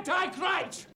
Antichrist!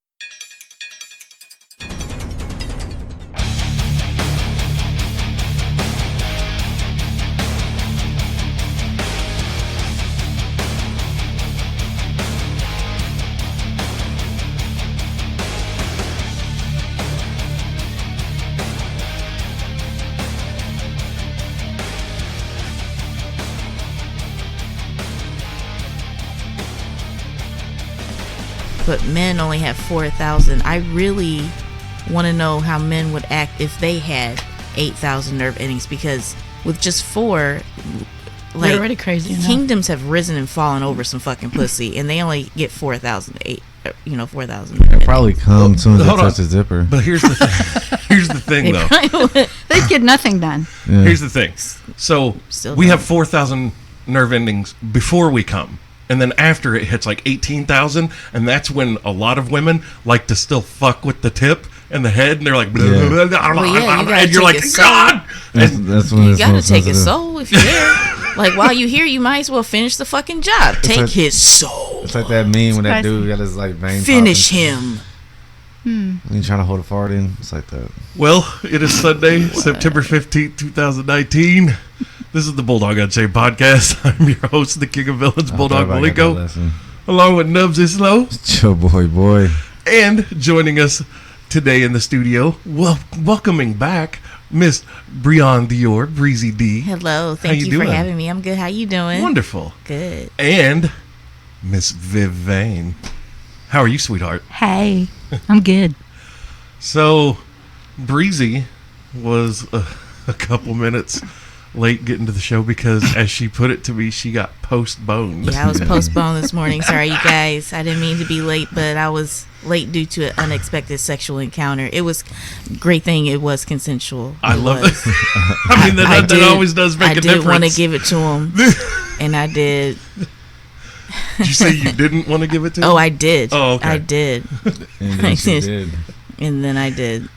But men only have 4,000. I really want to know how men would act if they had 8,000 nerve endings, because with just 4, like, they're already crazy enough. Kingdoms have risen and fallen over some fucking pussy, and they only get 4,000. 4,000. It probably come as soon as they touch the zipper. But here's the thing. Here's the thing, though. They get nothing done. Yeah. Here's the thing. So Still we don't. have 4,000 nerve endings before we come. And then after it hits like 18,000, and that's when a lot of women like to still fuck with the tip and the head, and they're like, blah, Yeah. blah, blah, Well, yeah, you and gotta you're take like, it slow. God! And That's when You it's gotta most take his sensitive. soul if you're there. Like, while you're here, you might as well finish the fucking job. Take like- his soul. It's like that meme when that Spicy. dude got his like vein. Finish popping. him. When you trying to hold a fart in, it's like that. well, it is Sunday, September 15th, 2019. This is the Bulldog Unchained podcast. I'm your host, the king of villains, Bulldog Maliko, along with Knubsie Slow. It's your boy. And joining us today in the studio, welcoming back Miss Breon Dior, Breezy D. Hello. How Thank you you for doing? having me. I'm good. How you doing? Wonderful. Good. And Miss Viv Vane. How are you, sweetheart? Hey, I'm good. So, Breezy was a couple minutes late getting to the show because, as she put it to me, she got postboned. Yeah, I was postponed this morning. Sorry, you guys. I didn't mean to be late, but I was late due to an unexpected sexual encounter. It was great thing. It was consensual. I It love was. it. I mean, that always does make a I difference. did want to give it to him, and I did. Did you say you didn't want to give it to him? Oh, I did. Oh, okay. I did. And then she did. And then I did.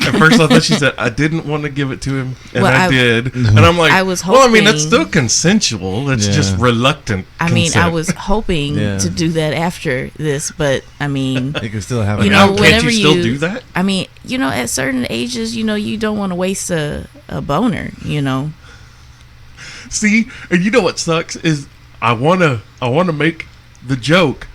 At first, I thought she said, I didn't want to give it to him, and Well, I did. And I'm like, I was well, I mean, that's hoping- still consensual. It's Yeah. just reluctant I mean, I consent. was hoping Yeah. to do that after this, but I mean, You can still have You it. know, Can't whenever you still you- do that? I mean, at certain ages, you don't want to waste a boner, See, and you know what sucks is I wanna make the joke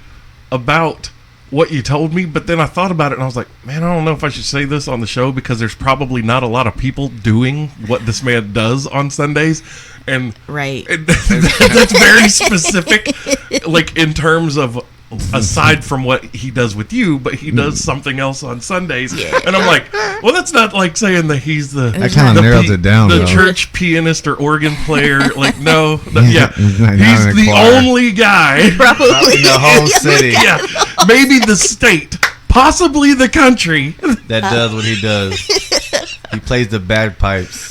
about what you told me, but then I thought about it and I was like, man, I don't know if I should say this on the show because there's probably not a lot of people doing what this man does on Sundays, and Right. that's very specific, like in terms of aside from what he does with you, but he does something else on Sundays, and I'm like, well, that's not like saying that he's the That kind of narrows it down, the though. church pianist or organ player. Like, no, Yeah, he's not in the the choir. only guy, Probably. in the whole city yeah, maybe the state, possibly the country. that does what he does. He plays the bagpipes.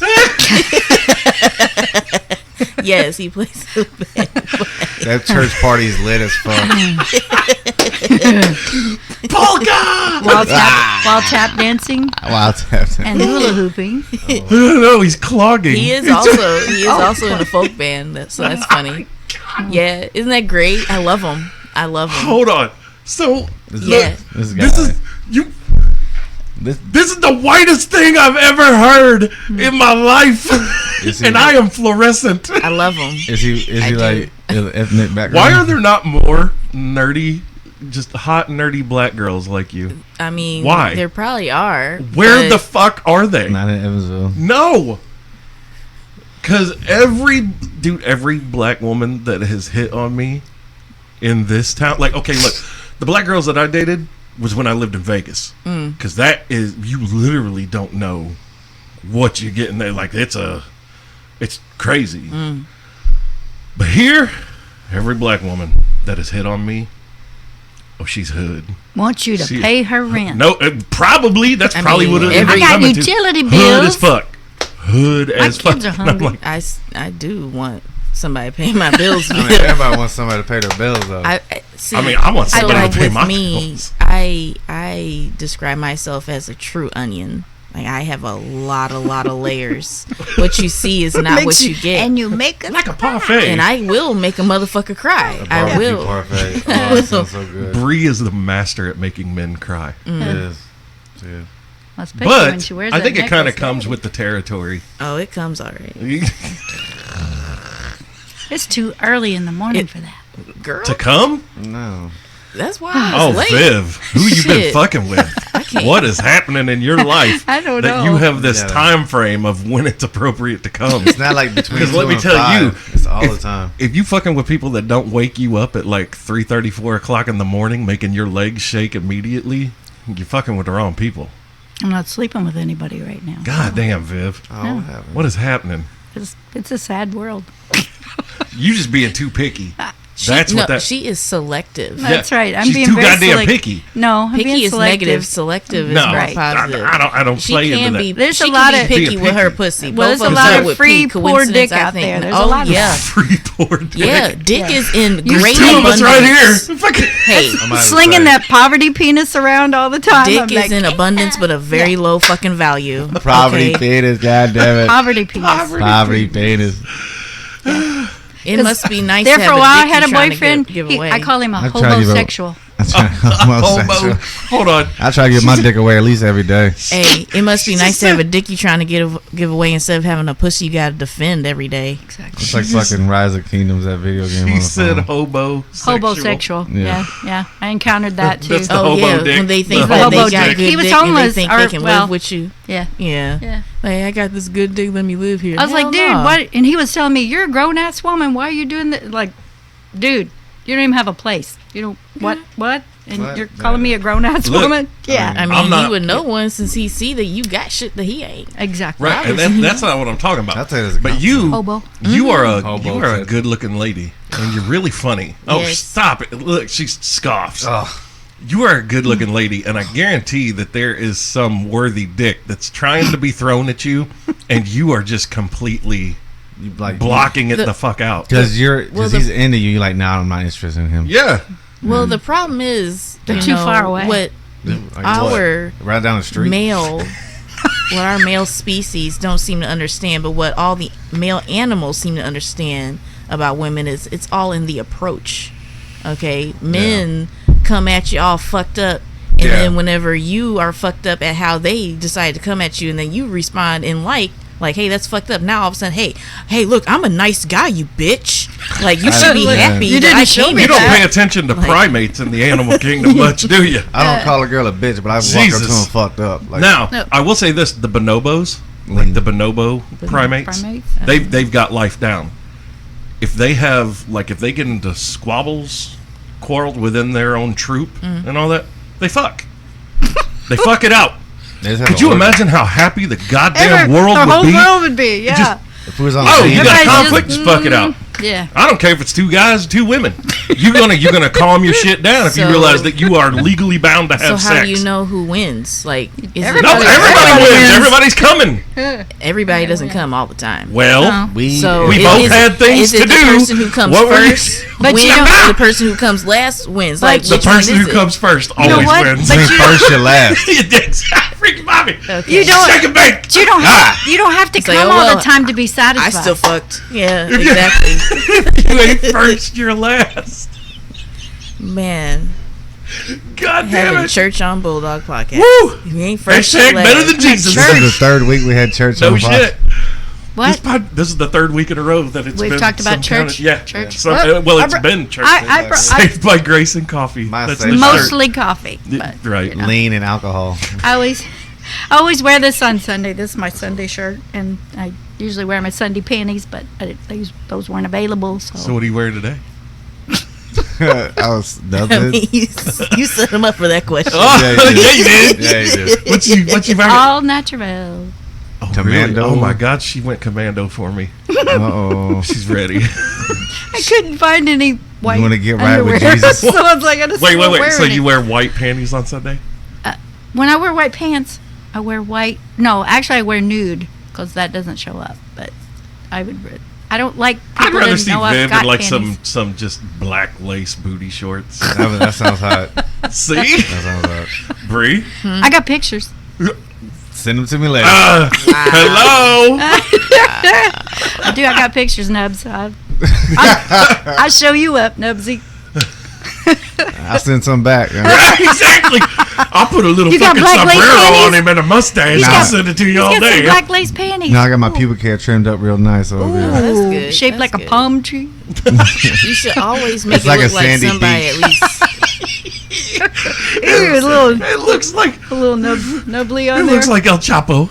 Yes, he plays the band. That church party is lit as fuck. Polka. While tap dancing Wow, and hula hooping. No, he's clogging. He is also in a folk band, so that's funny. Yeah, isn't that great? I love him. Hold on. So Yeah. This guy. this is you. This, This is the whitest thing I've ever heard in my life, Is he- and I am fluorescent. I love him. is he I do. like ethnic background? Why are there not more nerdy, just hot nerdy black girls like you? I mean, Why? there probably are. Where but the fuck are they? Not in Evansville. No, because every black woman that has hit on me in this town, like, okay, look, the black girls that I dated was when I lived in Vegas, because that is, you literally don't know what you get in there. Like, it's crazy. But here, every black woman that has hit on me, oh, she's hood. Wants you to She- pay her rent. No, probably that's I probably mean, what it every- is. I got coming to. utility Hood bills. as fuck. Hood My as fuck. kids are And I'm hungry. like, I do want somebody to pay my bills. I mean, everybody wants somebody to pay their bills, though. See, I mean, I want somebody to pay with my me, bills. I describe myself as a true onion. Like, I have a lot of layers. What you see is not what you get. And you make it Like a parfait. And I will make a motherfucker cry. I Barbecue will. parfait. Oh, that sounds so good. Bree is the master at making men cry. It is. Dude. Well, especially when But she wears I that think it kind of necklace. comes with the territory. Oh, it comes alright. It's too early in the morning for that. Girl, To come? No. that's why Oh, it's late. Viv, who you been Shit. fucking with? can't. What is happening in your life I don't that know. you have this Yeah. time frame of when it's appropriate to come? It's not like between 'Cause 2 let me and tell 5. you, It's all the time. If you fucking with people that don't wake you up at like 3:30, 4 o'clock in the morning, making your legs shake immediately, you're fucking with the wrong people. I'm not sleeping with anybody right now. God damn, Viv. Oh, No. what happened? What is happening? It's a sad world. You just being too picky. That's no, what that. she is selective. That's right. I'm she's being too very goddamn select- picky. No, I'm Picky being is selective. negative. Selective is No, more Right. positive. I don't She play can into be. that. There's she a can lot be of- picky Being with her picky. pussy. Well, there's Both a of lot them of would free be poor coincidence, dick I out think. there. There's a oh lot of yeah, Free poor dick. yeah. Dick is in There's great Two of us abundance. right here. Fucking- Hey, I might as well slinging say, that poverty penis around all the time. dick I'm is like, in abundance, but a very low fucking value. poverty okay? penis, goddamn it. poverty penis. Poverty penis. It must be nice. There to for have a while, I dick had a you're trying to boyfriend. Give He- away. I call him a I'm trying to give a- homosexual. Homo. Hold on. I try to give my dick away at least every day. Hey, it must be nice to have a dick you're trying to give away instead of having a pussy you got to defend every day. Exactly. It's like fucking Rise of Kingdoms, that video game. on She the said phone. hobo. Hobosexual. Yeah. Yeah. I encountered that too. That's the Oh hobo yeah, dick. when they think The that hobo they got dick. good He was dick and homeless, they think or- they can well, live with you. Yeah. Yeah. Yeah. Hey, I got this good dick. Let me live here. I was Hell like, dude, no. what? And he was telling me, you're a grown ass woman. Why are you doing that? Like, dude, you don't even have a place. You don't, what? And What? you're calling me a grown ass Look, woman? Yeah. I mean, I'm not- he would know one since he see that you got shit that he ain't. Exactly. Right, and that's not what I'm talking about. I'll tell you this. But you, Hobo. you are a Hobo you are a tits. good looking lady, and you're really funny. Oh, Yes. stop it! Look, she scoffs. Oh, You are a good looking lady, and I guarantee that there is some worthy dick that's trying to be thrown at you, and you are just completely you like blocking it The- the fuck out. because Well, he's into you. You're like, nah, I'm not interested in him. Yeah, Well, the problem is They're you too know, far away. What Like, our what? Right down the street. male, what our male species don't seem to understand, but what all the male animals seem to understand about women is it's all in the approach. Okay, men come at you all fucked up, and Yeah. then whenever you are fucked up at how they decide to come at you, and then you respond in like, hey, that's fucked up. Now all of a sudden, hey, look, I'm a nice guy, you bitch. Like you should be Yeah. happy. You that didn't I show came me you at don't that. pay attention to primates in the animal kingdom much, do you? I don't call a girl a bitch, but I walk up to Jesus. him fucked up. Like, Now, No. I will say this: the bonobos, like the bonobo primates, primates? they've got life down. If they get into squabbles, quarreled within their own troop, and all that, they fuck. They fuck it out. they just have Could a you order. imagine how happy the goddamn world the would whole be? world would be, yeah. Just- If we was on Oh, the you team, got a Everybody conflict? Just fuck it out. Yeah. I don't care if it's two guys or two women. You're gonna calm your shit down if you So- realize that you are legally bound to So have how sex. do you know who wins? Like, is No, it, everybody Everybody wins. wins. Everybody's coming. everybody doesn't come all the time. Well, No. So we is- both is- had things is it to the do. person who comes What were you- first But wins, you or don't- the person who comes last wins? But Like the which one person is who it? comes first You know always what? wins. But between first and last. You did. Freaking Bobby. Okay. You don't. Shake and bake. You don't have. You don't have to It's come like, oh, all well, the time to be I satisfied. still fucked. Yeah, exactly. You ain't first, you're last. Man, God damn having it. church on Bulldog podcast. Woo! You ain't first. Hashtag you're last. better than Jesus. This is the third week we had church. No on the pod. shit. What? This is the third week in a row that it's We've been talked about some kind church? of- yeah. Church? Some- Well, well, I it's br- been church. I Saved by grace and coffee. My That's safe the shirt. mostly coffee. But, Right. you know. Lean and alcohol. I always wear this on Sunday. This is my Sunday shirt, and I usually wear my Sunday panties, but those weren't available. So, So what do you wear today? I was. That's I it. mean, you set him up for that question. Oh, Yeah, you yeah, you did. Yeah, you did. What's your favorite? all natural. Oh, really? Commando. Oh my God, she went commando for me. Uh-oh. She's ready. I couldn't find any white. wanna get right with underwear. Jesus? So I was like, I just wait. won't wear So any. you wear white panties on Sunday? When I wear white pants, I wear white. No, actually, I wear nude because that doesn't show up. But I would. I don't like I'd people rather that see know I've Viv got in like panties. some just black lace booty shorts. That sounds hot. See, That sounds hot. Bree. I got pictures. Send them to me later. Hello. I do. I got pictures, Nubs. I'll show you up, Nubsy. I send some back. You know? Exactly. I'll put a little You got fucking black lace sombrero on panties? him and a mustache. I'll send it to you all He's got some day. black lace panties. No, I got my pubic hair trimmed up real nice over Ooh, there. that's good. Shaped That's like a good. palm tree. You should always make It's it like look a like sandy somebody beach. at least. Ew, It looks like a little nubbly it on there. looks like El Chapo.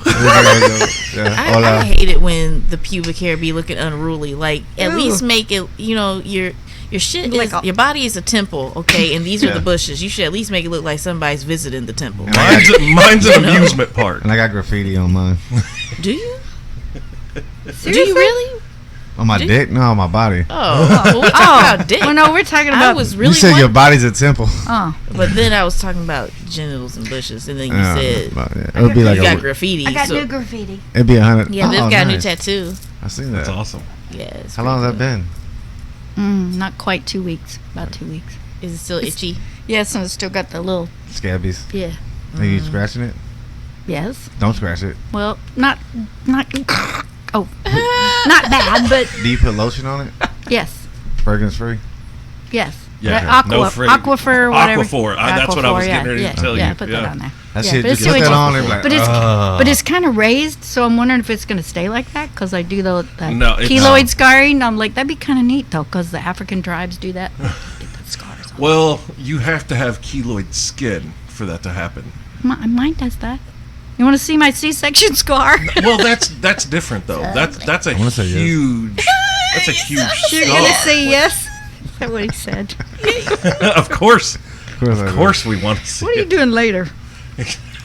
I hate it when the pubic hair be looking unruly. Like, at Ew. least make it, your shit Like is, your body is a temple, okay? And these are the bushes. You should at least make it look like somebody's visiting the temple. Mine's an amusement park. And I got graffiti on mine. Do you? Seriously? Do you really? On my dick? No, on my body. Oh, well, we're talking about dick. Well, no, we're talking I about. was really You said your wondering- body's a temple. Oh, but then I was talking about genitals and bushes, and then you said It would be like you got a, graffiti. I got so- new graffiti. it'd be 100. Yeah, Viv oh, got a new nice. tattoo. I seen That's that. awesome. Yeah. it's How long has that pretty been? Not quite 2 weeks. About 2 weeks. cool. Is it still itchy? Yes, and it's still got the little. Scabbies. Yeah. Are you scratching it? Yes. Don't scratch it. Well, not. Oh, not bad, but Do you put lotion on it? yes, Fragrance free? yes. Yeah, That no Aquifer, whatever. Aquaphor. That's what I was getting ready to tell you. Yeah, put Yeah. that on there. That Yeah, shit, but just it's put that still on itchy. and like, But it's kind of raised, so I'm wondering if it's going to stay like that because I do the No, it's- keloid scarring. I'm like, that'd be kind of neat though because the African tribes do that. Get the scars on. Well, you have to have keloid skin for that to happen. Mine does that. You want to see my C-section scar? Well, that's different though. That's a wanna say yes. huge. That's a huge You're going to scar. say yes? Is that what he said? Of course, I of do. course, we want to see What are you it. doing later?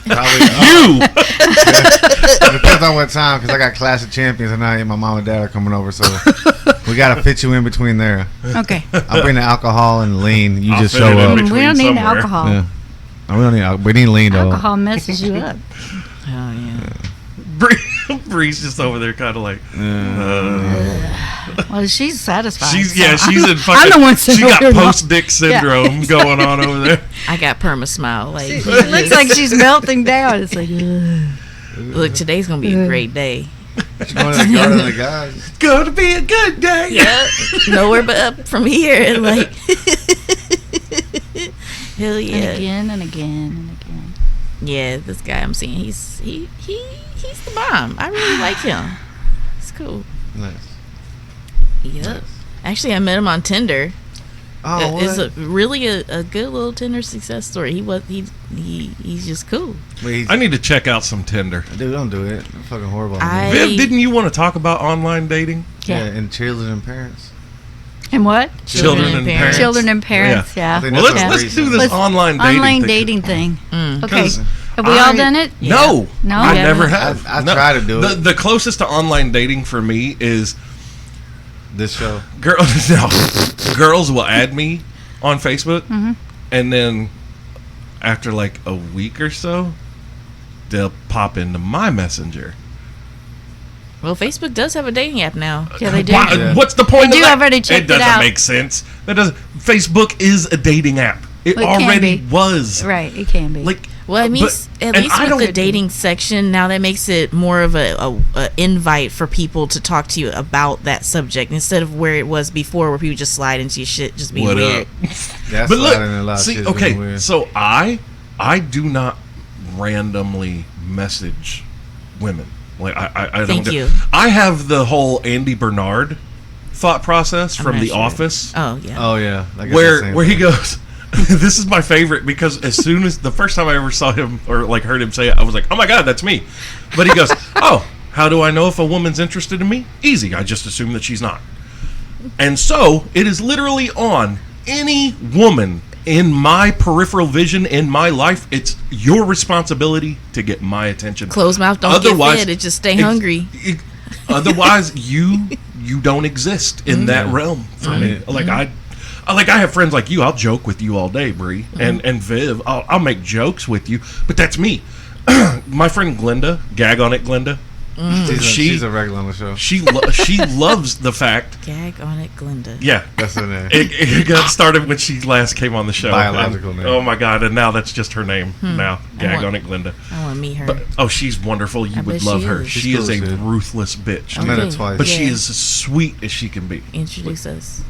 Probably, You. it depends on what time, because I got Clash of Champions tonight and my mom and dad are coming over, so we got to fit you in between there. Okay. I'll bring the alcohol and lean. You I'll just fit show it in up. between We don't need somewhere. alcohol. Yeah. No, we don't need. We need lean though. Alcohol messes you up. Oh yeah. Bree's just over there, kind of like. Well, she's satisfied. She's so she's in fucking. I'm the one saying she got we're not. post dick syndrome going on over there. I got perma smile. Like, It looks like she's melting down. It's like, ugh. look, today's gonna be a great day. She's going to the garden of the guys. It's gonna be a good day. Yeah, nowhere but up from here. And like, hell And yeah, again and again and again. yeah. This guy I'm seeing, he's the bomb. I really like him. It's cool. Nice. Yep. Actually, I met him on Tinder. Oh, It's what? really a good little Tinder success story. He's just cool. Wait, I need to check out some Tinder. dude, don't do it. I'm fucking horrible. I- Viv, didn't you want to talk about online dating? yeah, Yeah. and children and parents. And what? Children and parents. Children and parents, I yeah. think Well, that's let's the let's reason. do this Let's- online dating. Online thing. dating thing. Mm. Okay. 'Cause Have we all I- done it? No, No? I You never haven't? have. I try to do the, it. The closest to online dating for me is This show. girls. No, girls will add me on Facebook, Mm-hmm. and then after like a week or so, they'll pop into my messenger. Well, Facebook does have a dating app now. Yeah, they do. Why- Yeah. What's the point They of do. that? I've already checked it it doesn't out. make sense. That doesn't. Facebook is a dating app. It Well, it can already be. was. Right, it can be. Like, Well, at but- least and I with the don't- dating section now, that makes it more of a invite for people to talk to you about that subject instead of where it was before, where people just slide into your shit, just being What weird. up? That's But look, a lot of see, shit okay, being weird. so I do not randomly message women. Like I don't. Thank do, you. I have the whole Andy Bernard thought process I'm from not The sure. Office, Oh yeah. Oh yeah, I guess the where same he thing. goes. This is my favorite because as soon as the first time I ever saw him or like heard him say it, I was like, "Oh my god, that's me!" But he goes, "Oh, how do I know if a woman's interested in me? Easy. I just assume that she's not." And so it is literally on any woman in my peripheral vision in my life. It's your responsibility to get my attention. Closed mouth don't get fed. It just stay hungry. Otherwise, you don't exist in that realm for me. Like I have friends like you. I'll joke with you all day, Bree, and Viv. I'll make jokes with you, but that's me. My friend Glenda, gag on it, Glenda. She's a regular on the show. She loves the fact. Gag on it, Glenda. Yeah, That's her name. it got started when she last came on the show. Biological And- name. Oh my god! And now that's just her name. Now, gag want- on it, Glenda. I want to meet her. But oh, she's wonderful. You I would bet love she her. is. She She's is cool, a dude. ruthless bitch. I met her Okay. twice. But she Yeah. is as sweet as she can be. Introduce us.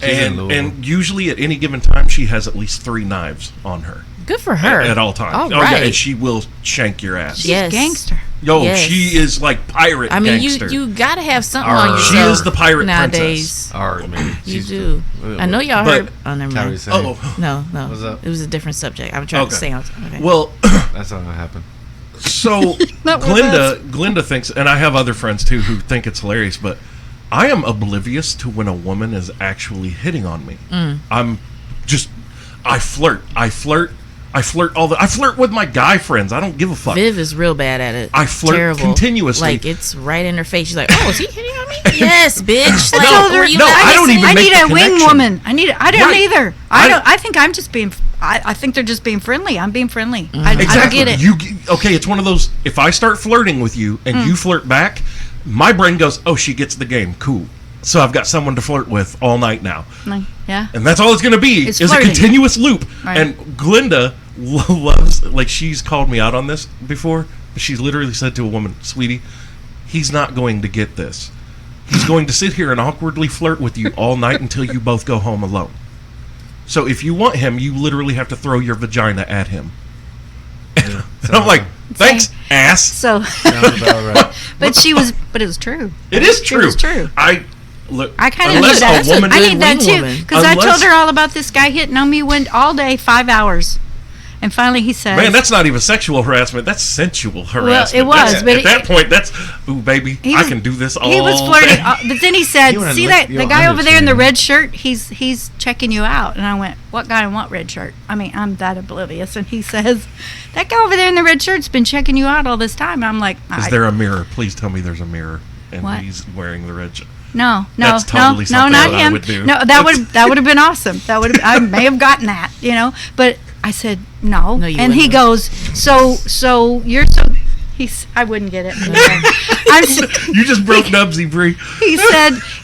And usually at any given time, she has at least 3 knives on her. Good for her. At all times. All Yeah, right. and she will shank your ass. She's gangster. Yo, Yes. she is like pirate I mean, gangster. you gotta have something Arr. on She yourself. is the pirate nowadays. All right, man. You do. I know y'all But- heard. Oh, never How mind. you saying? Oh, No. What's up? It was a different subject. I'm trying to Okay. stay on. Okay. well, That's not gonna happen. so Not with Glenda thinks, and I have other friends too who think it's hilarious, but I am oblivious to when a woman is actually hitting on me. I'm just, I flirt I flirt with my guy friends. I don't give a fuck. Viv is real bad at it. I flirt Terrible. continuously. Like, it's right in her face. She's like, "Oh, is he hitting on me?" Yes, bitch. Like, No, were you no, not I don't listening? even I make need the a wing connection. woman. I don't Right. either. I think I'm just being. I think they're just being friendly. I'm being friendly. I don't get it. Okay, it's one of those. If I start flirting with you and you flirt back, my brain goes, "Oh, she gets the game. Cool." So I've got someone to flirt with all night now, Like, yeah. and that's all it's going to be It's is flirting. a continuous loop. Right. And Glenda loves, like, she's called me out on this before. She's literally said to a woman, "Sweetie, he's not going to get this. He's going to sit here and awkwardly flirt with you all night until you both go home alone. So if you want him, you literally have to throw your vagina at him." Yeah, And I'm like, "Thanks, ass." So, sounds about right. but it was true. It is true. It was true. Look. I kind of unless need that. a woman, I need that wing too. woman. Because I Unless- told her all about this guy hitting on me all day, 5 hours. And finally he says, man, that's not even sexual harassment. That's sensual harassment. it was, That's- but at that point, that's, ooh, baby, He I was- can do this all he was flirting. day. But then he said, You wanna see lick that your the guy over there in the understand. red shirt, he's checking you out. And I went, what guy in what red shirt? I mean, I'm that oblivious. And he says, that guy over there in the red shirt's been checking you out all this time. And I'm like, Is there a mirror? Please tell me there's a mirror. And What? he's wearing the red shirt. No, That's totally no, something not that I him. would do. No, that would have been awesome. I may have gotten that, But I said no, No, you and he wouldn't. goes, so you're so. I wouldn't get it. You just broke Knubsie, Bree.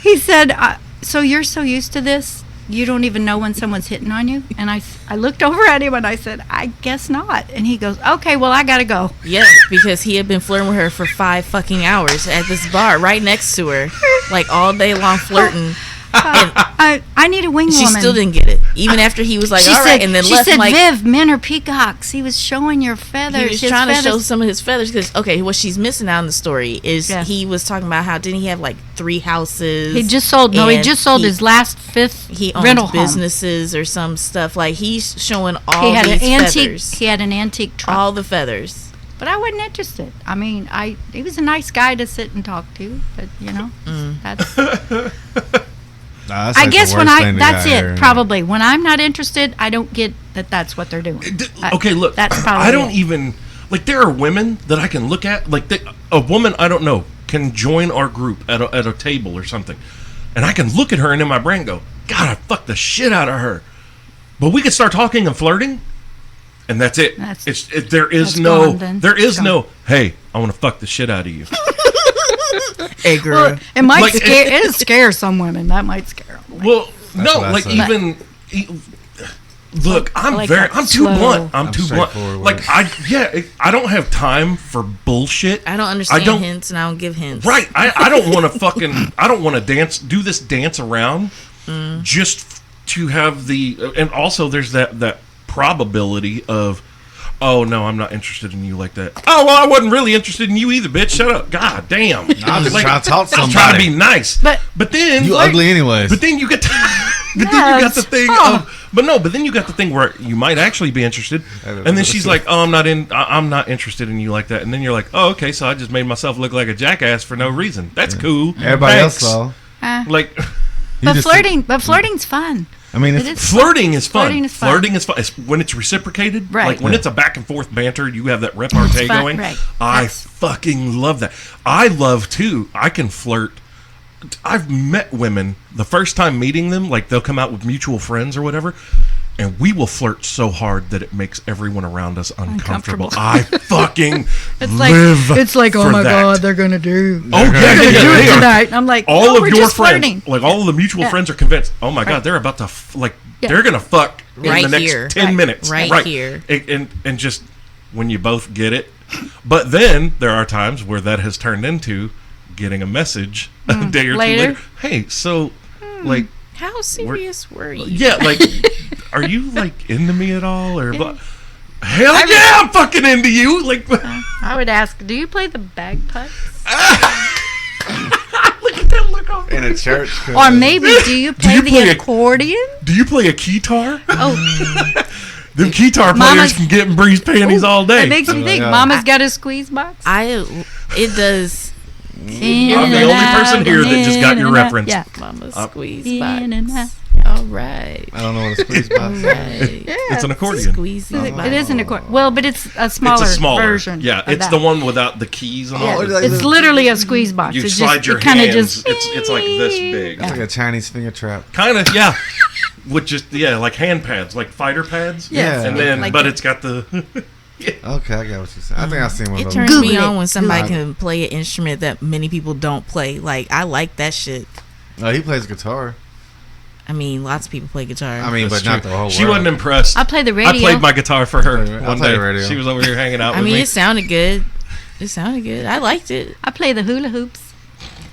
He said, so you're so used to this, you don't even know when someone's hitting on you. And I looked over at him and I said, I guess not. And he goes, okay, well I gotta go. Yeah, because he had been flirting with her for 5 fucking hours at this bar right next to her, like all day long flirting. And I need a wing she woman. still didn't get it, even after he was like, "All right," and then she left. said, Like, Viv, men are peacocks. He was showing your feathers. he was his trying to show feathers. some of his feathers. Because what she's missing out in the story is Yeah. he was talking about how didn't he have like 3 houses? He just sold. No, he and just sold his last 5th He owns rental home. businesses or some stuff. Like, he's showing all He had these an antique. feathers, He had an antique truck. all the feathers. But I wasn't interested. I mean, he was a nice guy to sit and talk to. But that's. Nah, that's I like the guess when worst thing to that's get it. here. Probably when I'm not interested, I don't get that. That's what they're doing. Okay, look, That's probably. I don't it. even, like, there are women that I can look at, like, a woman I don't know can join our group at a table or something, and I can look at her and in my brain go, God, I fucked the shit out of her. But we could start talking and flirting, and that's it. There is that's no, gone then. there is Gone. no, hey, I want to fuck the shit out of you. Hey, girl. Well, it might Like, scare. It'll scare some women. That might scare them. Well, no, what I like said. look, I'm like very, that I'm too slow- blunt. I'm I'm too blunt. straightforward Like, with I don't have time for bullshit. I don't understand don't- hints, and I don't give hints. Right. I don't want to fucking, I don't want to do this dance around just to have and also there's that probability of, oh no, I'm not interested in you like that. Oh, well, I wasn't really interested in you either, bitch. Shut up. God damn. I'm just trying to talk to I was trying to somebody. be nice. But then You ugly anyways. But then you get then you got the thing but then you got the thing where you might actually be interested, and then she's like, "Oh, I'm not interested in you like that." And then you're like, "Oh, okay, so I just made myself look like a jackass for no reason. That's cool." Everybody Thanks. else though. Like, But flirting's fun. I mean, It it's is flirting is fun. Flirting is fun. Flirting is fun. It's when it's reciprocated. Right. Like when Yeah. it's a back and forth banter, you have that repartee fun, going. right. I That's- fucking love that. I love too. I can flirt. I've met women the first time meeting them, like they'll come out with mutual friends or whatever, and we will flirt so hard that it makes everyone around us uncomfortable. I fucking live oh for my that. God, they're gonna do. Oh yeah, They're gonna do they it are. tonight. I'm like, All no, of we're your just friends, flirting. like all of the mutual Yeah. friends, are convinced. Oh my Right. God, they're about to Yeah. they're gonna fuck in Right the next here. 10 Right. minutes, Right here. and just when you both get it. But then there are times where that has turned into getting a message a day or Later. two later. Hey, so like How serious were you? Yeah, like, are you like into me at all, or? Hell yeah, I'm fucking into you. Like, I would ask, do you play the bagpipes? look at that look on. In a church. Or maybe do you play the accordion? Do you play a keytar? Oh, Them keytar players Mama's- can get in Bree's panties all day. it makes me think. Yeah. Mama's got a squeeze box. It does. I'm the only person here that just got your reference. Yeah. Mama Up. squeeze In and out. box. All right. I don't know what a squeeze box All is. right. It's an accordion. Squeeze It is an accordion. Well, but it's a smaller, It's a smaller version. Yeah, of it's that. the one without the keys and all. Yeah. It's literally a squeeze box. You It's slide just, your it kinda hands. Just, It's like this big. It's like a Chinese finger trap. Kind of, yeah. With just like hand pads, like fighter pads. Yes. Yeah. And then, Like but that. it's got the. Okay, I get what you said. I think I've seen one It of turns those. Google me it. on when somebody Google can play an instrument that many people don't play. Like, I like that shit. Oh, he plays guitar. I mean, lots of people play guitar. I mean, That's but not true. the whole She world. wasn't impressed. I play the radio. I played my guitar for her I'll one play day. the radio. She was over here hanging out I with mean, me. it sounded good. It sounded good. I liked it. I play the hula hoops.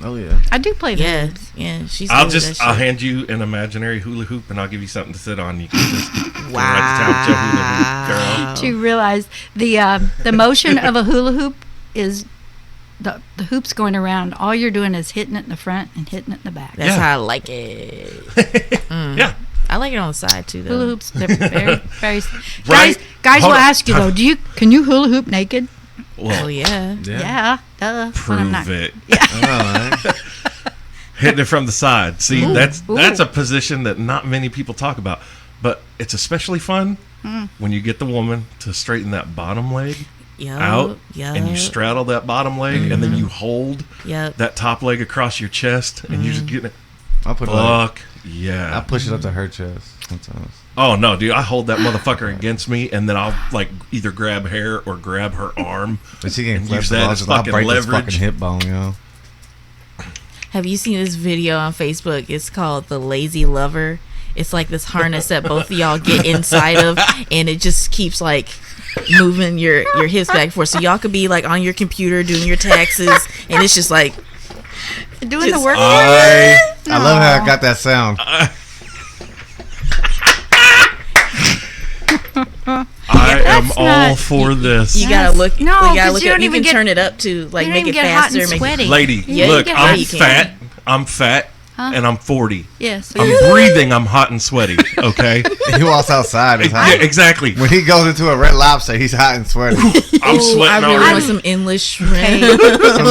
Oh yeah. I do play the hula Yeah, hoops. yeah. She's. I'll good at that I'll shit. hand you an imaginary hula hoop and I'll give you something to sit on. You can just Wow. right to town with your hula hoop, girl. To realize the motion of a hula hoop is the hoop's going around. All you're doing is hitting it in the front and hitting it in the back. That's Yeah. how I like it. Yeah. I like it on the side too, though. Hula hoops, they're very, very. Right. Guys Hold will on. ask you though. Can you hula hoop naked? Oh Well, yeah. Yeah, duh. When I'm prove not. it. I know, right? Hitting it from the side. See, Ooh. that's Ooh. a position that not many people talk about. But it's especially fun when you get the woman to straighten that bottom leg Yup. out Yup. and you straddle that bottom leg and then you hold Yep. that top leg across your chest and you just get it. I'll put it like, Fuck yeah. I'll push it up to her chest sometimes. Oh no, dude! I hold that motherfucker against me, and then I'll like either grab hair or grab her arm. But she can't And flip use the that ball, as just I'll fucking break this leverage. fucking hip bone, yo. Have you seen this video on Facebook? It's called The Lazy Lover. It's like this harness that both of y'all get inside of, and it just keeps like moving your hips back and forth. So y'all could be like on your computer doing your taxes, and it's just like Doing the Just- work. I love how I got that sound. I am that's all not- for this. you gotta Yes. look. No, you 'cause gotta look you at. don't You even can get- turn it up to like you don't make even it get hot faster. and Make sweaty. Lady, Yeah, look, you I'm can. fat. I'm fat, and I'm 40. Yes. I'm breathing. I'm hot and sweaty. Okay. He walks outside. It's Yeah, hot. exactly. When he goes into a Red Lobster, he's hot and sweaty. I'm I sweating really already. want some endless shrimp. Some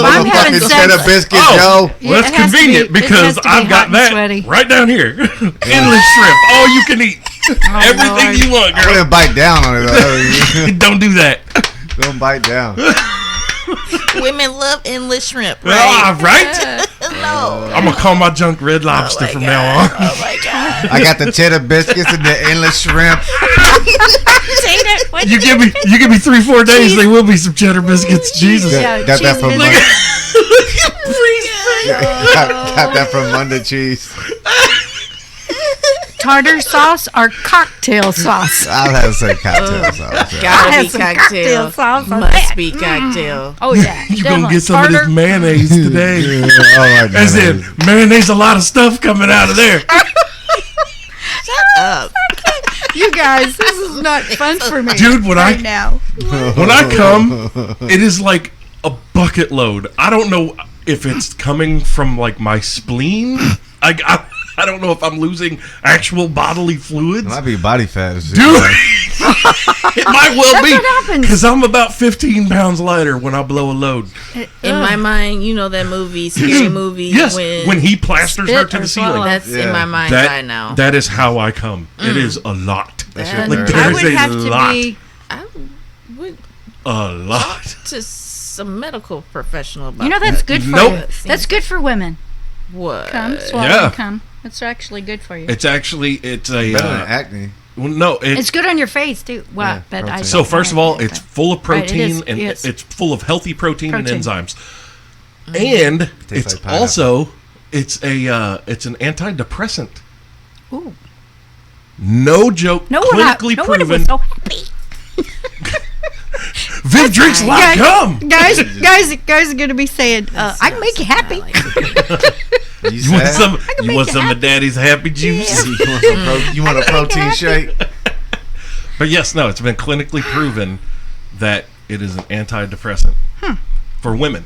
I'm having motherfucking sex- cheddar biscuit, Oh. Joe. Yeah, Well, it that's has to convenient be- it has because to be I've hot got and that sweaty. right down here. Endless shrimp. All you can eat. Everything Lord. you want, I girl. wouldn't bite down on it though. Don't do that. Don't bite down. Women love endless shrimp, Ah, right? right? No. I'm gonna call my junk Red Lobster from now on. Oh my god. I got the cheddar biscuits and the endless shrimp. You give me 3-4 days, there will be some cheddar biscuits. Jesus. Yeah, got that cheese from biscuits. got that from Monday Cheese. Tartar sauce or cocktail sauce? I'll have to say cocktail sauce. Yeah. Gotta have be some cocktail. cocktail sauce on Must that. be cocktail. Oh yeah. You gonna definitely. get some of this Tartar- mayonnaise today. Yeah, oh, my As God. in, mayonnaise, a lot of stuff coming out of there. Up. You guys, this is not fun for me. Dude, when right now. When I come, it is like a bucket load. I don't know if it's coming from like my spleen. I don't know if I'm losing actual bodily fluids. It might be body fat. and shit. Dude, it might well That's be. what happens. Because I'm about 15 pounds lighter when I blow a load. In my mind, you know that movie, scary movie. Yes, when he plasters her Spit to or the swallow. ceiling. That's in Yeah. my mind right now. That is how I come. It is a lot. That shit And hurt. there I is would a have lot. to be. I would A lot. to some medical professional about You know that's good for Nope. you. That's good for women. what? Come, swallow, Yeah. and come. It's actually good for you. It's actually, it's a, Better than acne. well, no, It's good on your face too. Wow, Yeah, but I protein. so first of all, it's full of Right, it protein is, and yes. it's full of healthy protein and Protein. enzymes. And Tastes it's like pineapple. also, it's an antidepressant. Ooh. No joke, No one, clinically no one proven. was so happy. Viv drinks a lot of Guys- gum. Guys are gonna be saying, "I can make you happy." You want some? You want some of Daddy's happy juice? You want a protein shake? But yes, no, it's been clinically proven that it is an antidepressant for women.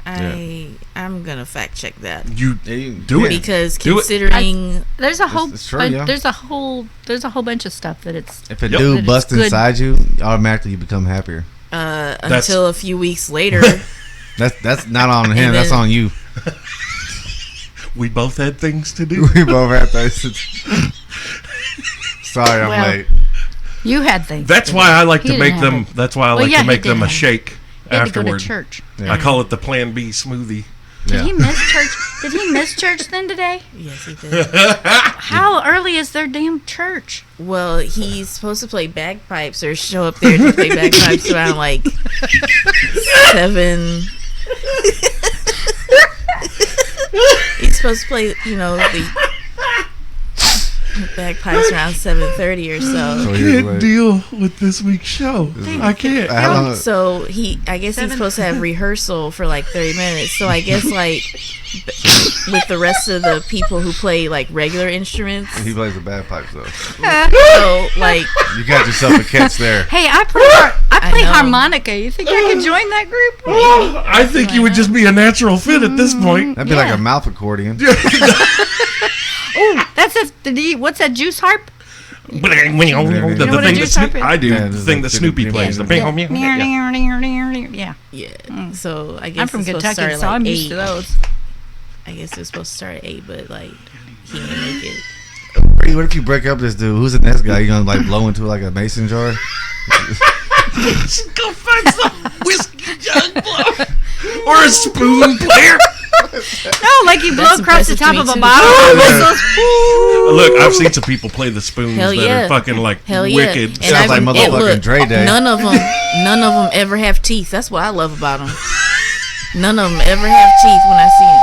I'm gonna fact check that You do it because Do it. considering There's a whole, It's true, yeah. there's a whole bunch of stuff that it's. If a Yep. dude It's busts good. inside you, automatically you become happier. until a few weeks later, That's not on him. And That's then- on you. We both had things to do. We both had those. Sorry, I'm Well, late. You had things. That's to why do. I like He to didn't make have them. it. That's why I Well, like yeah, to he make them a did. shake He had to go to afterward. church. Yeah. I call it the Plan B smoothie. Did he miss church? Did he miss church then today? yes, he did. How early is their damn church? Well, he's supposed to play bagpipes or show up there to play bagpipes around like 7. He's supposed to play, the bagpipes around 7:30 or so. So here's what- Deal with this week's show. I can't. How long- So I guess he's supposed to have rehearsal for like 30 minutes. So I guess like with the rest of the people who play like regular instruments, He plays the bagpipes though. so like You got yourself a catch there. Hey, I play know. harmonica. You think I could join that group? I think you would just be a natural fit at this point. That'd be like Yeah. a mouth accordion. Oh, that's what's that juice harp? The what thing did you that type in? I do, Yeah, the there's thing a that good- Snoopy yeah. plays. The Yeah. bing, Yeah. yeah. So I guess I'm from it's supposed to Kentucky, start so at, like, I'm used 8. to those. I guess it was supposed to start at 8, but like he didn't make it. Hey, what if you break up this dude? Who's the next guy? You gonna like blow into like a mason jar? Go find some whiskey jug blow or a spoon player. No, like you blow That's across the impressive top to of me, a too. bottle. Look, I've seen some people play the spoons Hell that yeah. are fucking like Hell yeah. wicked. And Sounds like motherfucking look, Dre Day. None of them ever have teeth. That's what I love about them. None of them ever have teeth when I see them.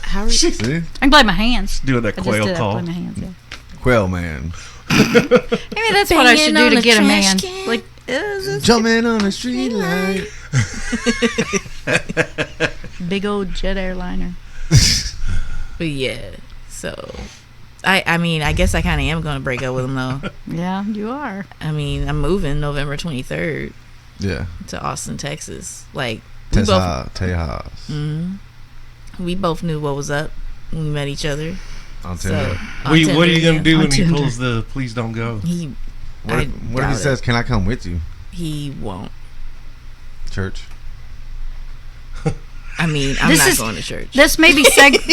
How are you? See? I can play my hands. Doing that I just quail did. I call. play my hands. Yeah. Quail man. Maybe that's what I should Banging do on to a get a trash man. can. Like, Jumping on a street light. big old jet airliner. But yeah, so I mean, I guess I kind of am going to break up with him though. Yeah, you are. I mean, I'm moving November 23rd Yeah. to Austin, Texas. Like we both, Tejas. we both knew what was up when we met each other. On So Tinder. on What are you Tinder, gonna yeah. do On when he Tinder. pulls the "please don't go"? He What if, what if he doubt says, it. "Can I come with you?" He won't. Church. I mean, I'm This not is- going to church. This maybe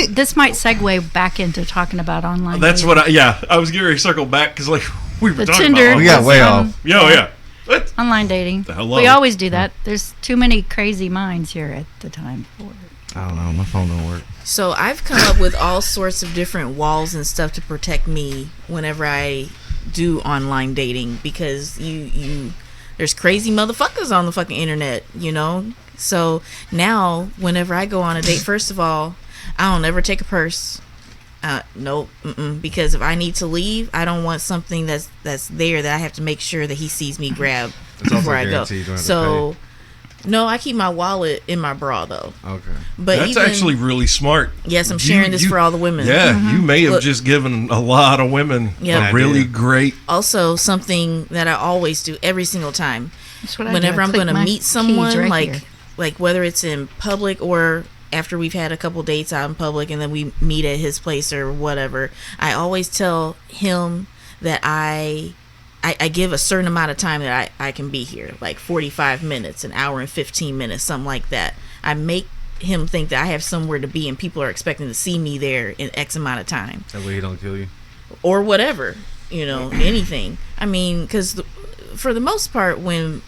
this might segue back into talking about online. That's dating. what I was getting ready to circle back because like we were The talking Tinder. about. We got was, way off. Yeah. What? Online dating. Hello. We always do that. There's too many crazy minds here at the time for it. I don't know. My phone don't work. So I've come up with all sorts of different walls and stuff to protect me whenever I do online dating because you there's crazy motherfuckers on the fucking internet, you know? So now whenever I go on a date, first of all, I don't ever take a purse. Nope, because if I need to leave, I don't want something that's there that I have to make sure that he sees me grab It's also before I go. guaranteed you don't have to So no, I keep my wallet in my bra though. Okay. But That's even, actually really smart. yes, I'm sharing this for all the women. Yeah, you may have Look- just given a lot of women Yeah. a really Idea. great. Also, something that I always do every single time, That's what I whenever do. I I'm click going to my meet keys someone, right like here. like whether it's in public or after we've had a couple dates out in public, and then we meet at his place or whatever, I always tell him that I give a certain amount of time that I can be here, like 45 minutes, an hour and 15 minutes, something like that. I make him think that I have somewhere to be and people are expecting to see me there in X amount of time. That way he don't kill you. Or whatever, anything. I mean, because for the most part, when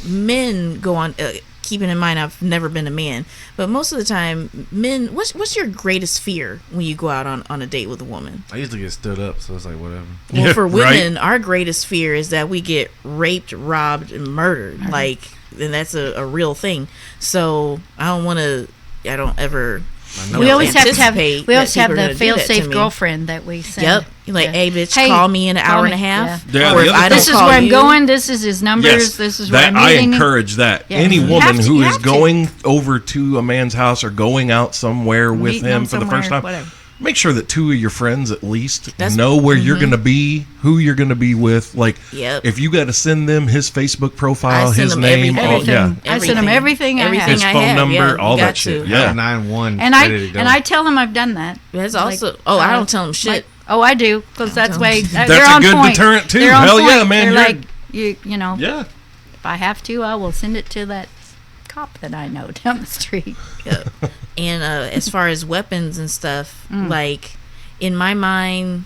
men go on, keeping in mind I've never been a man, but most of the time, men, what's your greatest fear when you go out on a date with a woman? I usually get stood up, so it's like whatever. Well, Yeah, for right. women, our greatest fear is that we get raped, robbed, and murdered. Like, and that's a real thing. So I don't ever I know We always have to have anticipate we always that have people are the gonna do that to fail-safe me. girlfriend that we send. Yep. Like, Yeah. hey, bitch, Hey, call me in an call hour me. and a half. Yeah, Or the if other I don't This is call where I'm you- going. This is his numbers. Yes, This is where that I'm I meeting. encourage that. Yeah. Any You woman have to- who you is have to. going over to a man's house or going out somewhere with Meeting him them for the first somewhere, time, whatever. make sure that two of your friends at least That's- know where you're going to be, who you're going to be with. Like, Yep. if you got to send them his Facebook profile, I send his them name, everything. all, yeah, I send him everything I have. his I phone have, number, yeah, you all got that shit. to. I Yeah, have 9-1 And ready to go. I tell him I've done that. That's Like, also. I don't tell them shit. like, oh, I do, because that's way That's they're a on good point. deterrent, too. They're on Hell yeah, point. man, They're you're- like you know. yeah. If I have to, I will send it to that cop that I know down the street. Yep. And as far as weapons and stuff, Mm. like in my mind,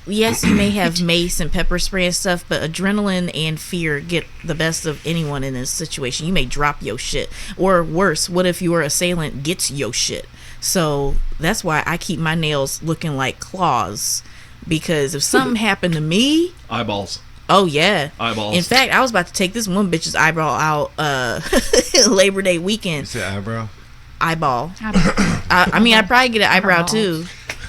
yes, you may have mace and pepper spray and stuff, but adrenaline and fear get the best of anyone in this situation. You may drop your shit, or worse, what if your assailant gets your shit? So that's why I keep my nails looking like claws, because if something happened to me, Eyeballs. oh yeah. Eyeballs. In fact, I was about to take this one bitch's eyebrow out Labor Day You weekend. said eyebrow? Eyeball. I mean, I'd probably get an eyebrow too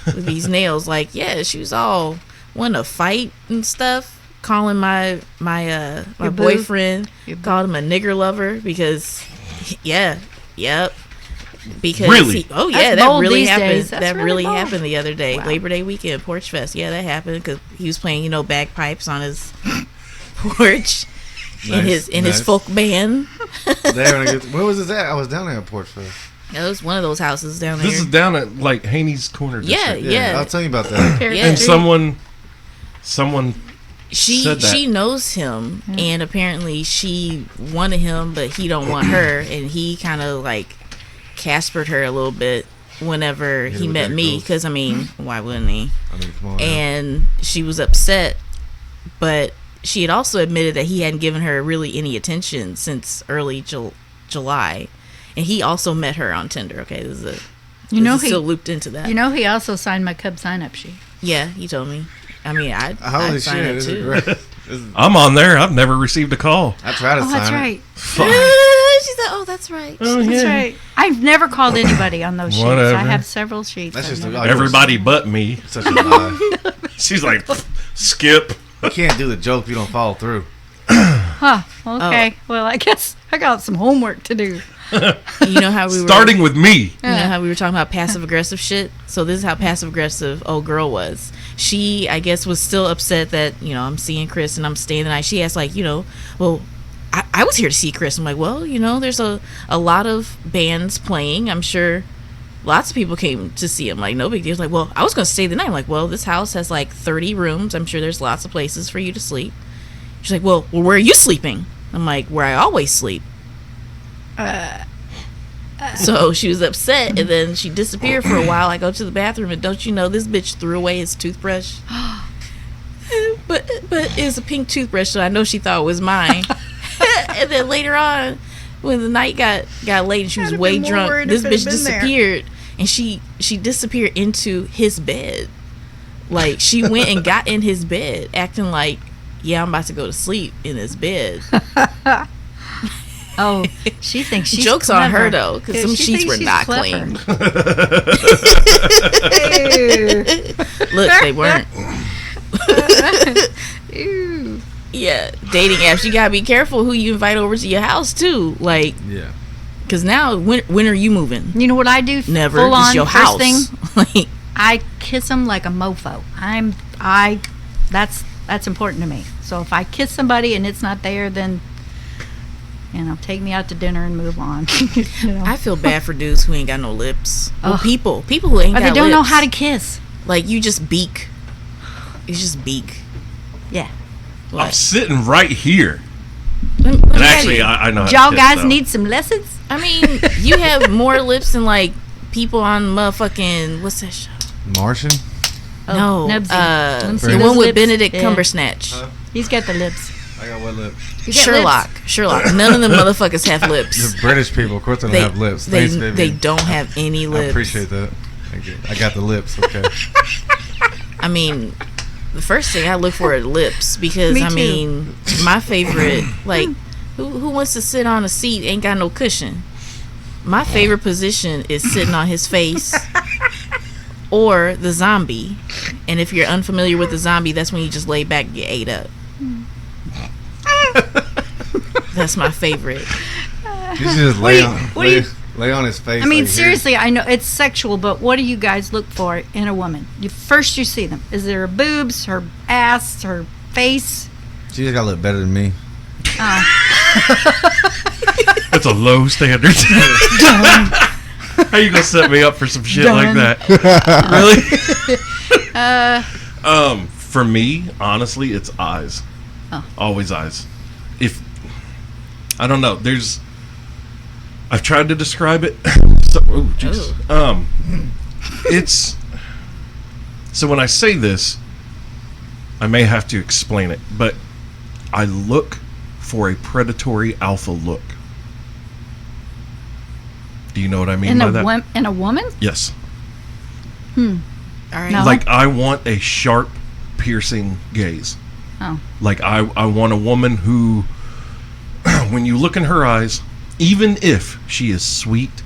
with these nails. Like, yeah, she was all wanting to fight and stuff. Calling my Your boo? boyfriend, Your boo? called him a nigger lover because, yep. Because Really? oh yeah, That's that bold really these happened. days. That's That really really bold. happened the other day, Wow. Labor Day weekend, Porch Fest. Yeah, that happened because he was playing, bagpipes on his porch in his nice. folk band. Where was this at? I was down there at Porch Fest. It was one of those houses down there. This is down at like Haney's Corner. Yeah, District. yeah. I'll tell you about that. Yeah. And someone she said that. she knows him, and apparently she wanted him, but he don't want her, and he kind of like Caspered her a little bit whenever he with met that me, ghost. because I mean, why wouldn't he? I mean, come on. now. And she was upset, but she had also admitted that he hadn't given her really any attention since early July, and he also met her on Tinder. Okay, this is still looped into that. He also signed my Cub sign-up sheet. Yeah, he told me. I mean, I'd Holy sign shit, up this is too. great. I'm on there. I've never received a call. I tried to Oh, sign that's it. right. She said, "Oh, that's right." Oh, That's yeah. right. I've never called anybody on those sheets. Whatever. I have several sheets. That's I've just never- Everybody but me. Such a lie. She's like, skip. You can't do the joke if you don't follow through. Huh. Oh. Okay. Well, I guess I got some homework to do. You know how we were Starting with me. You know how we were talking about passive aggressive shit? So this is how passive aggressive old girl was. She, I guess, was still upset that, I'm seeing Chris and I'm staying the night. She asked, like, well, I was here to see Chris. I'm like, well, there's a lot of bands playing. I'm sure lots of people came to see him. Like, no big deal. Like, well, I was going to stay the night. I'm like, well, this house has like 30 rooms. I'm sure there's lots of places for you to sleep. She's like, well, where are you sleeping? I'm like, where I always sleep. So she was upset, and then she disappeared for a while. I go to the bathroom, and don't you know, this bitch threw away his toothbrush. but it's a pink toothbrush, so I know she thought it was mine. And then later on, when the night got late and she was I'd have way been more drunk, worried this if it had bitch been there. disappeared, and she disappeared into his bed. Like, she went and got in his bed, acting like, yeah, I'm about to go to sleep in his bed. Oh, she thinks she's Joke's clever. on her, though, because Yeah, some she sheets thinks were she's not clever. clean. Ew. Look, they weren't. Ew. Yeah, dating apps. You gotta be careful who you invite over to your house too. Like, Yeah. because now, when are you moving? You know what I do? Never. Full It's on your first house. thing. Like, I kiss him like a mofo. That's important to me. So if I kiss somebody and it's not there, then take me out to dinner and move on. I feel bad for dudes who ain't got no lips. Well, Ugh. people who ain't Or got they don't know lips. how to kiss. Like, you just beak. It's just beak. Yeah. I'm Like, sitting right here. let me And ask actually, you, I know how to Y'all kiss, guys though. need some lessons? I mean, you have more lips than like people on motherfucking what's that show? Martian? No, Knubsie. Let 'em see the those one with lips. Benedict Yeah. Cumbersnatch. He's got the lips. I got what lip? You got Sherlock. None of them motherfuckers have lips. The British people, of course, they don't have lips. They, Thanks, baby. they don't have any I lips. appreciate that. Thank you. I got the lips. Okay. I mean, the first thing I look for are lips because Me I too. mean, my favorite, like, who wants to sit on a seat ain't got no cushion? My favorite position is sitting on his face or the zombie. And if you're unfamiliar with the zombie, that's when you just lay back and get ate up. That's my favorite. You should just lay on his face. I mean, like seriously, I know it's sexual, but what do you guys look for in a woman? First you see them. Is there her boobs, her ass, her face? Here. She just gotta look better than me. That's a low standard. How you gonna set me up for some shit like that? Really? For me, honestly, it's eyes. Oh. Always eyes. If I don't know, I've tried to describe it. It's so when I say this, I may have to explain it, but I look for a predatory alpha look. Do you know what I mean by that? In a woman? Yes. All right. No. Like I want a sharp, piercing gaze. Oh. Like I want a woman who, when you look in her eyes, even if she is sweet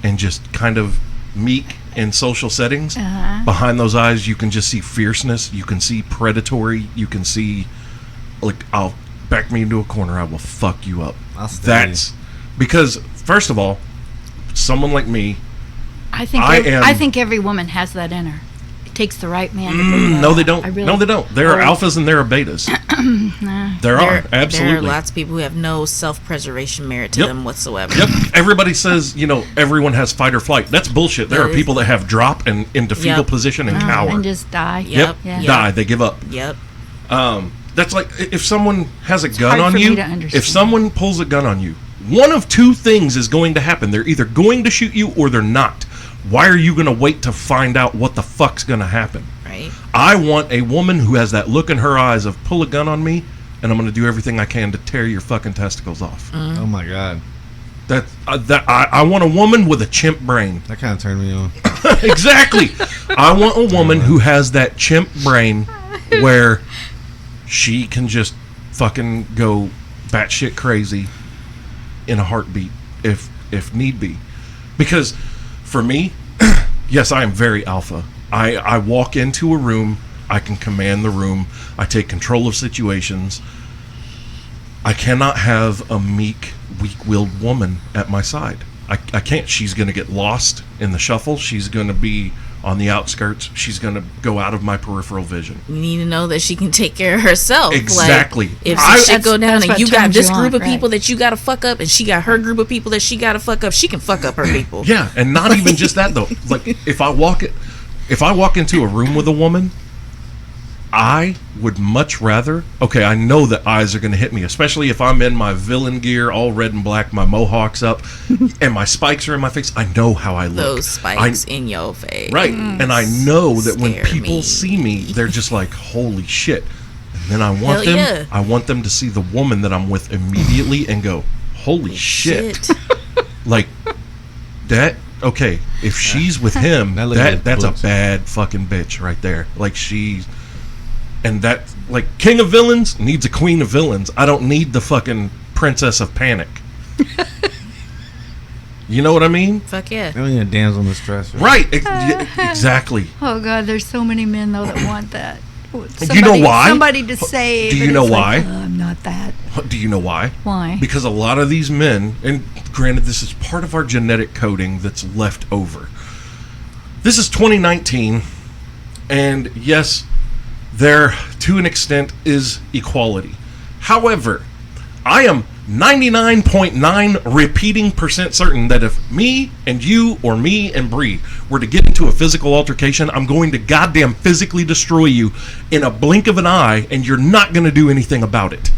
and just kind of meek in social settings, behind those eyes you can just see fierceness, you can see predatory, you can see, like, I'll back me into a corner, I will fuck you up. That's because, first of all, someone like me, I think every woman has that in her. It takes the right man to bring that no, they out. don't. No, they don't. There are alphas and there are betas. There are, absolutely. There are lots of people who have no self-preservation merit to them whatsoever. Yep. Everybody says, everyone has fight or flight. That's bullshit. There are people that have drop and into fetal position and cower. And just die. Yep. Yeah. Die. They give up. Yep. That's like if someone has a gun hard on for me you. to understand. If someone pulls a gun on you, one of two things is going to happen. They're either going to shoot you or they're not. Why are you going to wait to find out what the fuck's going to happen? Right. I want a woman who has that look in her eyes of pull a gun on me, and I'm going to do everything I can to tear your fucking testicles off. Oh my god, I want a woman with a chimp brain. that kind of turned me on. Exactly. I want a woman who has that chimp brain where she can just fucking go batshit crazy in a heartbeat if need be. Because for me, yes, I am very alpha. I walk into a room, I can command the room, I take control of situations. I cannot have a meek, weak-willed woman at my side. I can't. She's going to get lost in the shuffle. She's going to be on the outskirts. She's going to go out of my peripheral vision. You need to know that she can take care of herself. Exactly. Like, if some shit go down and you got turns this you group on, of people that you got to fuck up, and she got her group of people that she got to fuck up, she can fuck up her people. Yeah, and not even just that though. Like if I walk into a room with a woman, I would much rather. Okay, I know that eyes are going to hit me, especially if I'm in my villain gear, all red and black, my mohawk's up, and my spikes are in my face. I know how I look. Those spikes in your face. Right, and I know that when Scare people me. see me, they're just like, "Holy shit!" And then I want Hell them. yeah. I want them to see the woman that I'm with immediately and go, "Holy shit!" Like that. Okay, if she's with him, That looks like that's a books. bad fucking bitch right there. Like and that, like, king of villains needs a queen of villains. I don't need the fucking princess of panic. You know what I mean? Fuck yeah. I don't need a damsel in distress. Right. Exactly. Oh God, there's so many men though that want that. You know why? Somebody to save. Do you and know it's like, why? I'm not that. Do you know why? Why? Because a lot of these men, and granted this is part of our genetic coding that's left over. This is 2019, and yes, there to an extent is equality. However, I am 99.9 repeating percent certain that if me and you or me and Bree were to get into a physical altercation, I'm going to goddamn physically destroy you in a blink of an eye, and you're not going to do anything about it.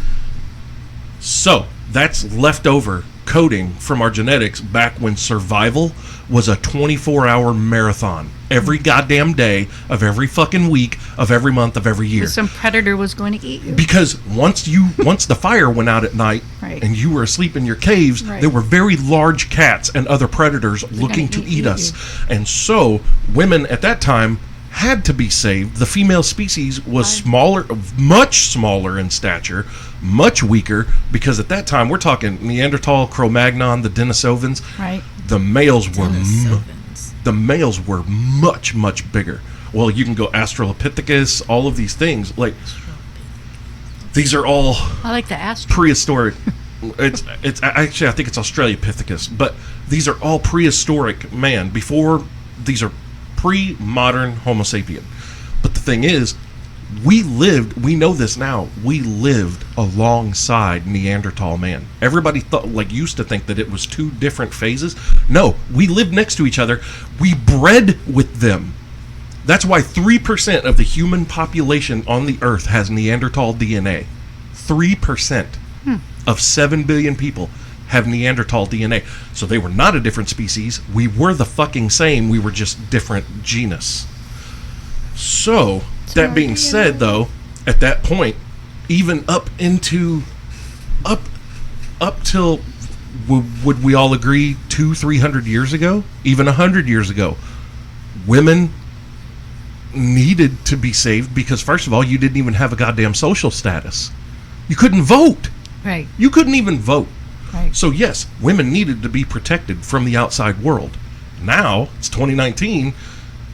So that's leftover coding from our genetics back when survival was a 24-hour marathon every goddamn day of every fucking week of every month of every year. Some predator was going to eat you. Because once the fire went out at night, Right. and you were asleep in your caves, Right. there were very large cats and other predators looking to gonna eat eat us. And so women at that time had to be saved. The female species was smaller, much smaller in stature, much weaker, because at that time, we're talking Neanderthal, Cro-Magnon, the Denisovans. Right. The males were Denisovans. much, much bigger. Well, you can go Australopithecus, all of these things. Like, these are all I like the astro. prehistoric. It's actually, I think it's Australopithecus, but these are all prehistoric man. Before, these are pre-modern Homo sapien. But the thing is, we know this now, we lived alongside Neanderthal man. Everybody used to think that it was two different phases. No, we lived next to each other. We bred with them. That's why 3% of the human population on the earth has Neanderthal DNA. 3% of 7 billion people have Neanderthal DNA. So they were not a different species. We were the fucking same. We were just different genus. So, that being said, though, at that point, even up till, would we all agree, 200-300 years ago, even 100 years ago, women needed to be saved because, first of all, you didn't even have a goddamn social status. You couldn't vote. Right. You couldn't even vote. Right. So yes, women needed to be protected from the outside world. Now, it's 2019,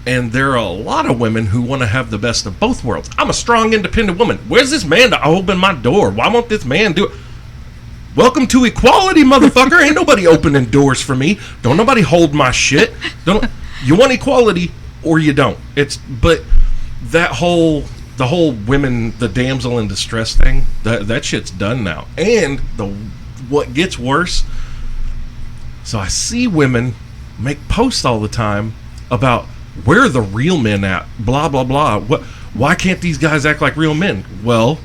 and there are a lot of women who want to have the best of both worlds. I'm a strong, independent woman. Where's this man to open my door? Why won't this man do it? Welcome to equality, motherfucker. Ain't nobody opening doors for me. Don't nobody hold my shit. You want equality or you don't. But the whole women, the damsel in distress thing, that shit's done now. And what gets worse, so I see women make posts all the time about where are the real men at, blah blah blah. Why can't these guys act like real men? Well,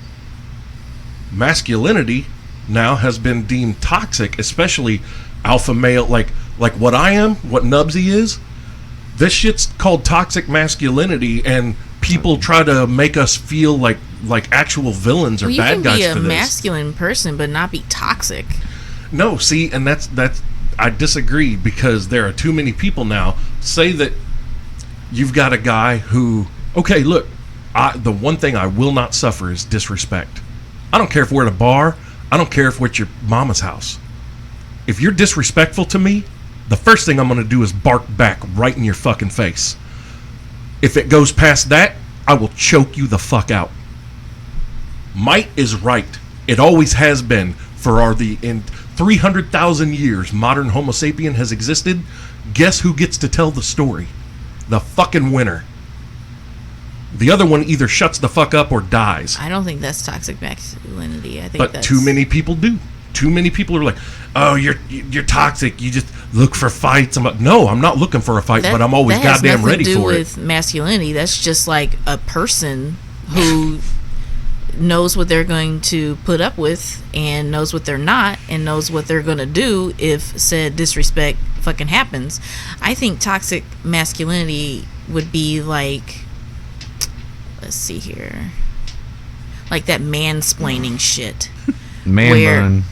masculinity now has been deemed toxic, especially alpha male, like what I am, what Knubsie is. This shit's called toxic masculinity, and people try to make us feel like actual villains or bad guys for this. You can be a masculine person but not be toxic. No, see, and that's I disagree, because there are too many people now. Say that you've got a guy who, okay, look, the one thing I will not suffer is disrespect. I don't care if we're at a bar. I don't care if we're at your mama's house. If you're disrespectful to me, the first thing I'm going to do is bark back right in your fucking face. If it goes past that, I will choke you the fuck out. Might is right. It always has been. In 300,000 years, modern Homo sapien has existed. Guess who gets to tell the story? The fucking winner. The other one either shuts the fuck up or dies. I don't think that's toxic masculinity. I think But that's... too many people do. Too many people are like, oh, you're toxic. You just look for fights. No, I'm not looking for a fight, but I'm always goddamn ready for it. That has nothing to do with masculinity. That's just like a person who knows what they're going to put up with and knows what they're not and knows what they're going to do if said disrespect fucking happens. I think toxic masculinity would be like, let's see here, like that mansplaining shit. Man bun.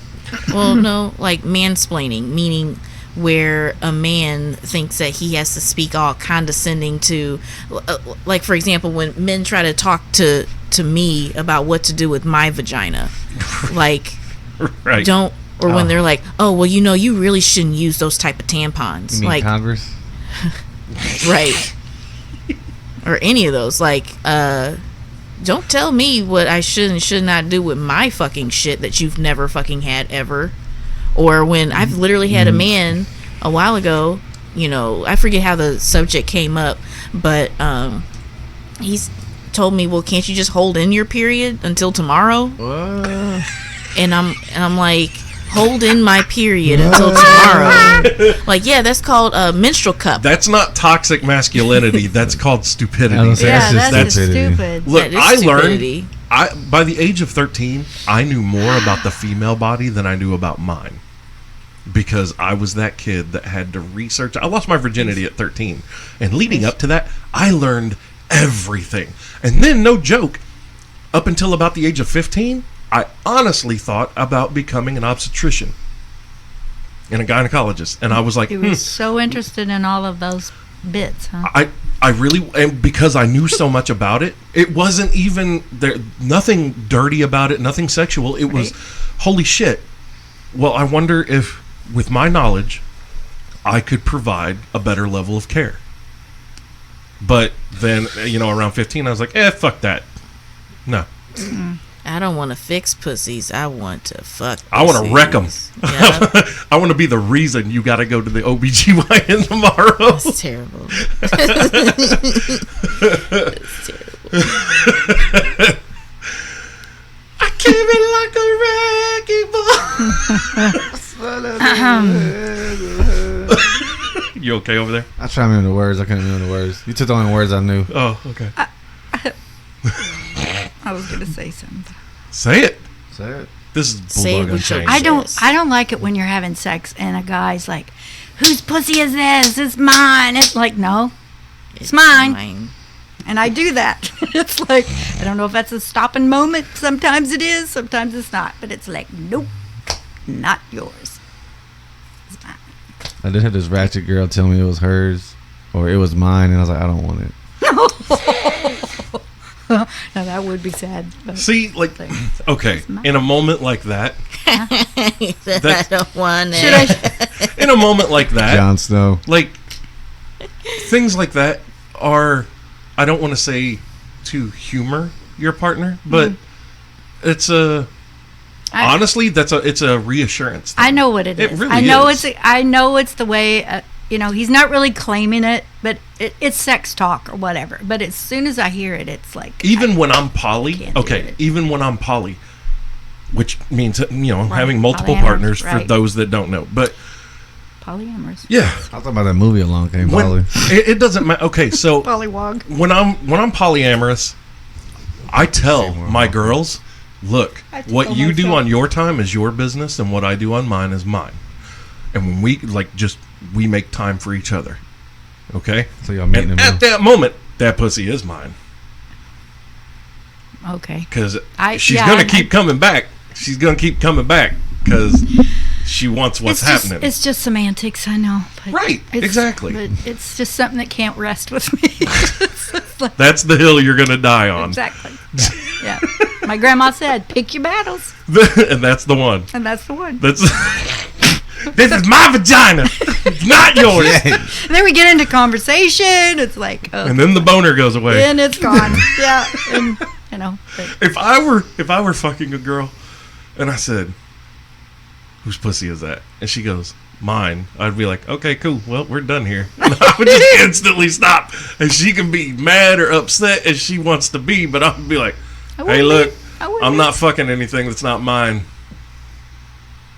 Well, no, like mansplaining, meaning where a man thinks that he has to speak all condescending to, like, for example, when men try to talk to me about what to do with my vagina, like, right. don't, or when they're like, oh, well, you really shouldn't use those type of tampons. You mean like Converse? Right. Or any of those, like, don't tell me what I should and should not do with my fucking shit that you've never fucking had ever. Or when I've literally had a man a while ago, I forget how the subject came up, but he's told me, well, can't you just hold in your period until tomorrow? And I'm like, hold in my period until tomorrow. Like, yeah, that's called a menstrual cup. That's not toxic masculinity. That's called stupidity. That's stupid. Look, I stupidity. learned. By the age of 13, I knew more about the female body than I knew about mine, because I was that kid that had to research. I lost my virginity at 13, and leading up to that, I learned everything. And then, no joke, up until about the age of 15, I honestly thought about becoming an obstetrician and a gynecologist, and I was like, You were so interested in all of those bits, huh? I really, and because I knew so much about it, it wasn't even there. Nothing dirty about it. Nothing sexual. It was, holy shit. Well, I wonder if, with my knowledge, I could provide a better level of care. But then, around 15, I was like, fuck that. No. I don't want to fix pussies. I want to fuck pussies. I want to wreck them. Yeah. I want to be the reason you got to go to the OBGYN tomorrow. That's terrible. That's terrible. I came in like a wrecking ball. You okay over there? I try to remember the words. I couldn't remember the words. You took the only words I knew. Oh, okay. I was gonna say something. Say it. Say it. This is Say it Bulldog with your Unchained. I don't like it when you're having sex and a guy's like, "Whose pussy is this? It's mine." It's like, no, it's mine. And I do that. It's like, I don't know if that's a stopping moment. Sometimes it is, sometimes it's not. But it's like, nope, not yours. It's mine. I did have this ratchet girl tell me it was hers or it was mine, and I was like, I don't want it. Now that would be sad. But See, like, okay, in a moment like that, I don't want it. should I? in a moment like that, Jon Snow. like, things like that are, I don't want to say to humor your partner, but it's honestly, it's a reassurance thing. I know what it is. really I know is. I know it's the way. He's not really claiming it, but it's sex talk or whatever. But as soon as I hear it, it's like Even when I'm poly, can't do okay, it. even when I'm poly, which means, Right, having multiple polyamorous, partners for right. those that don't know. But, polyamorous. yeah. I was talking about that movie along came When, Polly. it doesn't matter. Okay, so Pollywog. when I'm polyamorous, I tell my girls, look, I tell what you do myself. on your time is your business, and what I do on mine is mine. And when we make time for each other, okay? So y'all meet in And the at middle. that moment, that pussy is mine, Okay. because I- she's yeah, gonna I- keep coming back. She's gonna keep coming back because she wants what's happening. It's just semantics, I know. But Right, exactly. But it's just something that can't rest with me. It's like- That's the hill you're gonna die on, exactly. Yeah. My grandma said, "Pick your battles," and that's the one. and that's the one. That's this is my vagina, it's not yours. And then we get into conversation. It's like, oh, And then the boner goes away. and it's gone. Yeah, and but If I were fucking a girl, and I said, "Whose pussy is that?" and she goes, "Mine," I'd be like, "Okay, cool. Well, we're done here." And I would just instantly stop, and she can be mad or upset as she wants to be, but I would be like, I "Hey, wouldn't look, be- I wouldn't I'm be- not fucking anything that's not mine."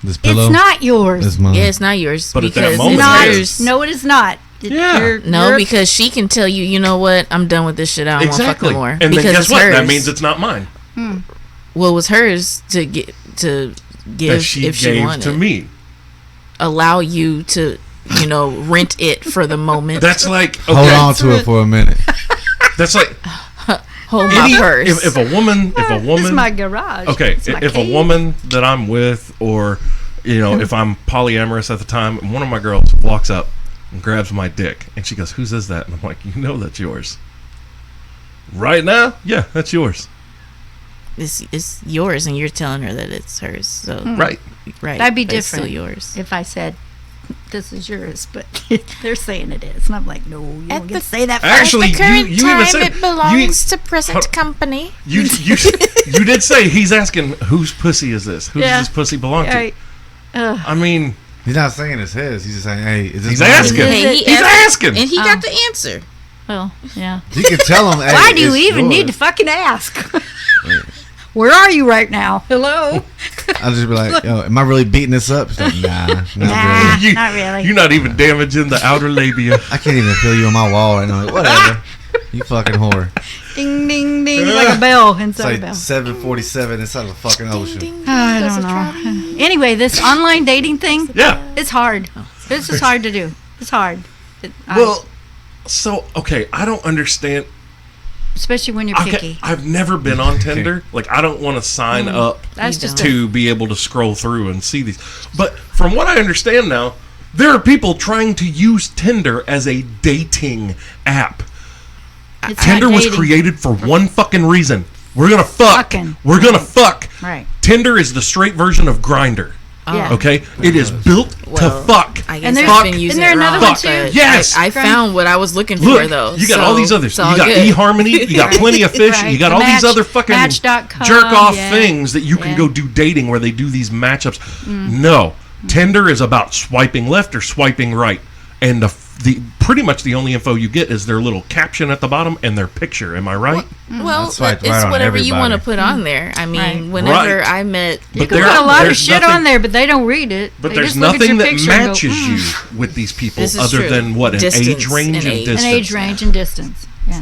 This pillow It's not yours. is mine. Yeah, it's not yours But at that because moment, it's Not, it is. hers. no, it is not. Yeah. No, because she can tell you, you know what? I'm done with this shit. I don't want to fuck no Exactly. more. And because then guess it's what? hers. That means it's not mine. Well, it was hers to give That she if she gave wanted. to me. Allow you to, rent it for the moment. That's like, okay, Hold on to it for a minute. that's like Hold my any- purse. if a woman, It's my garage. okay, It's my if a cave. woman that I'm with, or if I'm polyamorous at the time, and one of my girls walks up and grabs my dick, and she goes, "Whose is that?" And I'm like, that's yours. Right now, yeah, that's yours. It's yours, and you're telling her that it's hers. So Right. right, That'd be but it's different still yours. if I said, "This is yours," but they're saying it is, and I'm like, "No, you don't get to say that." First. Actually, you even said to present company. you did say he's asking whose pussy is this? Who Yeah. does this pussy belong to? Right. I mean, He's not saying it's his. He's just saying, hey, is this He's mine? asking. Hey, He's asking. and he Oh. got the answer. Well, yeah. You can tell him, hey, Why do you it's even need to yours. fucking ask? Where are you right now? Hello. I'll just be like, yo, am I really beating this up? She's like, nah, not Nah. really. Not really. You're not even damaging the outer labia. I can't even feel you on my wall right now. Like, whatever. You fucking whore. Ding, ding, ding, like a bell It's inside a like bell. 7:47 inside of the fucking ocean. I don't know. Anyway, this online dating thing, Yeah. it's hard. This is hard to do. It's hard. Well, so okay, I don't understand. Especially when you're Okay, picky. I've never been on Tinder. Like, I don't want to sign up That's You just don't. to be able to scroll through and see these. But from what I understand now, there are people trying to use Tinder as a dating app. It's Tinder not was dating. created for one fucking reason. We're gonna fuck. Fucking. We're gonna fuck. Right. Tinder is the straight version of Grindr. Yeah. Okay, it is built to fuck. I guess And there's- I've been using isn't there it another wrong, one too? but Yes. I found what I was looking for Look, though. you got so all these others. it's all You got good. eHarmony. You got Right. Plenty of Fish. Right. You got The all Match- these other fucking Match.com, jerk off yeah. things that you can Yeah. go do dating where they do these matchups. No, Tinder is about swiping left or swiping right, and the pretty much the only info you get is their little caption at the bottom and their picture. Am I right? Well, That's right, it's right on whatever you want to everybody. put on there. I mean, Right. whenever Right. I met, You But can there- put a lot of there's shit nothing- on there, but they don't read it. But They there's just look at nothing your that picture and go, matches "Mm." you with these people This is other true. than what, an Distance age range and and age. distance. An age range and distance. Yeah.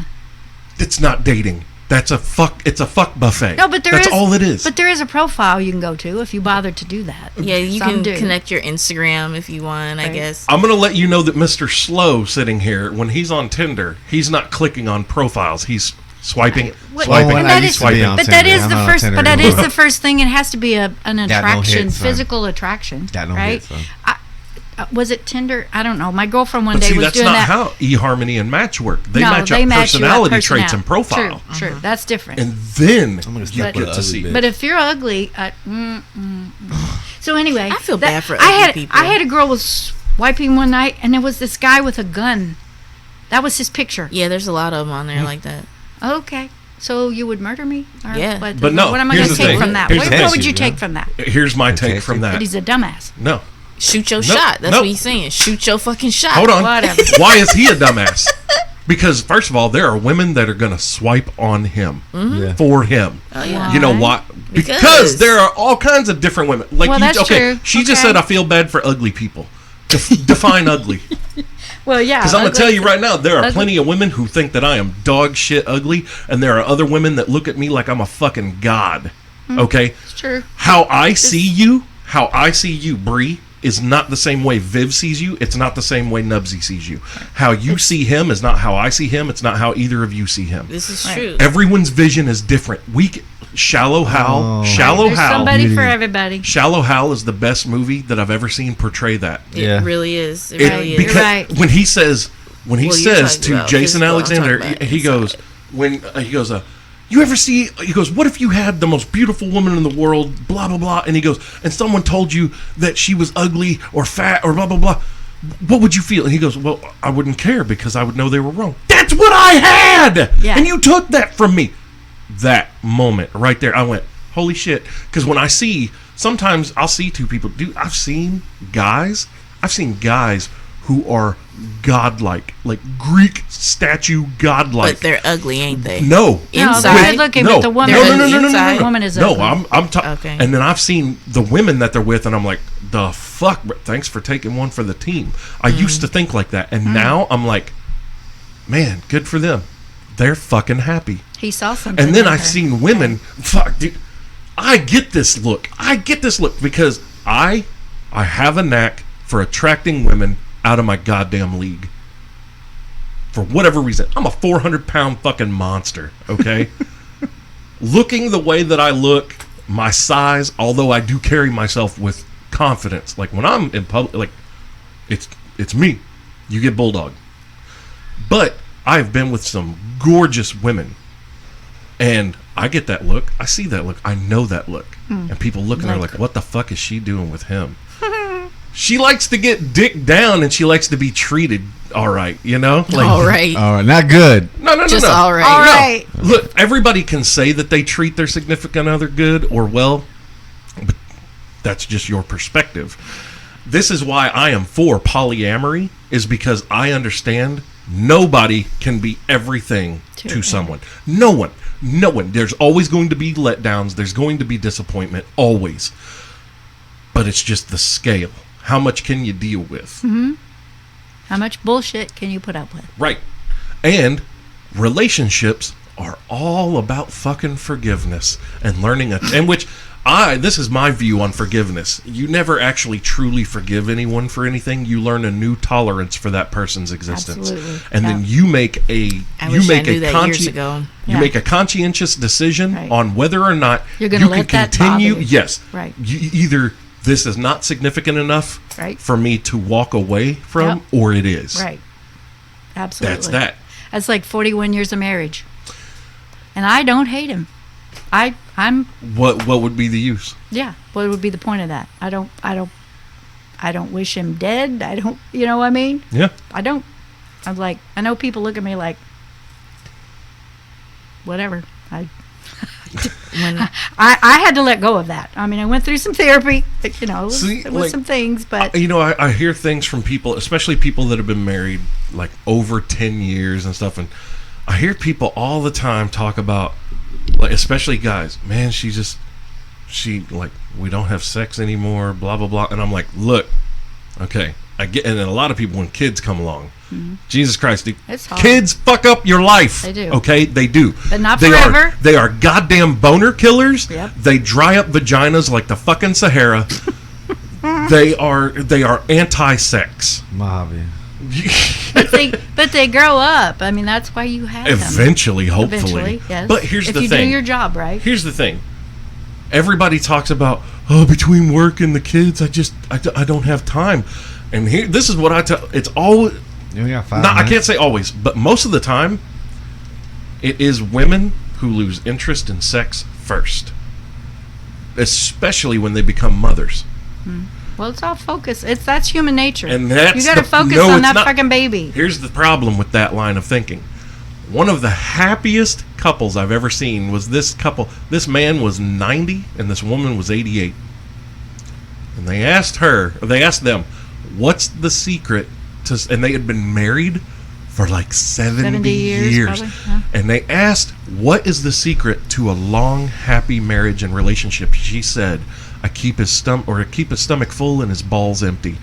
It's not dating. That's a fuck. It's a fuck buffet. No, but that's all it is. But there is a profile you can go to if you bother to do that. yeah, you Some can do. connect your Instagram if you want. I Right. guess. I'm going to let you know that Mr. Slow sitting here, when he's on Tinder, he's not clicking on profiles. He's swiping, What- swiping, when that I is- used to be on But Tinder. that is I'm the not on first. Tinder But that anymore. is the first thing. It has to be an no attraction, hit, son. physical attraction. Got no right? hit, son. Was it Tinder? I don't know. My girlfriend one But day see, was that's doing not that. how eHarmony and Match work. They no, match they up match you personality traits and profile. True, true. That's different. And then I'm gonna you start get with to ugly see. bitch. But if you're ugly, so anyway, I feel that- bad for I ugly had people. I had a girl was swiping one night, and there was this guy with a gun. That was his picture. Yeah, there's a lot of them on there like that. Okay, so you would murder me? Or Yeah. But no, what am I here's going to the take thing. from that? Here's What, the what thing. would you Yeah. take from that? Here's my take from That that. he's a dumbass. No. Shoot your Nope. shot. That's Nope. what he's saying. Shoot your fucking shot. Hold on. Whatever. Why is he a dumbass? Because, first of all, there are women that are going to swipe on him Yeah. for him. Oh, yeah. You know Why? why? Because Because- there are all kinds of different women. Like Well, that's okay, true. she just Okay. said I feel bad for ugly people. Define ugly. Well, yeah. Because I'm going to ugly- tell you right now, there are ugly- plenty of women who think that I am dog shit ugly, and there are other women that look at me like I'm a fucking god. Okay? It's true. How I see you, Bree, is not the same way Viv sees you. It's not the same way Knubsie sees you. How you see him is not how I see him. It's not how either of you see him. This is Right. true. Everyone's vision is different. Shallow Hal. Oh. Shallow There's Hal. somebody for Beauty. everybody. Shallow Hal is the best movie that I've ever seen portray that. It Yeah. really is. It It- really is. because You're right. when he says Well, you're says talking to about Jason physical, I'm Alexander, talking about he goes you ever see, he goes, what if you had the most beautiful woman in the world, blah blah blah, and he goes, and someone told you that she was ugly or fat or blah blah blah, what would you feel? And he goes, well, I wouldn't care because I would know they were wrong. That's what I had. Yeah. And you took that from me. That moment right there, I went, holy shit. Because when I see, sometimes I'll see two people. Dude, I've seen guys who are godlike, like Greek statue godlike. But they're ugly, ain't they? No. No, Inside. they're good looking, No. but the woman, They're no, inside. the woman is No, ugly. I'm talking. Okay. And then I've seen the women that they're with, and I'm like, the fuck? But thanks for taking one for the team. I used to think like that, and now I'm like, man, good for them. They're fucking happy. He saw something. And then in I've her. seen women. Fuck, dude. I get this look. Because I have a knack for attracting women out of my goddamn league. For whatever reason, I'm a 400-pound fucking monster. Okay, looking the way that I look, my size. Although I do carry myself with confidence. Like when I'm in public, like it's me. You get Bulldog. But I've been with some gorgeous women, and I get that look. I see that look. I know that look. And people look at her like, what the fuck is she doing with him? She likes to get dick down, and she likes to be treated all right, you know? Like, All right. All right, not good. No. Just all right. All No. right. Look, everybody can say that they treat their significant other good or well, but that's just your perspective. This is why I am for polyamory, is because I understand nobody can be everything to someone. No one. There's always going to be letdowns. There's going to be disappointment, always. But it's just the scale. How much can you deal with? How much bullshit can you put up with? Right. And relationships are all about fucking forgiveness and learning and which this is my view on forgiveness. You never actually truly forgive anyone for anything. You learn a new tolerance for that person's existence. Absolutely. And then Yeah. you make a I wish I knew that years ago. You Yeah. make a conscientious decision Right. on whether or not You're gonna you let can that continue. bother you. Yes. Right. Either this is not significant enough Right. for me to walk away from, Yep. or it is. Right. Absolutely. That's that. That's like 41 years of marriage. And I don't hate him. I'm What would be the use? yeah. What would be the point of that? I don't wish him dead. I don't, you know what I mean? Yeah. I don't. I'm like, I know people look at me like, whatever. When I had to let go of that. I mean, I went through some therapy, you know, See, with like, some things, but You know, I hear things from people, especially people that have been married like over 10 years and stuff, and I hear people all the time talk about, like, especially guys, man, she like, we don't have sex anymore, blah blah blah, and I'm like, look, okay, I get, and then a lot of people when kids come along, Jesus Christ, dude, It's hard. kids fuck up your life. They do. Okay, they do. But not they forever. They are goddamn boner killers. Yep. They dry up vaginas like the fucking Sahara. They are anti-sex. Mojave. but they grow up. I mean, that's why you have them. Eventually, hopefully. Eventually, yes. But here's if the you thing. do your job right. Here's the thing. Everybody talks about, between work and the kids, I don't have time. And here, this is what I tell. It's always. You only got 5 I minutes? can't say always, but most of the time, it is women who lose interest in sex first, especially when they become mothers. Well, it's all focus. That's human nature. And that's you got to the- focus no, on it's that not. fucking baby. Here's the problem with that line of thinking. One of the happiest couples I've ever seen was this couple. This man was 90 and this woman was 88. And they asked them, what's the secret to, and they had been married for like 70 years. probably, huh? And they asked, what is the secret to a long, happy marriage and relationship? She said, I keep his stomach full and his balls empty.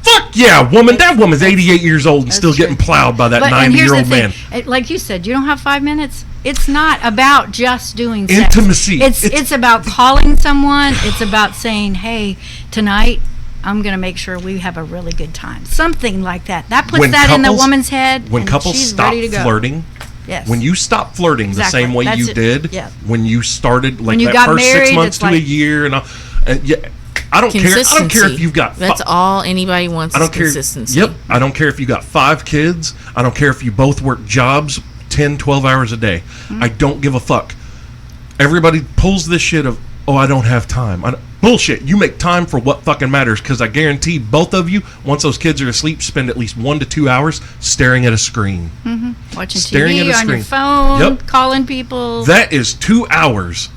Fuck yeah, woman! That woman's 88 years old and That's still true. getting plowed by that And here's the 90-year-old man. thing. Like you said, you don't have 5 minutes. It's not about just doing sex. Intimacy. It's about calling someone. It's about saying, hey, tonight I'm going to make sure we have a really good time. Something like that. That puts When that in the couples- woman's head. When and couples she's stop ready to go. flirting, Yes. when you stop flirting Exactly. the same way That's you it. did Yeah. when you started, like When you that got first 6 married, months it's to a like- year, and all, yeah, I don't care. I don't care if you've got. That's all anybody wants. I don't is care. Consistency. Yep. I don't care if you got 5 kids. I don't care if you both work jobs 10, 12 hours a day. I don't give a fuck. Everybody pulls this shit of, I don't have time. Bullshit. You make time for what fucking matters, because I guarantee both of you, once those kids are asleep, spend at least 1 to 2 hours staring at a screen. Watching staring TV at a on your screen. phone, Yep. calling people. That is 2 hours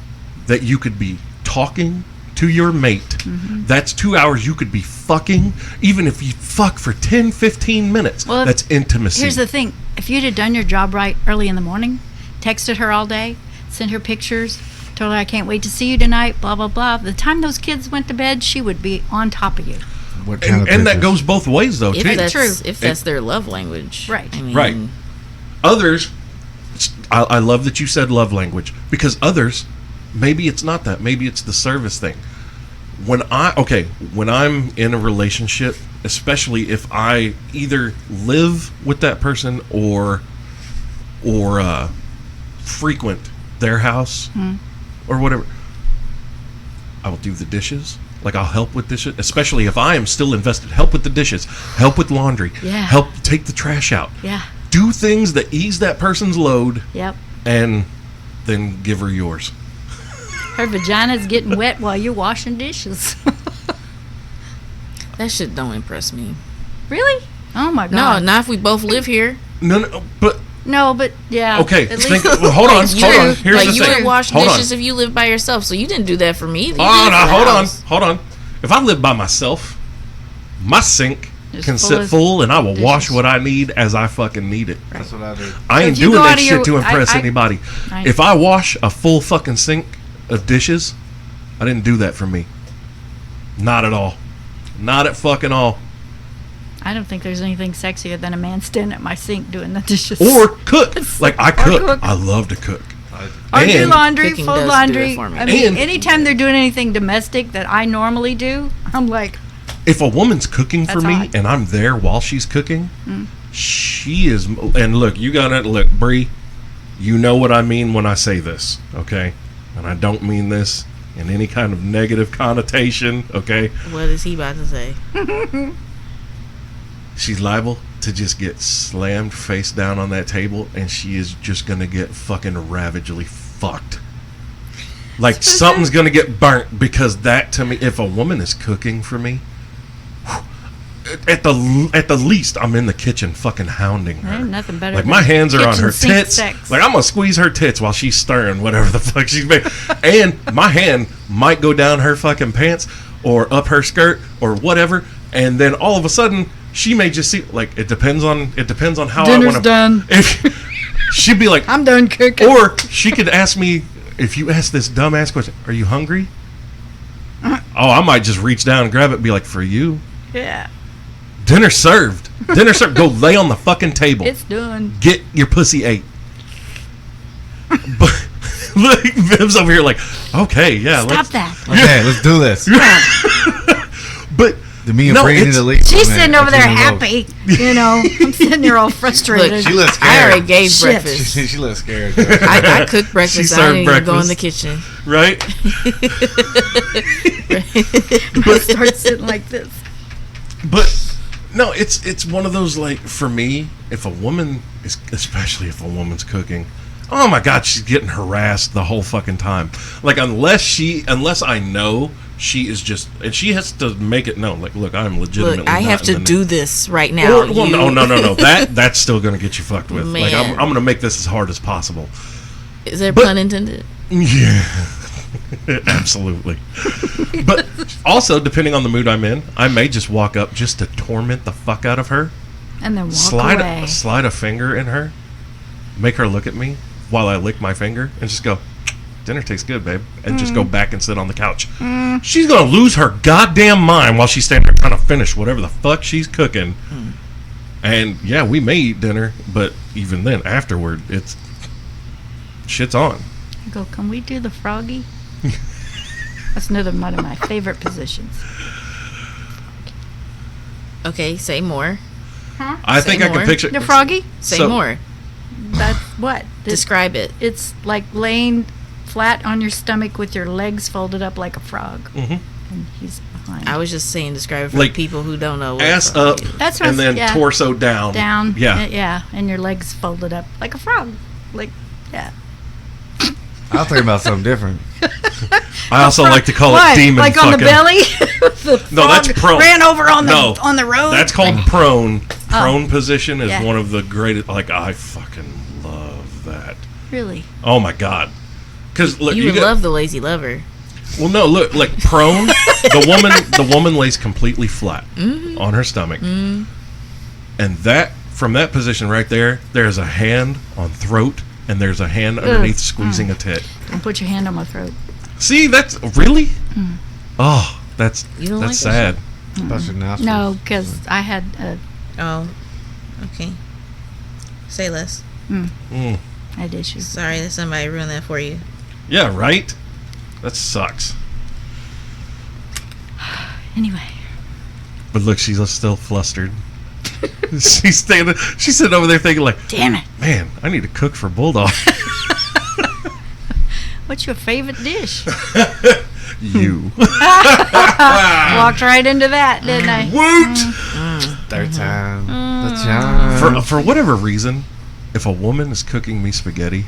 that you could be talking to your mate. That's 2 hours you could be fucking, even if you fuck for 10, 15 minutes. Well, that's intimacy. Here's the thing. If you'd have done your job right early in the morning, texted her all day, sent her pictures, told her I can't wait to see you tonight, blah, blah, blah. By the time those kids went to bed, she would be on top of you. What kind of and that pictures? goes both ways, though, If too. that's True. if that's their love language, Right. I mean, Right. Others, I love that you said love language, because others, maybe it's not that. Maybe it's the service thing. When I'm in a relationship, especially if I either live with that person or frequent their house or whatever, I will do the dishes. Like, I'll help with dishes, especially if I am still invested. Help with the dishes, help with laundry, Yeah. help take the trash out. Yeah. Do things that ease that person's load, Yep. and then give her yours. Her vagina's getting wet while you're washing dishes. that shit don't impress me. Really? Oh my No, god. not if we both live here. No, but No, but yeah. okay. At Think, least well, hold on. You, Here's like the you thing. would wash Hold on. dishes if you lived by yourself, so you didn't do that for me. You did Oh, it no, for the hold on. house. Hold on. If I live by myself, my sink Just can full sit of full, and I will wash dishes. what I need as I fucking need it. That's what I do. I ain't if you doing go that out of shit your- to impress I- anybody. I- If I wash a full fucking sink of dishes, I didn't do that for me. Not at all. Not at fucking all. I don't think there's anything sexier than a man standing at my sink doing the dishes. Or cook. Like, I cook. cook. I love to cook. Or do And- laundry, Cooking fold does do laundry. it for me. I mean, And- anytime they're doing anything domestic that I normally do, I'm like, If a woman's cooking for That's me hot. and I'm there while she's cooking, she is. And look, you gotta look, Bree. You know what I mean when I say this, okay? And I don't mean this in any kind of negative connotation, okay? What is he about to say? She's liable to just get slammed face down on that table, and she is just gonna get fucking ravagely fucked. Like something's gonna get burnt, because that, to me, if a woman is cooking for me, at the least, I'm in the kitchen fucking hounding her. Ain't nothing better. Like than my hands are on her kitchen sink tits. sex. Like I'm gonna squeeze her tits while she's stirring whatever the fuck she's making, and my hand might go down her fucking pants or up her skirt or whatever, and then all of a sudden she may just see, like, it depends on how Dinner's I want to. done. She'd be like, I'm done cooking. or she could ask me, if you ask this dumbass question, are you hungry? Oh, I might just reach down and grab it and be like, for you. Yeah, Dinner served. Dinner served. Go lay on the fucking table. it's done. Get your pussy ate. But look, Viv's over here like, okay, yeah. Stop that. Okay, let's do this. But The me and No, Brady it's- to leave. She's man. sitting over there That's what we happy. You know, I'm sitting there all frustrated. Look, She looks I already scared. gave Shit. breakfast. She looks scared. I cooked breakfast. I served didn't even go in breakfast. the kitchen. right? I start sitting like this. But no, it's one of those, like, for me, if a woman is, especially if a woman's cooking, oh my god, she's getting harassed the whole fucking time. Like, unless I know she is just, and she has to make it known, like, look, I'm legitimately. Look, I not have in to the- do this right now. Well, You- no. That's still gonna get you fucked with. Like, I'm Man. gonna make this as hard as possible. Is there But- pun intended? Yeah, absolutely. But also, depending on the mood I'm in, I may just walk up just to torment the fuck out of her. And then walk away. Slide a finger in her, make her look at me while I lick my finger, and just go, dinner tastes good, babe, and just go back and sit on the couch. She's gonna lose her goddamn mind while she's standing there trying to finish whatever the fuck she's cooking. And yeah, we may eat dinner, but even then, afterward, it's shit's on. I go, can we do the froggy? That's another one of my favorite positions. Okay, say more. I Say think I more. can picture The froggy? Say So- more. That's what? Describe it. It's like laying flat on your stomach with your legs folded up like a frog. Mhm. And he's behind. I was just saying describe it for Like, people who don't know. What ass frog up is. That's what and then yeah. torso down. Down. Yeah. Yeah. And your legs folded up like a frog. Like, yeah. I was thinking about something different. I also like to call What? it demon like fucking. on the belly? The No, that's frog prone. Ran over on the No, on the road. That's called prone. Prone position is Yeah. one of the greatest. Like, I fucking love that. Really. Oh my god. Because look, You you would got, love the lazy lover. well, no, look, like prone. the woman lays completely flat on her stomach, and that from that position right there, there's a hand on throat, and there's a hand underneath squeezing a tit. Don't put your hand on my throat. See, that's really. Oh, that's You don't that's like that sad. About your nostrils. No, because I had Oh, okay. Say less. Mm. I had issues. Sorry that somebody ruined that for you. Yeah, right. That sucks. Anyway. But look, she's still flustered. She's sitting over there thinking like, Damn it. man, I need to cook for Bulldog. What's your favorite dish? You. Walked right into that, didn't I? Woot! Third time. The charm. For whatever reason, if a woman is cooking me spaghetti,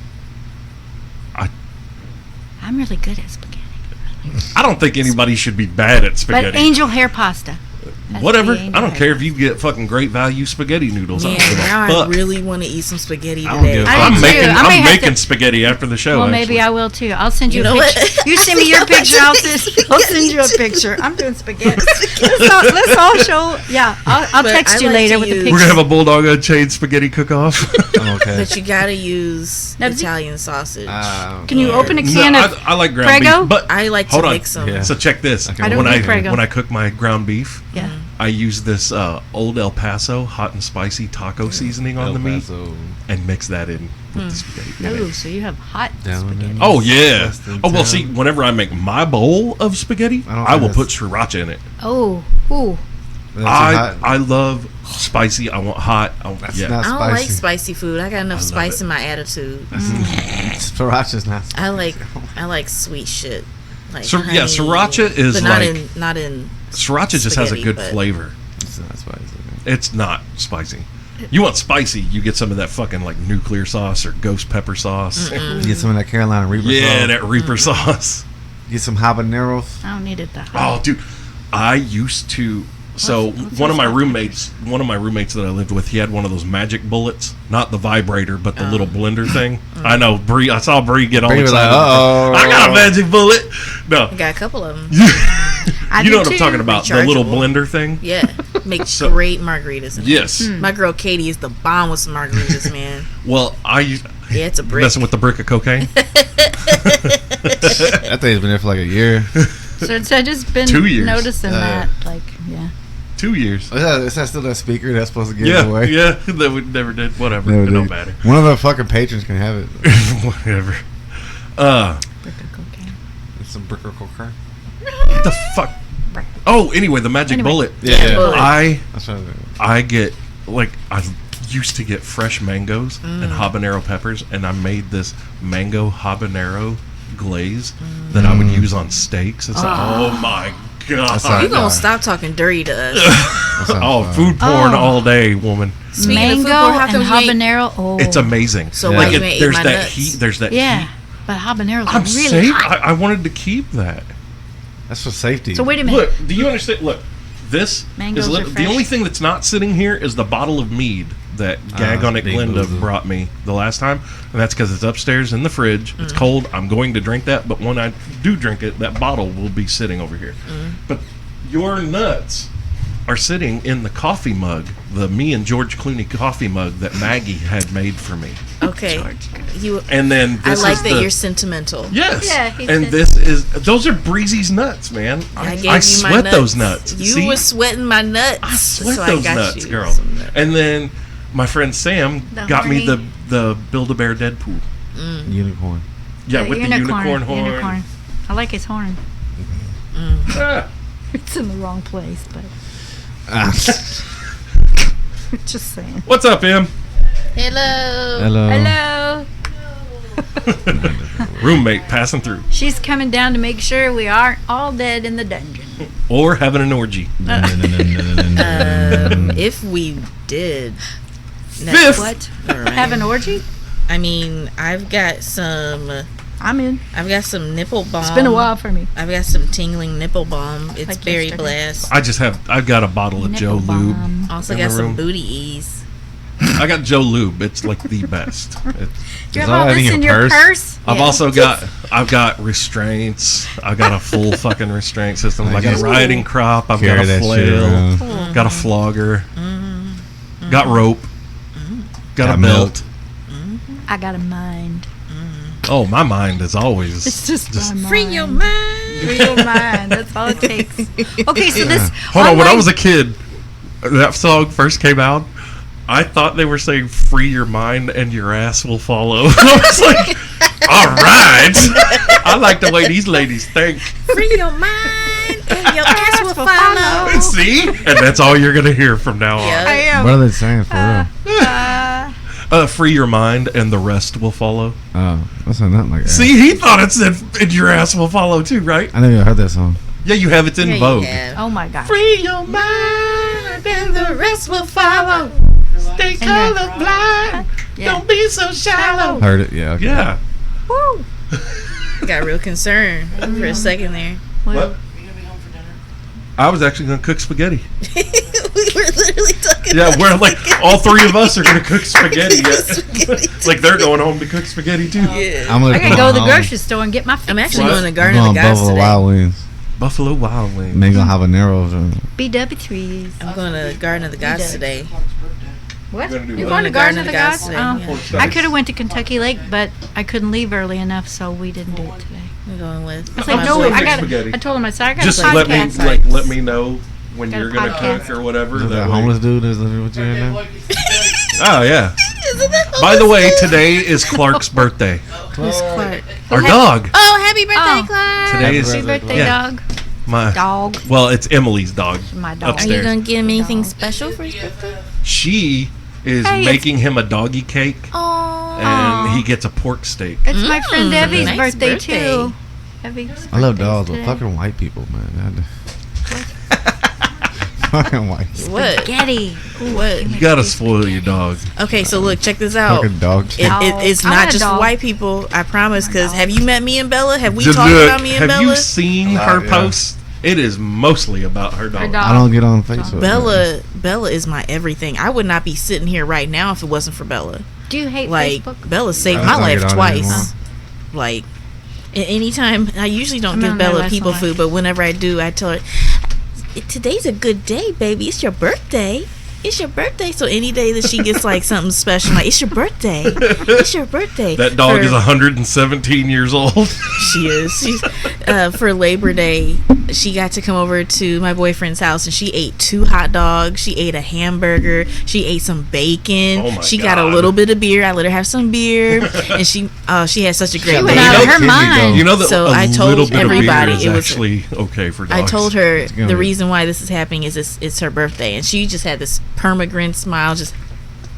I'm really good at spaghetti. I don't think anybody should be bad at But spaghetti. angel hair pasta. That's Whatever. the angel I don't hair care if you get fucking great value spaghetti noodles. Man, I don't give a now I fuck. really want to eat some spaghetti I don't give today. a I I'm do too. making I may I'm have making to- spaghetti after the show. Well, actually. maybe I will too. I'll send you, You a know picture. what? You send me your picture. I'll send you a picture. I'm doing spaghetti. Let's all show. Yeah, I'll But text I you like later to with the use- picture. We're gonna have a Bulldog Unchained spaghetti cook-off. I'm okay. But you gotta use Nubsie? Italian sausage. Can you open a No, can of? I like ground Prego? beef, but I like to hold on. mix them. Yeah. So check this. I don't when do Prego. when I cook my ground beef, Yeah. I use this old El Paso hot and spicy taco seasoning on the meat and mix that in with the spaghetti. Ooh, so you have hot Down with spaghetti. it. Oh yeah. Less than Oh well. 10. See, whenever I make my bowl of spaghetti, I don't I will think put that's- sriracha in it. Oh, ooh. I love spicy. I want hot. That's Yeah. not I don't like spicy. spicy food. I got enough love spice it. in my attitude. Sriracha's not spicy. I like sweet shit. Like So, yeah, honey, sriracha is but not like- in Sriracha just has a spaghetti, good but- flavor. It's not spicy. It's not spicy. You want spicy, you get some of that fucking like nuclear sauce or ghost pepper sauce. You get some of that Carolina Reaper Yeah, sauce. that Reaper sauce. Get some habaneros. I don't need it that Oh, dude, I used to. So one of my roommates that I lived with, he had one of those magic bullets, not the vibrator, but the little blender thing. I know, Bree. I saw Bree get all Bree was excited. like, "Uh-oh." I got a magic bullet. No, I got a couple of them. I you know do what I'm too. talking about? The little Rechargeable. blender thing. Yeah, makes So- great margaritas. In Yes. it. My girl Katie is the bomb with some margaritas, man. Well, I used Yeah, it's a brick. messing with the brick of cocaine. That thing's been there for like a year. So it's, I just been 2 years. noticing that. Like, yeah. 2 years. Is that still that speaker that's supposed to give it Yeah, away? yeah. That we never did. Whatever. Never It don't did. matter. One of the fucking patrons can have it. Whatever. Brick of cocaine. It's some brick or cocaine. What the fuck? Oh, anyway, the magic Anyway. bullet. Yeah. bullet. That's what I get like I used to get fresh mangoes and habanero peppers, and I made this mango habanero glaze that I would use on steaks. It's like, oh my god! That's all You right. gonna stop talking dirty to us? Oh, food porn Oh. all day, woman. Speaking of food Mango porn, how and come you ain't- habanero. Oh, It's amazing. So Yeah. why Like, you ain't ate there's my that nuts? heat. There's that Yeah, heat. but habaneros I'm are really saying hot. I wanted to keep that. That's for safety. So wait a minute. Look, do you understand? Look, this Mangoes is are the fresh. only thing that's not sitting here is the bottle of mead that Gag on It big Glinda boozer. brought me the last time, and that's because it's upstairs in the fridge. It's cold. I'm going to drink that, but when I do drink it, that bottle will be sitting over here. But your nuts are sitting in the coffee mug, the me and George Clooney coffee mug that Maggie had made for me. Okay, you. And then I this like is that the, you're sentimental. Yes. Yeah, he's and just- this is those are Breezy's nuts, man. I gave I you sweat my nuts. those nuts. You See? was sweating my nuts. I sweat so those I got nuts, you girl. some nuts. And then my friend Sam The got me horny- the Build-A-Bear Deadpool. Unicorn. Yeah, with the unicorn horn. Unicorn. I like his horn. Ah, It's in the wrong place, but just saying. what's up, Em? Hello. Hello. Hello. Roommate passing through. She's coming down to make sure we aren't all dead in the dungeon. Or having an orgy. If we did. No, Fifth. What? all right. Have an orgy? I mean, I've got some nipple balm. It's been a while for me. I've got some tingling nipple balm. It's Like Berry yesterday. Blast. I've got a bottle of Joe Nipple Lube. balm. Also in got the some room. booty ease. I got Joe Lube. It's like the best. You Is have all all that this in in your your purse? I've Yeah. also got restraints. I've got a full fucking restraint system. I got a just riding crop. I've got carry a that shit flail. around. Got a flogger. Got rope. Got Got a belt. I got a mind. Oh, my mind is always It's just my mind. Free your mind. Free your mind. That's all it takes. Okay, so this. Hold on, when I was a kid, that song first came out, I thought they were saying "free your mind and your ass will follow." I was like, "All right." I like the way these ladies think. Free your mind and your ass will follow. See, and that's all you're gonna hear from now on. Yeah. I am. What are they saying for real? Free your mind and the rest will follow. Oh, that's not like that. See, he thought it said "and your ass will follow" too, right? I never even heard that song. Yeah, you have. It's in Yeah, you Vogue. have. Oh my God. Free your mind and the rest will follow. Stay then- colorblind. Yeah. Don't be so shallow. Heard it? Yeah. Okay. Yeah. Woo. Got real concerned for a second there. What? I was actually going to cook spaghetti. We were literally talking Yeah, about we're like, all three of us are going to cook spaghetti. spaghetti. It's like they're going home to cook spaghetti too. Yeah. I'm gonna I gotta go to the grocery store and get my I'm actually What? going to I'm Garden of going the Gods Buffalo today. Wild Wings. Buffalo Wild Wings. Mango habaneros. BW3s. I'm going to Garden of the Gods today. What? You're gonna do You're what? going to Garden of the Gods? today. Oh. Yeah. I could have went to Kentucky Lake, but I couldn't leave early enough, so we didn't do it today. I'm going with. I was I'm like, still no, fix I got. spaghetti. I told him I said I got Just a let me podcast. let me know when Got a you're going to podcast. cook or whatever. Is that That way- homeless dude that's living with you right now? Oh yeah. Isn't that By the way, today is Clark's birthday. Who's Clark? Our dog. Oh, happy birthday, Oh. Clark! Today is Happy birthday, yeah. dog. my Dog. well, it's Emily's dog. My dog. Are you Upstairs. gonna get him anything special for his birthday? She is Hey, it's- making him a doggy cake, Oh, and he gets a pork steak. It's my friend Debbie's nice birthday, birthday. too. Debbie's I love birthday's dogs, but today. fucking white people, man. Fucking white. What? Spaghetti. What? You gotta spoil your dog. Okay, so look, check this out. Fucking dog. It's I not want a just dog. white people. I promise. Because dog. have you met me and Bella? Have we Just talked look, about me and have Bella? you seen her Yeah. posts? It is mostly about her dog. Her dog. I don't get on Facebook. Bella is my everything. I would not be sitting here right now if it wasn't for Bella. Do you hate Like Facebook? Bella saved I my don't life get on it twice. anymore. Like anytime, I usually don't I'm give on there Bella less people than food, but whenever I do, I tell her, "Today's a good day, baby. It's your birthday. It's your birthday." So any day that she gets like something special, like, "It's your birthday. It's your birthday." That dog For- is 117 years old. She is. She's for Labor Day. She got to come over to my boyfriend's house, and she ate 2 hot dogs. She ate a hamburger. She ate some bacon. Oh my she got a God. little bit of beer. I let her have some beer, and she had such a great She day. went out of know- her mind. You know that So a I told little bit everybody of beer it is was- actually okay for dogs. I told her gonna the be- reason why this is happening is it's her birthday, and she just had this permagrin smile, just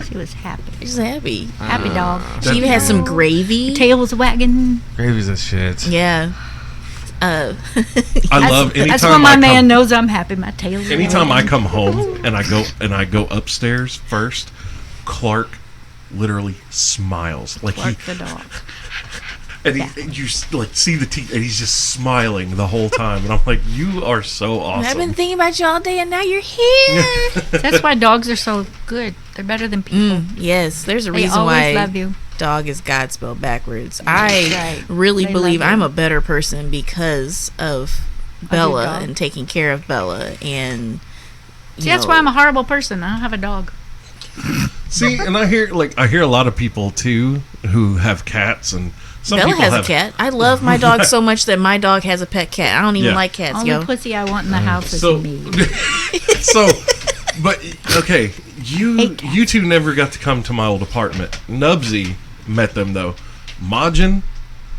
She was happy. she's happy. Happy dog. She even had some gravy. Tail was wagging. Gravy's a shit. Yeah. I love anytime That's when my I man come, knows I'm happy. My tail's anytime I wagging. come home and I go upstairs first, Clark literally smiles like Clark the dog. you like see the teeth and he's just smiling the whole time and I'm like, you are so awesome. I've been thinking about you all day, and now you're here. That's why dogs are so good. They're better than people. Yes, there's a They reason always why love you. dog is God spelled backwards. I Right. really They believe love you. I'm a better person because of Bella dog. and taking care of Bella. And See, that's why I'm a horrible person. I don't have a dog. See, and I hear a lot of people too who have cats and some Bella people has have a cat. I love my dog so much that my dog has a pet cat. I don't even Yeah. like cats, Only yo. pussy I want in the house is So, me. so, but okay, you Hate cats. you two never got to come to my old apartment. Nubsie met them though, Majin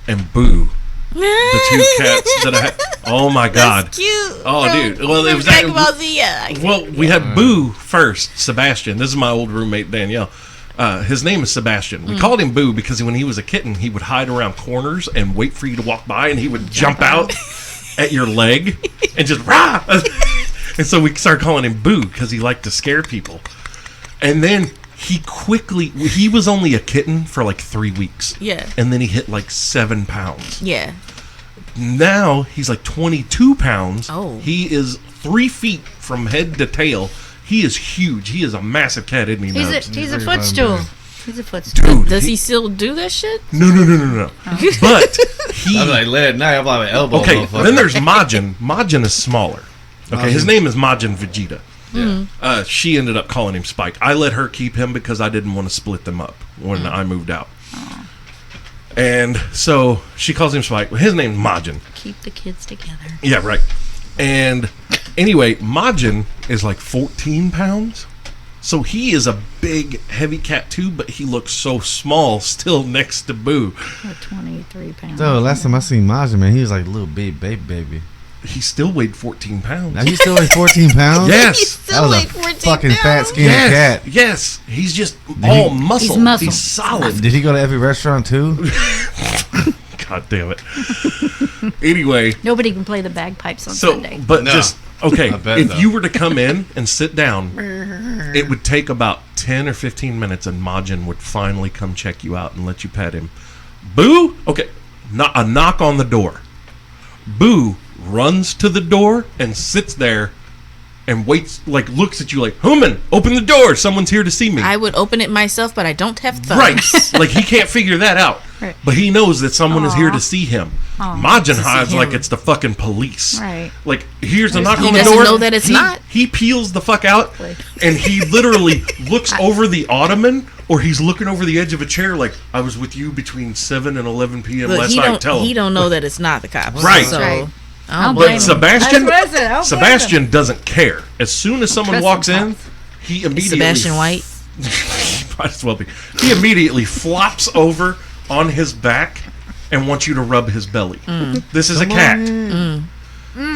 and Boo, the 2 cats that I had. Oh my God! That's cute. Oh, dude. Well, it was Dragon that- Ball Z. Yeah. Well, we had Boo first, Sebastian. This is my old roommate Danielle. His name is Sebastian. We called him Boo because when he was a kitten, he would hide around corners and wait for you to walk by, and he would jump out at your leg and just rah. And so we started calling him Boo because he liked to scare people. And then he was only a kitten for like 3 weeks. Yeah. And then he hit like 7 pounds. Yeah. Now he's like 22 pounds. Oh. He is 3 feet from head to tail. He is huge. He is a massive cat, isn't he? He's Nubs? a pretty footstool. fun, He's a footstool. Dude. Does he still do that shit? No. But he. I was like, late at night, I'm like, elbow. Okay, motherfucker. then there's Majin. Majin is smaller. Okay, his name is Majin Vegeta. Yeah. She ended up calling him Spike. I let her keep him because I didn't want to split them up when I moved out. And so she calls him Spike. His name's Majin. Keep the kids together. Yeah, right. And anyway, Majin is like 14 pounds. So he is a big, heavy cat too, but he looks so small still next to Boo. We're 23 pounds. So last time I seen Majin, man, he was like a little baby. He still weighed 14 pounds. Now he's still like 14 pounds. He Yes. still That was weighed a 14 fucking fat, pounds. skinny Yes. cat. Yes. He's just all muscle. He's muscle. He's solid. Did he go to every restaurant too? God damn it. Anyway, Nobody can play the bagpipes on so, Sunday. but No. just, okay, I bet if though. you were to come in and sit down, it would take about 10 or 15 minutes and Majin would finally come check you out and let you pet him. Boo? Okay, a knock on the door. Boo runs to the door and sits there and waits, like looks at you like, Human, open the door. Someone's here to see me. I would open it myself, but I don't have thumbs. Right. Like he can't figure that out. Right. But he knows that someone is here Aw. to see him. Aw. Majin see hides him. like it's the fucking police. Right. Like here's a knock He on the doesn't door. know that it's not. He peels the fuck out and he literally looks over the ottoman or he's looking over the edge of a chair like I was with you between 7 and 11 p.m. Look, last he night. don't. Tell He him. don't know that it's not the cops. Right. So Right. I don't But blame him. Sebastian, That's what I said. I don't blame Sebastian doesn't care. As soon as someone Trust walks him, in, Pops. he immediately Sebastian White. might as well be. He immediately flops over on his back and wants you to rub his belly. This is a cat.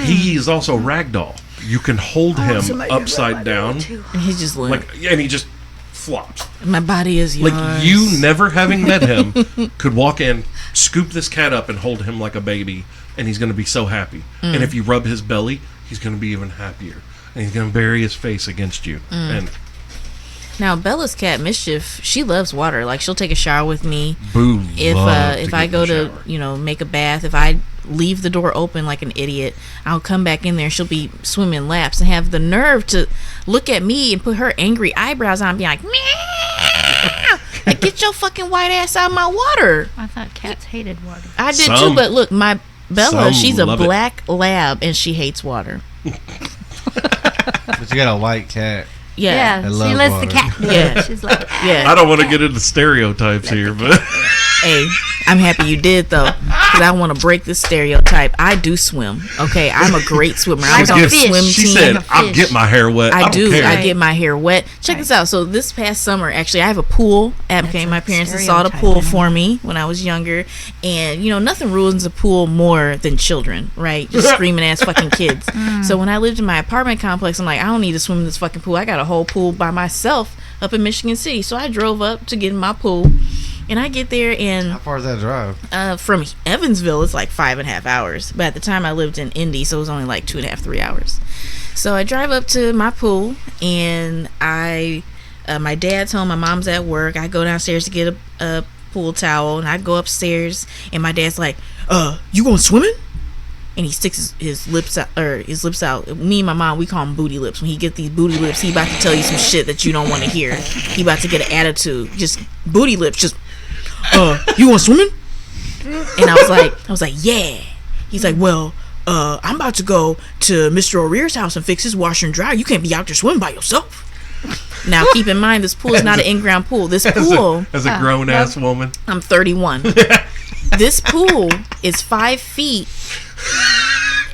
He is also a ragdoll. You can hold him upside down, And he's just like, and he just flops. my body is yours. Like you, never having met him, could walk in, scoop this cat up, and hold him like a baby, and he's going to be so happy. And if you rub his belly, he's going to be even happier. and he's gonna bury his face against you. And Now Bella's cat Mischief, she loves water. Like she'll take a shower with me. Boo. If I go to make a bath, if I leave the door open like an idiot, I'll come back in there and she'll be swimming laps and have the nerve to look at me and put her angry eyebrows on and be like, meow, like, get your fucking white ass out of my water. I thought cats hated water. I did Some- too, but look, my Bella, some she's a love it. black lab and she hates water. But you got a white cat. Yeah. Yeah, I she love lets water. the cat do it. Yeah. She's like, Yeah. I don't want to get into stereotypes here, but Hey, I'm happy you did though, because I want to break this stereotype. I do swim. Okay, I'm a great swimmer. I was on the fish. swim she team. said, Like a "I'll fish. get my hair wet." I don't do. care. I get my hair wet. Check this out. So this past summer, actually, I have a pool. Abigail, That's my a parents installed a stereotype, pool I know. for me when I was younger, and nothing ruins a pool more than children, right? Just screaming ass fucking kids. So when I lived in my apartment complex, I'm like, I don't need to swim in this fucking pool. I got a whole pool by myself up in Michigan City. So I drove up to get in my pool, and I get there and. How far is that drive? From Evansville, it's like 5.5 hours. But at the time, I lived in Indy, so it was only like 2.5, 3 hours. So I drive up to my pool, and my dad's home, my mom's at work. I go downstairs to get a pool towel, and I go upstairs, and my dad's like, "You going swimming?" And he sticks his lips out, Me and my mom, we call him booty lips. When he get these booty lips, he about to tell you some shit that you don't want to hear. He about to get an attitude. Just booty lips, just. You going swimming? And I was like, yeah. He's like, well, I'm about to go to Mr. O'Rear's house and fix his washer and dryer. You can't be out there swimming by yourself. Now, keep in mind, this pool is not an in-ground pool. This pool, as a grown ass woman. I'm 31. This pool is 5 feet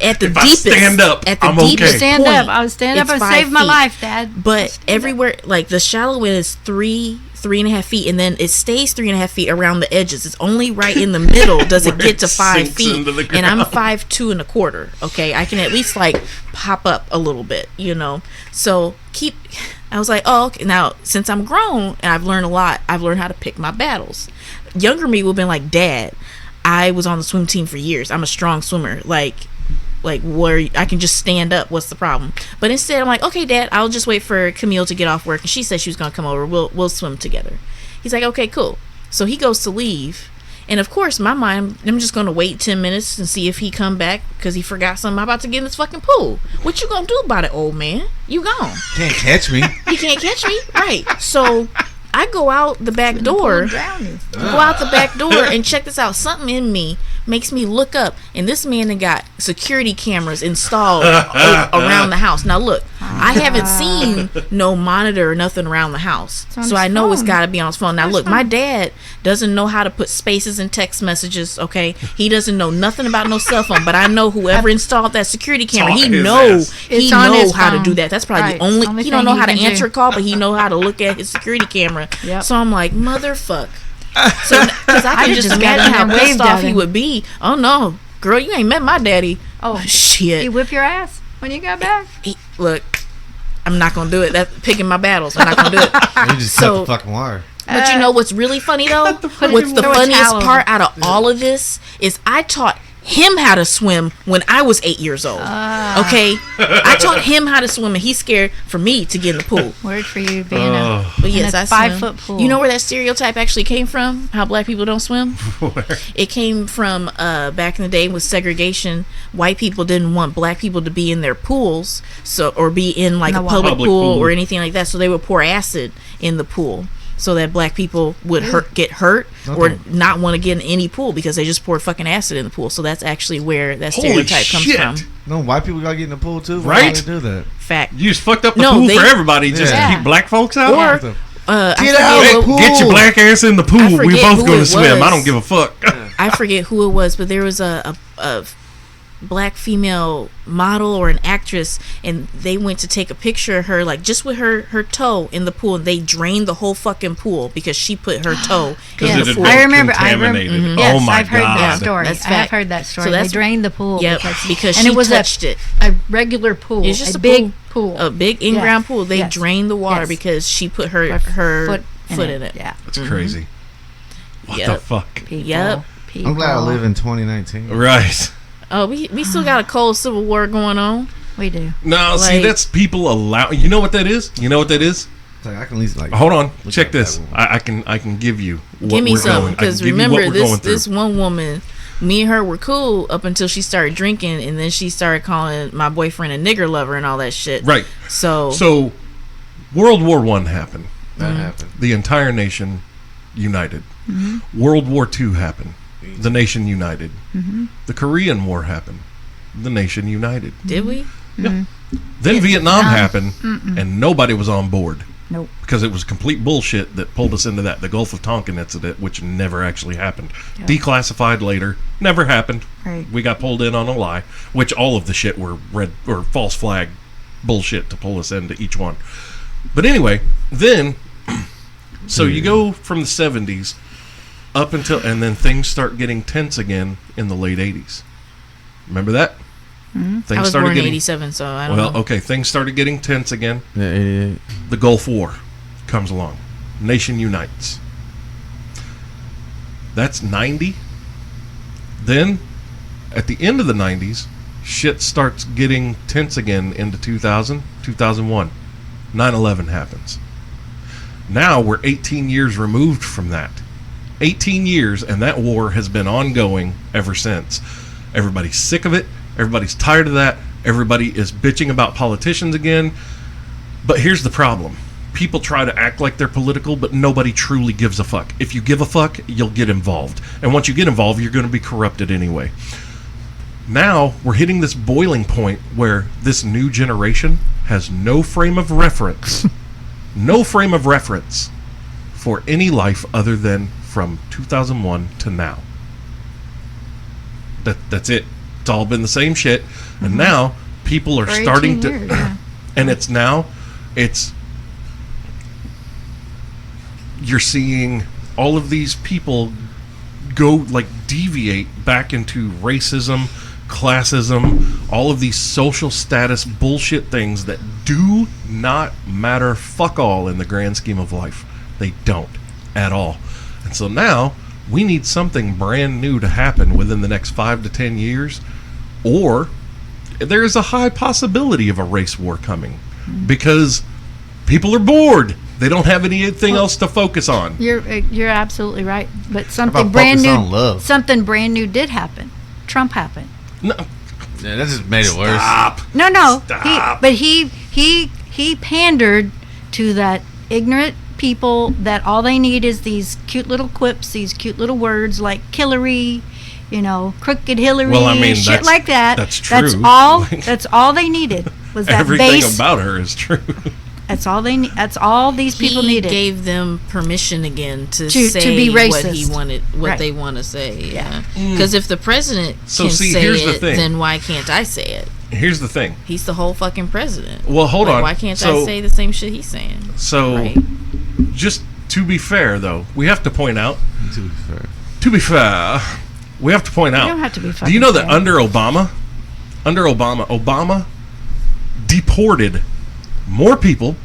at the If I deepest. stand up, at the I'm okay. deepest stand point, up. I was stand up it's and 5 save my feet. life, Dad. But everywhere, like the shallow end is 3.5 feet, and then it stays 3.5 feet around the edges. It's only right in the middle does it Where get to it 5 sinks feet, into the and I'm ground. 5'2.25". Okay, I can at least like pop up a little bit, So I was like, oh, okay. Now since I'm grown and I've learned a lot, I've learned how to pick my battles. Younger me would have been like, Dad, I was on the swim team for years. I'm a strong swimmer. Like where I can just stand up. What's the problem? But instead, I'm like, okay, Dad, I'll just wait for Camille to get off work, and she said she was gonna come over. We'll swim together. He's like, okay, cool. So he goes to leave, and of course, my mind, I'm just gonna wait 10 minutes and see if he come back because he forgot something. I'm about to get in this fucking pool. What you gonna do about it, old man? You gone? Can't catch me. He can't catch me, right? So I go out the back door. Go out the back door and check this out. Something in me makes me look up, and this man that got security cameras installed around the house. Now look, I haven't seen no monitor or nothing around the house, on so his I know it's phone. got to be on his phone. Now look, my dad doesn't know how to put spaces in text messages. Okay, he doesn't know nothing about no cell phone, but I know whoever installed that security camera, It's on he his knows ass. he It's on knows his how to phone. do that. That's probably Right. the only. Only He don't thing know he how to can do. answer a call, but he know how to look at his security camera. Yep. So I'm like, motherfuck. So because I can I just just got imagine in how there and pissed waved off at he him. would be. Oh no, girl, you ain't met my daddy. Oh, Shit. he whip your ass when you got back? Look, I'm not gonna do it. That's picking my battles. I'm not gonna do it. You just cut So- the fucking wire. But you know what's really funny though? What's the Throw a funniest towel part out of all of this is I taught him how to swim when I was 8 years old. Okay, I taught him how to swim, and he's scared for me to get in the pool. Word for you being a But yes, in a I swim. 5-foot pool. You know where that stereotype actually came from? How black people don't swim? It came from back in the day with segregation. White people didn't want black people to be in their pools, or be in like In a the public Public pool pool. or anything like that. So they would pour acid in the pool so that black people would get hurt or Okay. not want to get in any pool because they just poured fucking acid in the pool. So that's actually where that Holy stereotype comes shit. from. No, white people gotta get in the pool too. Why Right? do they do that? Fact. You just fucked up the No, pool they- for everybody just Yeah. to keep black folks out. Or The- I Get forget out of the what- pool. Get your black ass in the pool. We forget both who going it to swim. I was. don't give a fuck. I forget who it was, but there was a black female model or an actress, and they went to take a picture of her, like just with her toe in the pool, and they drained the whole fucking pool because she put her toe in Yes. the it had pool. been I remember- contaminated. Yes, Oh my I've heard god. that story. That's I have fact. heard that story. So They that's- drained the pool Yep, because and she it was touched it. a regular pool. It's just a big pool. A big in-ground Yes. pool. They Yes. drained the water Yes. because she put her foot in it. Yeah. That's crazy. What the Yep. fuck? People, Yep. people. I'm glad I live in 2019. Right. Oh, we still got a cold civil war going on. We do. No, see, Like- that's people allow. You know what that is? You know what that is? It's like I can at least like. Hold on, look check at this. that I can give you. What Give me we're some, going. I can because give you what remember we're going through. this one woman, me and her were cool up until she started drinking, and then she started calling my boyfriend a nigger lover and all that shit. Right. So, World War One happened. That happened. The entire nation united. Mm-hmm. World War II happened. The nation united. The Korean War happened. The nation united. Did we? Then Vietnam happened, and nobody was on board. Nope. Because it was complete bullshit that pulled us into that. The Gulf of Tonkin incident, which never actually happened. Yeah. Declassified later. Never happened. Right. We got pulled in on a lie, which all of the shit were red or false flag bullshit to pull us into each one. But anyway, then, so you go from the 70s up until, and then things start getting tense again in the late 80s. Remember that? Things I was started born in getting, '87, so I don't well, know. okay, things started getting tense again. Yeah, 88. The Gulf War comes along. Nation unites. That's 90. Then, at the end of the 90s, shit starts getting tense again into 2000, 2001. 9/11 happens. Now we're 18 years removed from that. 18 years, and that war has been ongoing ever since. Everybody's sick of it. Everybody's tired of that. Everybody is bitching about politicians again. But here's the problem. People try to act like they're political, but nobody truly gives a fuck. If you give a fuck, you'll get involved. And once you get involved, you're going to be corrupted anyway. Now, we're hitting this boiling point where this new generation has no frame of reference. No frame of reference for any life other than from 2001 to now. That's it. It's all been the same shit. And now people are For 18 starting to years, yeah. and it's you're seeing all of these people go like deviate back into racism, classism, all of these social status bullshit things that do not matter fuck all in the grand scheme of life. They don't at all. And so now we need something brand new to happen within the next 5 to 10 years, or there is a high possibility of a race war coming because people are bored. They don't have anything else to focus on. You're absolutely right. But something about brand focus new. on love? Something brand new did happen. Trump happened. No, Yeah, that just made it worse. stop. No. Stop. He pandered to that ignorant people that all they need is these cute little quips, these cute little words like Hillary, crooked Hillary, Well, I mean, shit that's- like that. that's That's true. all. That's all they needed was that Everything base. about her is true. That's all they. That's all these people He needed. gave them permission again to To say be what racist. he wanted, what Right. they want to say. Yeah. Because if the president So, can see, say here's the it, thing. then why can't I say it? Here's the thing. He's the whole fucking president. Well, hold Like, on. Why can't So- I say the same shit he's saying? So, Right. just to be fair, though, we have to point out. To be fair. To be fair, we have to point out. don't have to be Do you know that fucking fair. under Obama deported more people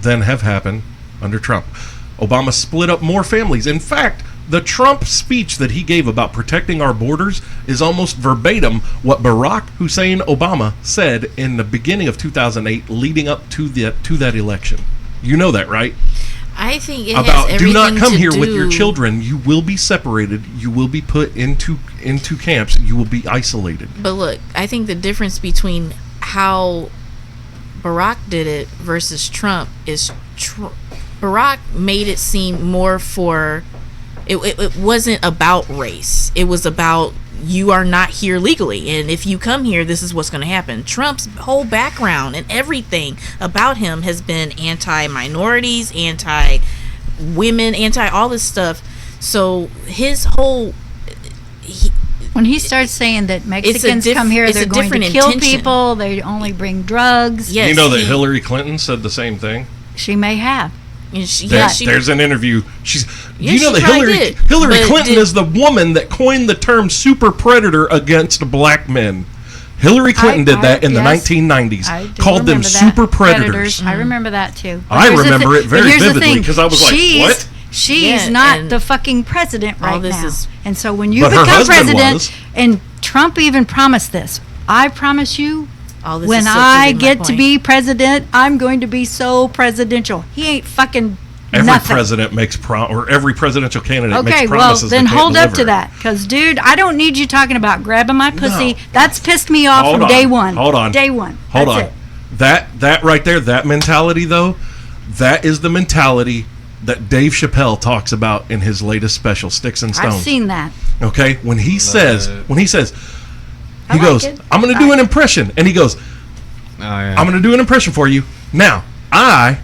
than have happened under Trump. Obama split up more families. In fact, the Trump speech that he gave about protecting our borders is almost verbatim what Barack Hussein Obama said in the beginning of 2008, leading up to that election. You know that, right? I think it About has do everything not come to here do with your children. You will be separated. You will be put into camps. You will be isolated. But look, I think the difference between how Barack did it versus Trump is Barack made it seem more for it wasn't about race. It was about you are not here legally, and if you come here, this is what's going to happen. Trump's whole background and everything about him has been anti-minorities, anti-women, anti-all this stuff. So his whole When he starts saying that Mexicans come here, it's they're a going to different kill intention. people, they only bring drugs. yes, You know that he- Hillary Clinton said the same thing. She may have. and she, There's an interview. Do Yeah, you know she that probably did. Hillary But Clinton did- is the woman that coined the term super predator against black men. Hillary Clinton did that in the yes, 1990s. I do Called them remember that. super predators. I remember that too. But I here's the remember thi- it very but here's the vividly, thing. 'cause I was like, She's- what? She's Yeah, not and the fucking president all right this now. is- And so when you But her become husband president, was. and Trump even promised this, I promise you All this When is I my get to point. be president, I'm going to be so presidential. He ain't fucking Every nothing. president makes or every presidential candidate Okay, makes well, promises. then they can't hold up to deliver. that. Because, dude, I don't need you talking about grabbing my pussy. No. That's pissed me off Hold from on. day one. Hold on. Day one. Hold That's on. it. That right there, that mentality though, that is the mentality that Dave Chappelle talks about in his latest special, Sticks and Stones. I've seen that. Okay, when he says, I he like goes, it. I'm going to do an impression, and he goes, Oh, yeah. I'm going to do an impression for you. Now, I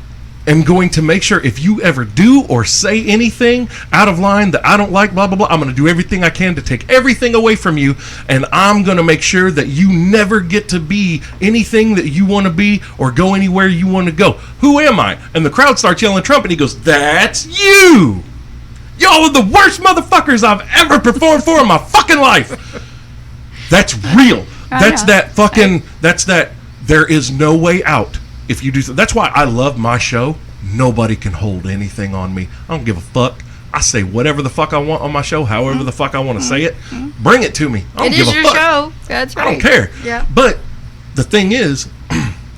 am going to make sure if you ever do or say anything out of line that I don't like, blah, blah, blah, I'm going to do everything I can to take everything away from you, and I'm going to make sure that you never get to be anything that you want to be or go anywhere you want to go. Who am I? And the crowd starts yelling Trump, and he goes, that's you! Y'all are the worst motherfuckers I've ever performed for in my fucking life! That's real. That's know. that fucking, that's that there is no way out if you do that's why I love my show. Nobody can hold anything on me. I don't give a fuck. I say whatever the fuck I want on my show, however the fuck I want to say it. Bring it to me. I don't It give is a your fuck. show. That's right. I don't care. Yeah. But the thing is,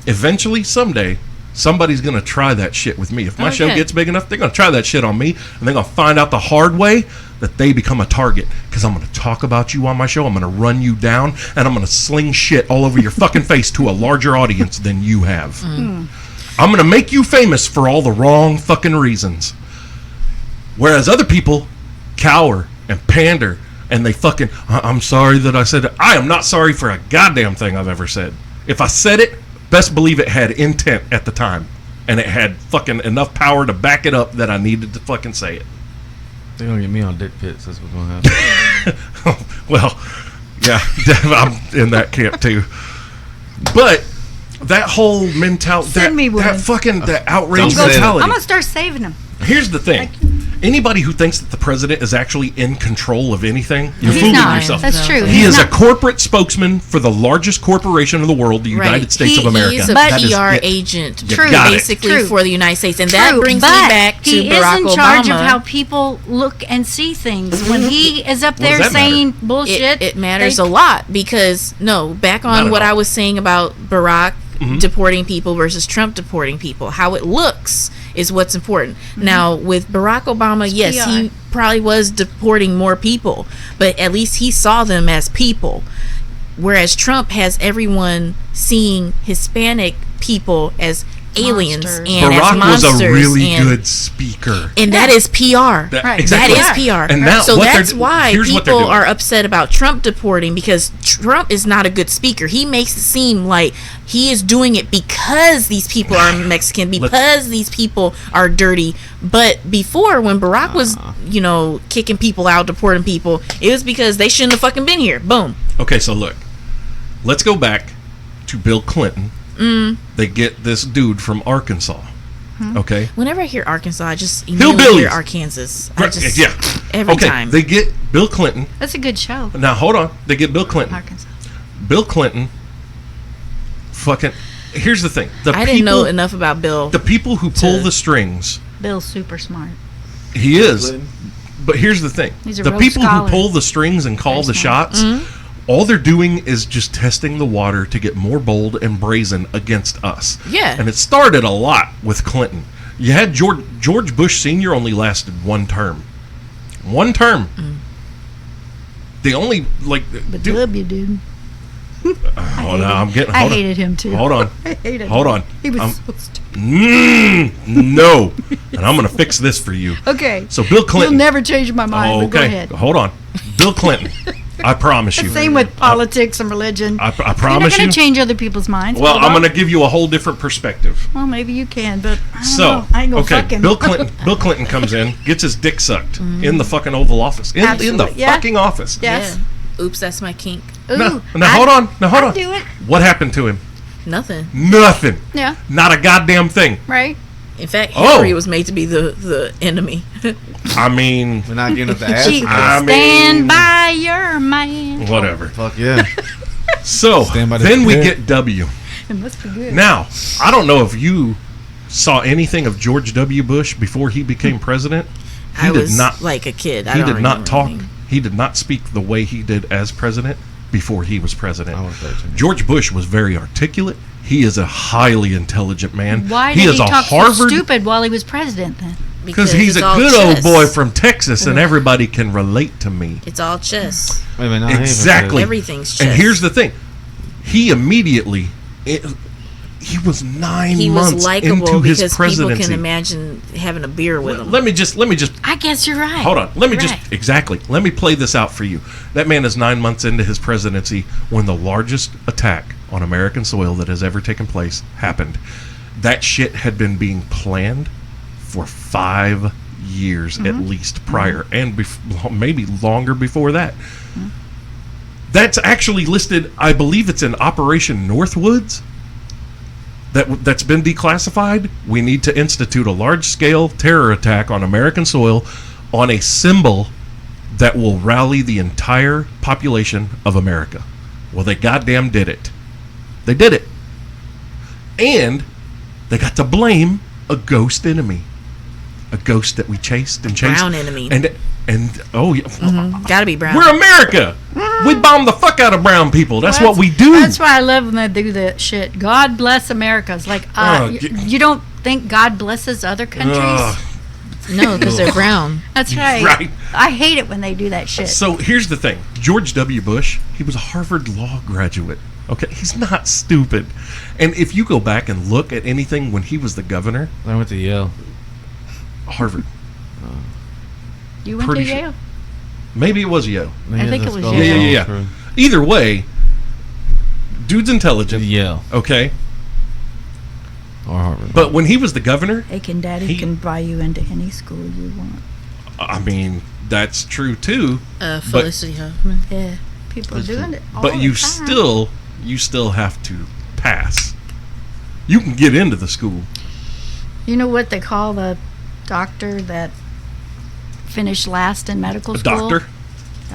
eventually, someday, somebody's going to try that shit with me. If my show Okay. gets big enough, they're going to try that shit on me, and they're going to find out the hard way that they become a target. Because I'm going to talk about you on my show, I'm going to run you down, and I'm going to sling shit all over your fucking face to a larger audience than you have. I'm going to make you famous for all the wrong fucking reasons. Whereas other people cower and pander, and they fucking, I'm sorry that I said it. I am not sorry for a goddamn thing I've ever said. If I said it, best believe it had intent at the time, and it had fucking enough power to back it up that I needed to fucking say it. They're gonna get me on dick pits. That's what's gonna happen. Well, yeah, I'm in that camp too. But that whole mentality, Send me one. that outrage Don't say that. mentality. I'm going to start saving them. Here's the thing. Anybody who thinks that the president is actually in control of anything, you're He's fooling not. yourself. That's true. He He's is a not. corporate spokesman for the largest corporation in the world, the United Right. States of America. He is a But- That is PR it. agent, You got it. basically, True. for the United States. And that True, brings but me back to he Barack is in charge Obama. of how people look and see things. When he is up What there does that saying matter? bullshit, It matters they- a lot because, back Not on at what all. I was saying about Barack deporting people versus Trump deporting people. How it looks is what's important. Now, with Barack Obama, yes, PR. he probably was deporting more people, but at least he saw them as people. Whereas Trump has everyone seeing Hispanic people as aliens Monsters. and as Barack was monsters. a really and, good speaker. and that is PR. Right. Exactly. That is PR. And now so what they're- that's why here's what they're people doing. are upset about Trump deporting, because Trump is not a good speaker. He makes it seem like he is doing it because these people are Mexican, because these people are dirty. But before, when Barack was, kicking people out, deporting people, it was because they shouldn't have fucking been here. Boom. Okay, so look. Let's go back to Bill Clinton. They get this dude from Arkansas. Okay? Whenever I hear Arkansas, I just immediately Hillbillies. hear Arkansas. I just, Yeah. every Okay, time. they get Bill Clinton. That's a good show. Now, hold on. They get Bill Clinton. Arkansas. Bill Clinton fucking... Here's the thing. I didn't know enough about Bill. The people who pull to- the strings, Bill's super smart. he is. But here's the thing. He's a The Rhodes people Scholar. who pull the strings and call Very the smart. shots, all they're doing is just testing the water to get more bold and brazen against us. Yeah. And it started a lot with Clinton. You had George Bush Sr. only lasted one term. One term. The only, But dude, W, dude. oh, no, I'm getting, I hold on. hated him too. Hold on. I hated Hold him. on. He was I'm- so stupid. No. And I'm going to fix this for you. Okay. So Bill Clinton. You'll never change my mind, but go ahead. Hold on. Bill Clinton. I promise you. Same with politics and religion. I You're not promise going you. to change other people's minds. Well, Hold I'm on. going to give you a whole different perspective. Well, maybe you can, but I don't So, know. I ain't gonna okay, fucking. Bill Clinton comes in, gets his dick sucked in the fucking Oval Office. In the Absolutely, yeah. fucking office. Yes. Yeah. Oops, that's my kink. Ooh, Now hold on. Now hold I'd on. do it. What happened to him? Nothing. Nothing. Yeah. Not a goddamn thing. Right. In fact, Oh. Hillary was made to be the enemy. I mean, We're not getting up the ass. She I mean- stand by your man. whatever. Fuck yeah. So, Stand by the then we pit. get W. It must be good. Now, I don't know if you saw anything of George W. Bush before he became president. He I did was not. like a kid. I He don't did not remember talk. anything. He did not speak the way he did as president. before he was president. I was 13. George Bush was very articulate. He is a highly intelligent man. Why he did is he a talk so Harvard stupid while he was president then? because he's a it's all good old chess. boy from Texas, and everybody can relate to me. It's all chess. Wait a minute, no, Exactly. Everything's And chess. here's the thing: he immediately, he was 9 He months was into likable his because people presidency. can imagine having a beer with him. Let me just I guess you're right. hold on. Let me You're just right. exactly. Let me play this out for you. That man is 9 months into his presidency when the largest attack on American soil that has ever taken place happened. That shit had been being planned for 5 years at least prior, and maybe longer before that. That's actually listed. I believe it's in Operation Northwoods. That's been declassified. We need to institute a large-scale terror attack on American soil on a symbol that will rally the entire population of America. Well, they goddamn did it. They did it. And they got to blame a ghost enemy. A ghost that we chased and chased. Brown enemy. And oh yeah. Gotta be brown. We're America. We bomb the fuck out of brown people. That's what we do. That's why I love when they do that shit. God bless America. It's like, you don't think God blesses other countries? No, because they're brown. That's right. Right. I hate it when they do that shit. So here's the thing. George W. Bush, he was a Harvard law graduate. Okay, he's not stupid. And if you go back and look at anything when he was the governor, I went to Yale. Harvard. You went to pretty sure- Yale? Maybe it was Yale. I think it was Yale. Yale. Yeah. Either way, dude's intelligent. Yale Okay. or Harvard. But when he was the governor, Hey, Daddy He- can buy you into any school you want. I mean, that's true too. Felicity Huffman. Yeah, people are doing it all But the you time. still have to pass. You can get into the school. You know what they call the doctor that finished last in medical A school? doctor.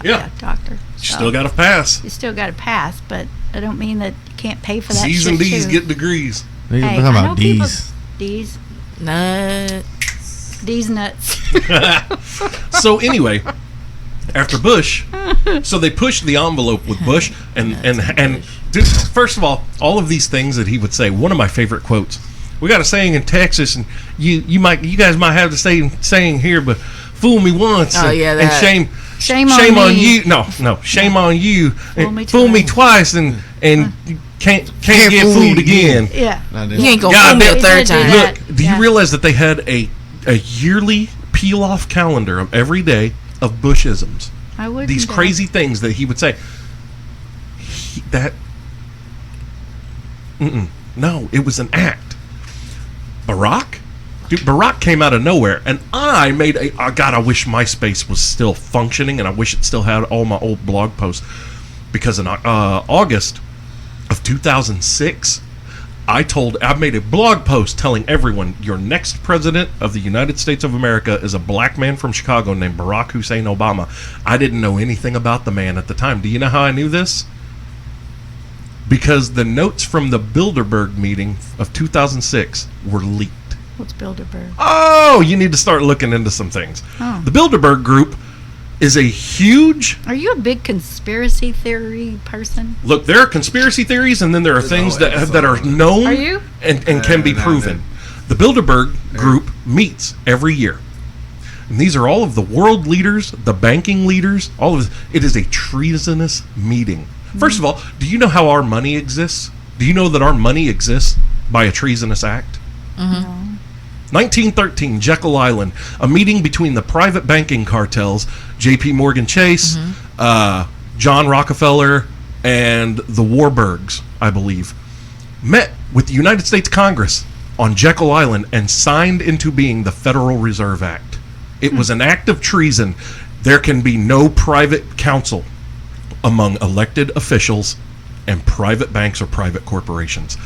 Yeah. Doctor. You still got to pass. You still got to pass, but I don't mean that you can't pay for that C's shit and D's too. get degrees. We're Hey, talking I about know people- D's. D's. Nut. D's nuts. So anyway, after Bush, so they pushed the envelope with Bush, and dude, first of all of these things that he would say. One of my favorite quotes. We got a saying in Texas, and you guys might have the same saying here, but fool me once, Oh, and, yeah, and that. shame on on me. you. No, shame on you. Fool me twice, and you can't get fool fooled me again. Yeah. You ain't gonna God fool me damn. a third They did time. that. Look, do you realize that they had a yearly peel-off calendar of every day of Bushisms? I would. These crazy things that he would say. No, it was an act. Barack? Dude, Barack came out of nowhere, and I made God, I wish MySpace was still functioning, and I wish it still had all my old blog posts. Because in August of 2006, I made a blog post telling everyone your next president of the United States of America is a black man from Chicago named Barack Hussein Obama. I didn't know anything about the man at the time. Do you know how I knew this? Because the notes from the Bilderberg meeting of 2006 were leaked. What's Bilderberg? Oh, you need to start looking into some things. Oh. The Bilderberg group is a huge... Are you a big conspiracy theory person? Look, there are conspiracy theories, and then there are things that are known Are you? and can be proven. The Bilderberg group meets every year. And these are all of the world leaders, the banking leaders, all of this. It is a treasonous meeting. First of all, do you know how our money exists? Do you know that our money exists by a treasonous act? No. 1913, Jekyll Island, a meeting between the private banking cartels, J.P. Morgan Chase, John Rockefeller, and the Warburgs, I believe, met with the United States Congress on Jekyll Island and signed into being the Federal Reserve Act. It was an act of treason. There can be no private counsel among elected officials and private banks or private corporations.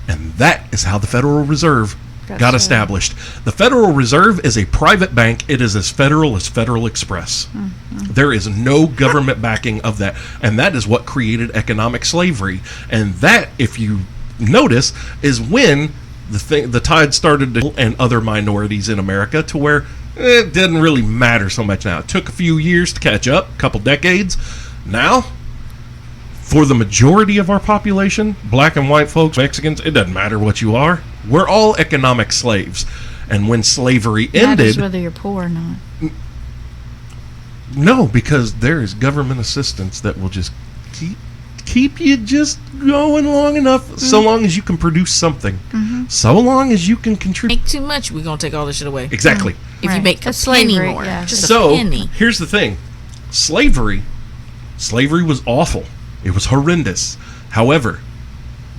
And that is how the Federal Reserve got established. The Federal Reserve is a private bank. It is as federal as Federal Express. There is no government backing of that. And that is what created economic slavery. And that, if you notice, is when the tide started to, and other minorities in America, to where it didn't really matter so much now. It took a few years to catch up, a couple decades. Now, For the majority of our population, black and white folks, Mexicans, it doesn't matter what you are. We're all economic slaves. And when slavery Matters ended, whether you're poor or not. no, because there is government assistance that will just keep you just going long enough, so long as you can produce something, so long as you can contribute. Make too much, we're gonna take all this shit away. Exactly. If you Right. make a That's penny slavery, more, yeah. just So a penny. here's the thing: slavery was awful. It was horrendous. However,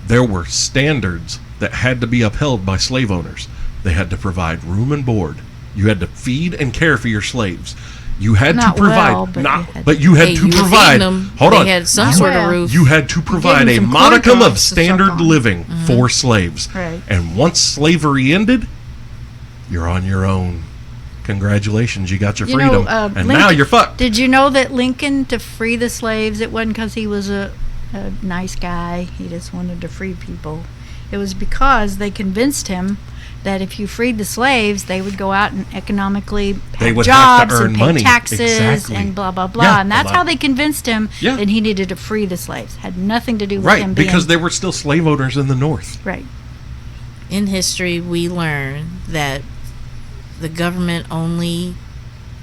there were standards that had to be upheld by slave owners. They had to provide room and board. You had to feed and care for your slaves. You had Not to provide, well, but not, you had but you had Hey, to you were provide. feeding them. Hold on, They had some You sort had- of roof. you had to provide them a some modicum corn of dogs to standard suck on. living for slaves. Right. And once slavery ended, you're on your own. Congratulations, you got your You freedom, know, and now Lincoln- you're fucked. Did you know that Lincoln, to free the slaves, it wasn't because he was a nice guy. He just wanted to free people. It was because they convinced him that if you freed the slaves, they would go out and economically They have would have jobs to earn and pay money. taxes Exactly. and blah, blah, blah. Yeah, and that's how they convinced him Yeah. that he needed to free the slaves. Had nothing to do with Right, him being... because they were still slave owners in the North. Right. In history, we learn that the government only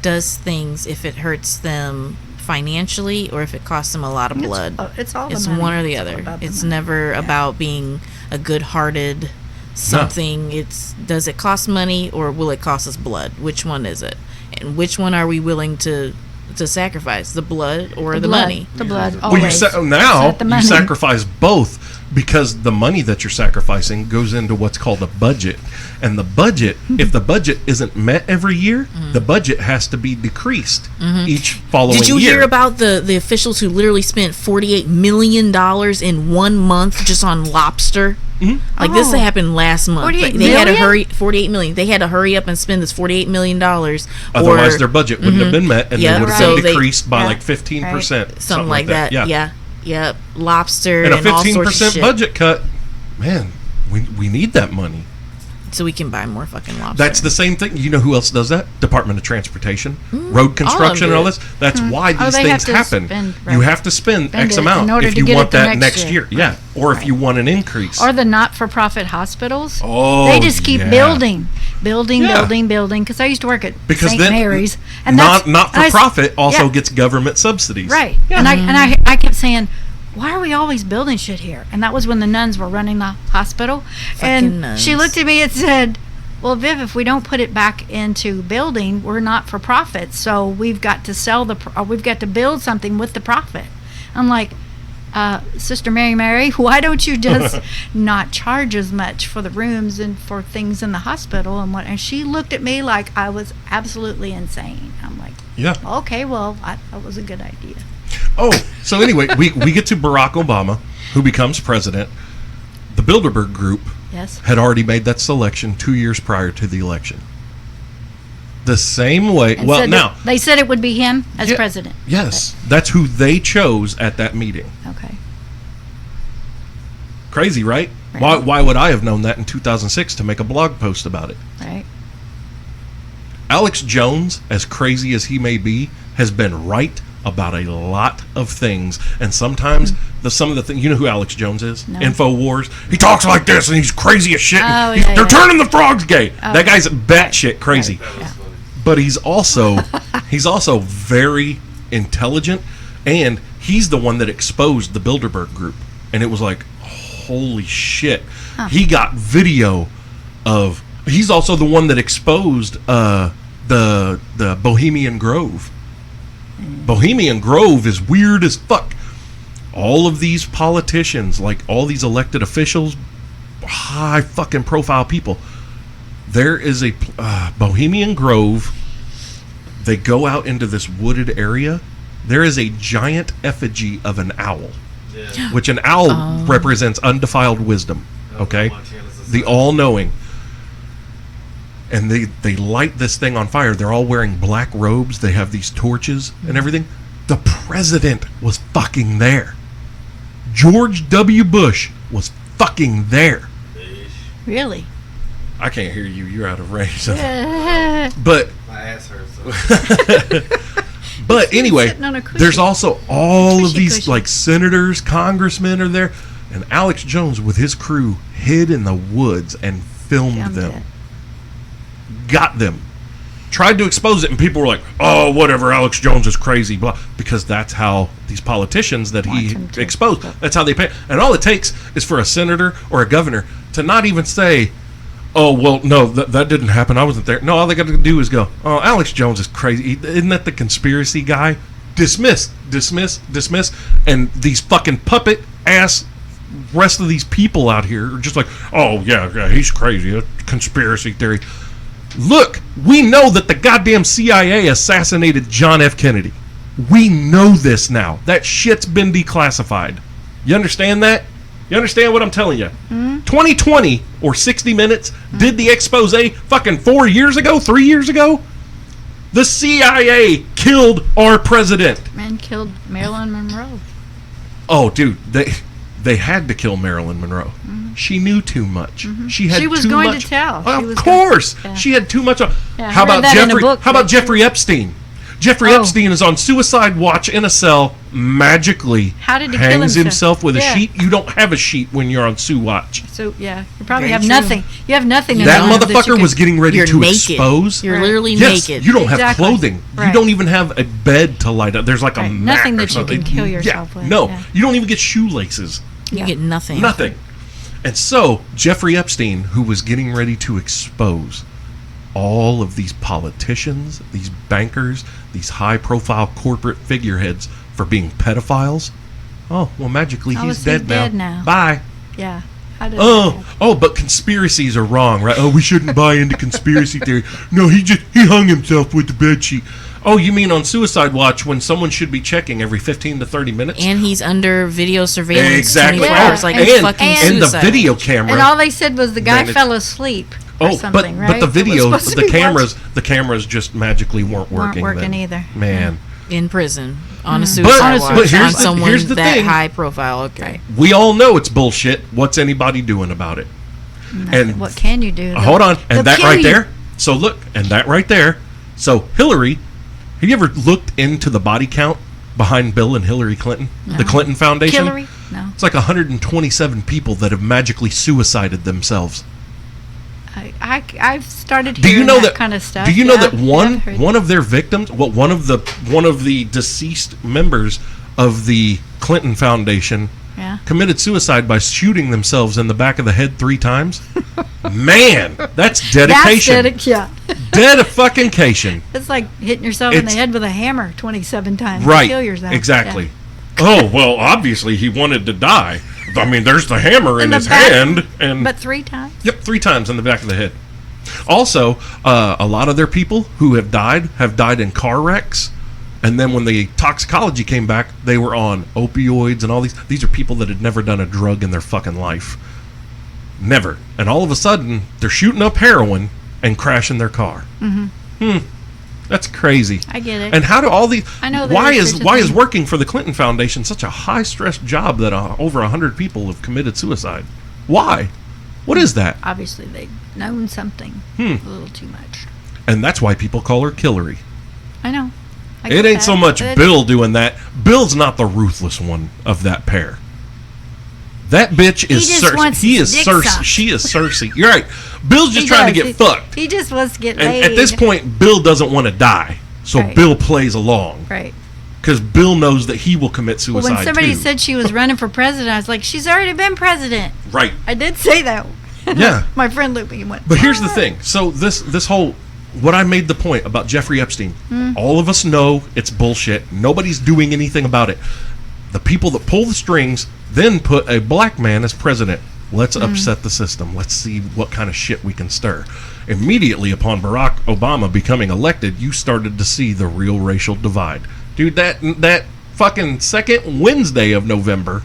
does things if it hurts them financially or if it costs them a lot of blood. It's all It's the money. one or the It's all other. about the It's money. never about being a good-hearted something. It's does it cost money or will it cost us blood? Which one is it? And which one are we willing to sacrifice? The blood or the blood. money? The blood. Well, you Always. now It's not the you money. sacrifice both because the money that you're sacrificing goes into what's called a budget, and the budget, if the budget isn't met every year, the budget has to be decreased each following Did you year. hear about the officials who literally spent $48 million in 1 month just on lobster? Like this Oh. happened last month. 48 They had to million? hurry 48 million. They had to hurry up and spend this $48 million. Otherwise, their budget wouldn't have been met, and Yeah, they would have so been they- decreased by yeah, like 15%, something like that. Yeah. Yep. Lobster And and, a all sorts of 15% shit. budget cut, man. We need that money. So we can buy more fucking lobster. That's the same thing. You know who else does that? Department of Transportation, road construction, of and all it. this. That's why these they things have to happen. spend- You right. have to spend Spend X it amount in order if to you get it want the that next next year. year. Yeah, or if you want an increase. Or the not-for-profit hospitals. Oh, They just keep yeah. building, Yeah. building. Because I used to work at Because St. then Mary's, and not that's, for profit also yeah. gets government subsidies. right. And I kept saying, why are we always building shit here? And that was when the nuns were running the hospital. And nuns. she looked at me and said, well, Viv, if we don't put it back into building, we're not for profit. So we've got to we've got to build something with the profit. I'm like, Sister Mary, why don't you just not charge as much for the rooms and for things in the hospital and what? And she looked at me like I was absolutely insane. I'm like, Yeah. okay, well, that was a good idea. Oh, so anyway, we get to Barack Obama, who becomes president. The Bilderberg Group Yes. had already made that selection 2 years prior to the election. The same way. And Well, said now, that they said it would be him as Yeah. president. yes, that's who they chose at that meeting. Okay. Crazy, right? Right. Why would I have known that in 2006 to make a blog post about it? Right. Alex Jones, as crazy as he may be, has been right about a lot of things, and sometimes some of the things. You know who Alex Jones is? No. Infowars. He talks like this, and he's crazy as shit. Oh, He's- yeah, they're yeah. turning the frogs gay. Oh. That guy's batshit crazy. Yeah. But he's also very intelligent, and he's the one that exposed the Bilderberg Group, and it was like, holy shit. He got video of. He's also the one that exposed the Bohemian Grove. Bohemian Grove is weird as fuck. All of these politicians, like all these elected officials, high fucking profile people. There is a Bohemian Grove. They go out into this wooded area. There is a giant effigy of an owl, which an owl represents undefiled wisdom. Okay, the all-knowing. And they light this thing on fire. They're all wearing black robes. They have these torches and everything. The president was fucking there. George W. Bush was fucking there. Really? I can't hear you. You're out of range. Uh, But My ass hurts. But anyway, sitting on a cushy- there's also all of cushy these cushion. like senators, congressmen are there, and Alex Jones with his crew hid in the woods and filmed Filmed them. it. Got them. Tried to expose it, and people were like, "Oh, whatever, Alex Jones is crazy," blah, because that's how these politicians that Want he him to. exposed. That's how they pay. And all it takes is for a senator or a governor to not even say, "Oh, well, no, that didn't happen. I wasn't there." No, all they got to do is go, "Oh, Alex Jones is crazy. Isn't that the conspiracy guy?" Dismiss, dismiss, dismiss. And these fucking puppet ass rest of these people out here are just like, "Oh, yeah, he's crazy. Conspiracy theory." Look, we know that the goddamn CIA assassinated John F. Kennedy. We know this now. That shit's been declassified. You understand that? You understand what I'm telling you? 2020 or 60 Minutes did the expose fucking 4 years ago, 3 years ago. The CIA killed our president. Man killed Marilyn Monroe. Oh, dude, they had to kill Marilyn Monroe. She knew too much. She had She was too going much. to tell. Of She was course, going- yeah. she had too much. Yeah, I How read about that in a Jeffrey? book, How about but- Jeffrey Epstein? Jeffrey Oh. Epstein is on suicide watch in a cell, magically How did he kill hangs himself? himself with a Yeah. sheet. You don't have a sheet when you're on Sue watch. So yeah, you probably Very have true. nothing. You have nothing. in That your life you motherfucker could- was getting ready You're to naked. expose. You're Right. literally Yes, naked. you don't have Exactly. clothing. You Right. don't even have a bed to light up. There's like a Right. mat Nothing or that you something. can kill yourself Yeah. with. No, Yeah. you don't even get shoelaces. You get nothing. Nothing. And so, Jeffrey Epstein, who was getting ready to expose all of these politicians, these bankers, these high-profile corporate figureheads for being pedophiles, oh, well, magically Oh, he's is he dead dead now? Bye. Yeah. How did Oh, but conspiracies are wrong, right? Oh, we shouldn't buy into conspiracy theory. No, he hung himself with the bedsheet. Oh, you mean on suicide watch when someone should be checking every 15 to 30 minutes? And he's under video surveillance Exactly. 24 Yeah. hours like And- a fucking and the suicide video watch. camera. And all they said was the guy Then it's- fell asleep. Or Oh, something, right? but the It was videos, supposed to the be cameras just magically weren't working. working then. either. Man, in prison on a But- suicide but watch here's on the- someone here's the that thing. high profile. Okay. we all know it's bullshit. What's anybody doing about it? And What can you do? hold on, They'll and that kill right you. there. So look, and that right there. So Hillary, have you ever looked into the body count behind Bill and Hillary Clinton? The Clinton Foundation. Hillary? No. It's like 127 people that have magically suicided themselves. I've started Do hearing you know that that kind of stuff. Do you know Yeah, that I've heard one of their victims, well, one of the deceased members of the Clinton Foundation Yeah. committed suicide by shooting themselves in the back of the head 3 times? Man, that's dedication. Yeah. Dedication. It's like hitting yourself in the It's- head with a hammer 27 times. Right. To kill yourself. Exactly. Oh, well, obviously he wanted to die. I mean, there's the hammer in the his back- hand and But 3 times? Yep, 3 times in the back of the head. Also, a lot of their people who have died in car wrecks. And then when the toxicology came back, they were on opioids and all these. These are people that had never done a drug in their fucking life. Never. And all of a sudden, they're shooting up heroin and crashing their car. That's crazy. I get it. And how do all these? I know that Why is is such a why is thing. working for the Clinton Foundation such a high stress job that over 100 people have committed suicide? Why? What is that? Obviously, they've known something a little too much. And that's why people call her Killary. I know. I It get ain't that, so much but Bill doing that. Bill's not the ruthless one of that pair. That bitch is just Cersei. wants He his is dick Cersei. sucked. She is Cersei. You're right. Bill's just he trying to does. get fucked. He just wants to get And laid. at this point, Bill doesn't want to die. So Right. Bill plays along. Right. Because Bill knows that he will commit Well, suicide when somebody too. said she was running for president, I was like, she's already been president. Right. I did say that. Yeah. My friend looked at me and went, But here's the "What?" thing. So this whole what I made the point about Jeffrey Epstein. All of us know it's bullshit. Nobody's doing anything about it. The people that pull the strings then put a black man as president. Let's upset the system. Let's see what kind of shit we can stir. Immediately upon Barack Obama becoming elected, you started to see the real racial divide. Dude, that fucking second Wednesday of November,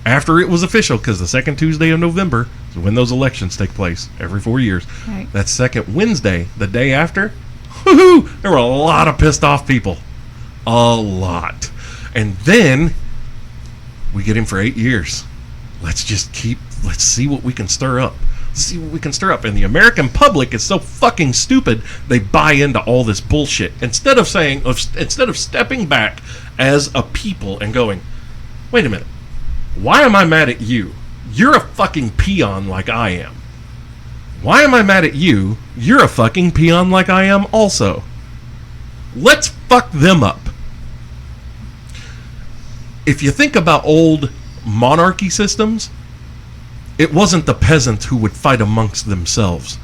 after it was official, because the second Tuesday of November is when those elections take place every 4 years. Right. That second Wednesday, the day after, whoo-hoo, there were a lot of pissed off people. A lot. And then we get him for 8 years. Let's see what we can stir up. see what we can stir up. And the American public is so fucking stupid, they buy into all this bullshit. Instead of stepping back as a people and going, wait a minute, why am I mad at you? You're a fucking peon like I am. Why am I mad at you? You're a fucking peon like I am also. Let's fuck them up. If you think about old monarchy systems, it wasn't the peasants who would fight amongst themselves.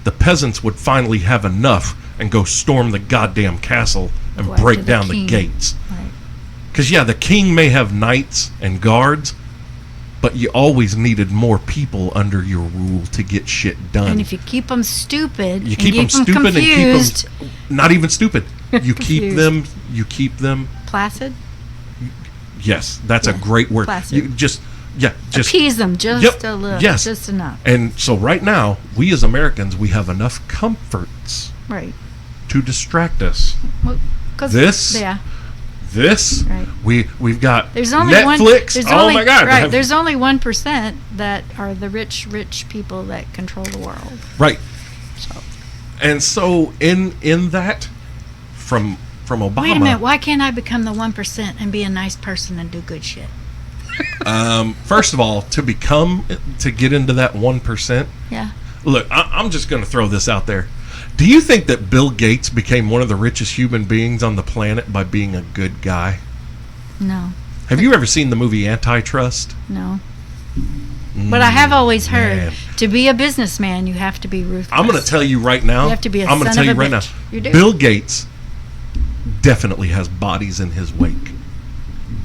The peasants would finally have enough and go storm the goddamn castle and Go after break the down the king. gates. Right. Because, yeah, the king may have knights and guards, but you always needed more people under your rule to get shit done. And if you keep them stupid, you keep them stupid confused, and keep them not even stupid. You keep them. placid, Yes, that's a great word. Placid. You just appease them just a little, yes. just enough. And so right now, we as Americans, we have enough comforts Right. to distract us. Well, 'cause- This, Yeah. This, Right. we've got There's only Netflix. There's Oh only, my God! Right. There's only 1% that are the rich people that control the world. Right. So. And so in that, from Obama. Wait a minute. Why can't I become the 1% and be a nice person and do good shit? First of all, to get into that 1%. Yeah. Look, I'm just going to throw this out there. Do you think that Bill Gates became one of the richest human beings on the planet by being a good guy? No. Have you ever seen the movie Antitrust? No. But I have always heard man. to be a businessman, you have to be ruthless. I'm going to tell you right now. You have to be a I'm gonna son tell of you a right now. bitch. You do. Bill Gates definitely has bodies in his wake.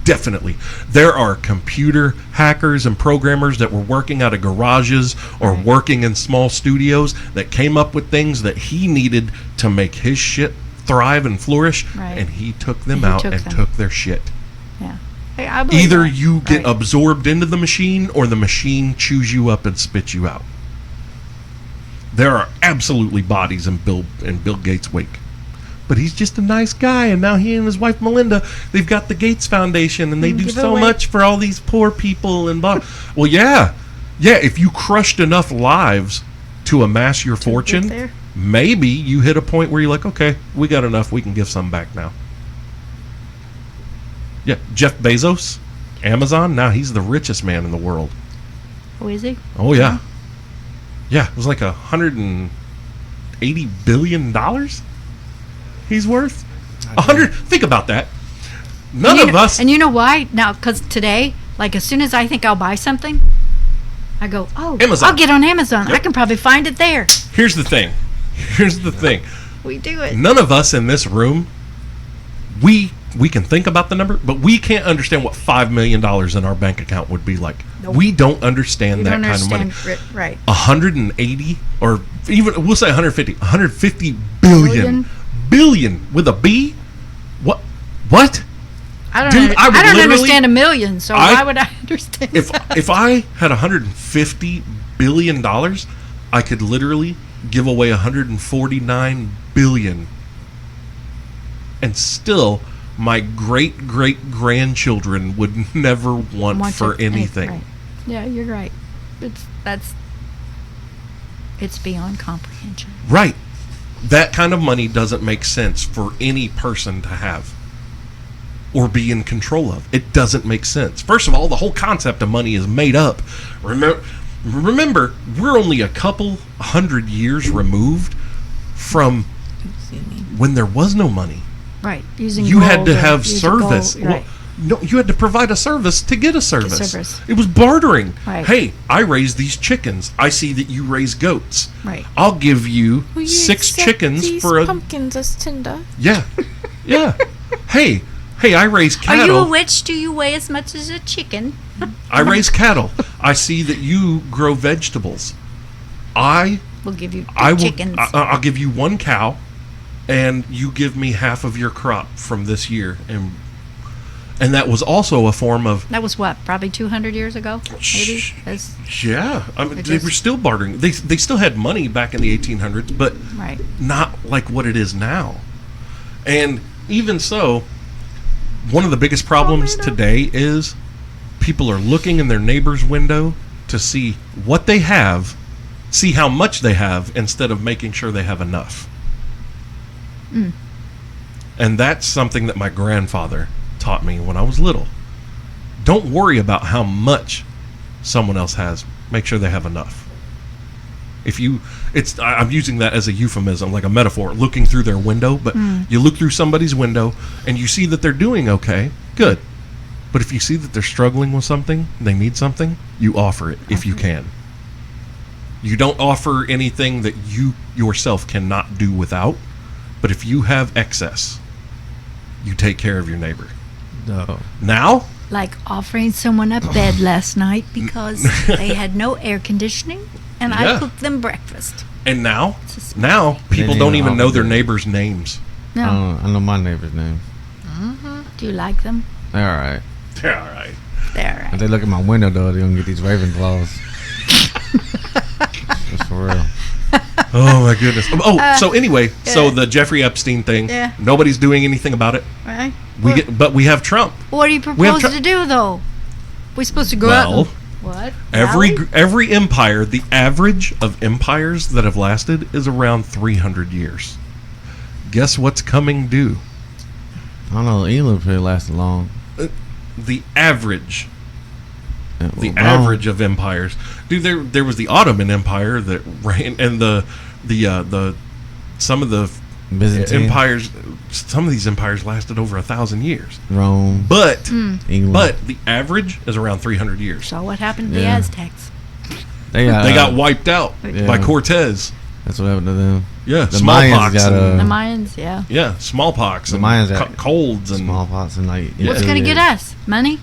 Definitely. There are computer hackers and programmers that were working out of garages or Right. working in small studios that came up with things that he needed to make his shit thrive and flourish, Right. and he took them He out took and them. took their shit. Yeah. Hey, I believe Either that. you get Right. absorbed into the machine or the machine chews you up and spits you out. There are absolutely bodies in Bill Gates' wake. But he's just a nice guy, and now he and his wife Melinda, they've got the Gates Foundation, and they do Give so away. much for all these poor people and blah. Well, yeah, if you crushed enough lives to amass your fortune, there. maybe you hit a point where you're like, okay, we got enough, we can give some back now. Yeah, Jeff Bezos, Amazon, now he's the richest man in the world. Oh, is he? Oh, yeah. Yeah, it was like $180 billion he's worth. 100. Think about that. None of us. And you know why? Now, because today, like as soon as I think I'll buy something, I go, oh, Amazon. I'll get on Amazon. Yep. I can probably find it there. Here's the thing. We do it. None of us in this room, we can think about the number, but we can't understand what $5 million in our bank account would be like. Nope. We don't understand You that don't kind of money. understand, right? 180 or even we'll say 150 billion with a B. What? I don't. Dude, I would I don't literally- understand a million, so why would I understand? If I had 150 billion dollars, I could literally give away 149 billion, and still my great grandchildren would never want for it, anything. right. Yeah, you're right. It's beyond comprehension. Right. That kind of money doesn't make sense for any person to have or be in control of. It doesn't make sense. First of all, the whole concept of money is made up. Remember, we're only a couple hundred years removed from when there was no money. Right. Using You had gold to or have using service. gold, right. No, you had to provide a service to get a service. service. It was bartering. Right. Hey, I raise these chickens. I see that you raise goats. Right. I'll give you Will you 6 accept chickens these for a pumpkins as Tinder. yeah. Hey, I raise Are cattle. you a witch? Do you weigh as much as a chicken? I raise cattle. I see that you grow vegetables. We'll give you I will. chickens. I'll give you 1 cow, and you give me half of your crop from this year, and that was also a form of. That was what? Probably 200 years ago, maybe. Yeah, I mean, It they just- were still bartering. They still had money back in the 1800s, but Right. not like what it is now. And even so, one of the biggest problems today is people are looking in their neighbor's window to see what they have see how much they have instead of making sure they have enough. And that's something that my grandfather taught me when I was little. Don't worry about how much someone else has. Make sure they have enough. I'm using that as a euphemism, like a metaphor, looking through their window, but you look through somebody's window and you see that they're doing okay, good. But if you see that they're struggling with something, they need something, you offer it if you can. You don't offer anything that you yourself cannot do without, but if you have excess, you take care of your neighbor. No. Now, Like offering someone a bed last night because they had no air conditioning, and Yeah. I cooked them breakfast. and now It's a people didn't don't even even know offer their that. neighbors' names. No, I know my neighbor's name. do you like them? They're all right. Yeah, all right. They're If they look at my window, though, they're going to get these Ravenclaws. That's for real. Oh my goodness. So anyway, so the Jeffrey Epstein thing, Yeah. nobody's doing anything about it. right. But we have Trump. What are you We have proposing to do, though? We're supposed to go out. Well, And, what? every Rally? every empire, the average of empires that have lasted is around 300 years. Guess what's coming due? I don't know. England pretty lasted long. The average. The Rome. average of empires, dude. There was the Ottoman Empire that ran, and the some of the Byzantine. empires. Some of these empires lasted over 1,000 years, Rome. but England. but the average is around 300 years. So what happened to the Yeah. Aztecs? they They got wiped out Yeah. by Cortez. That's what happened to them. Yeah, The smallpox. Mayans got and, The Mayans, yeah. yeah, smallpox. The and Mayans got colds and smallpox and like. Yeah. What's going to get us? Money?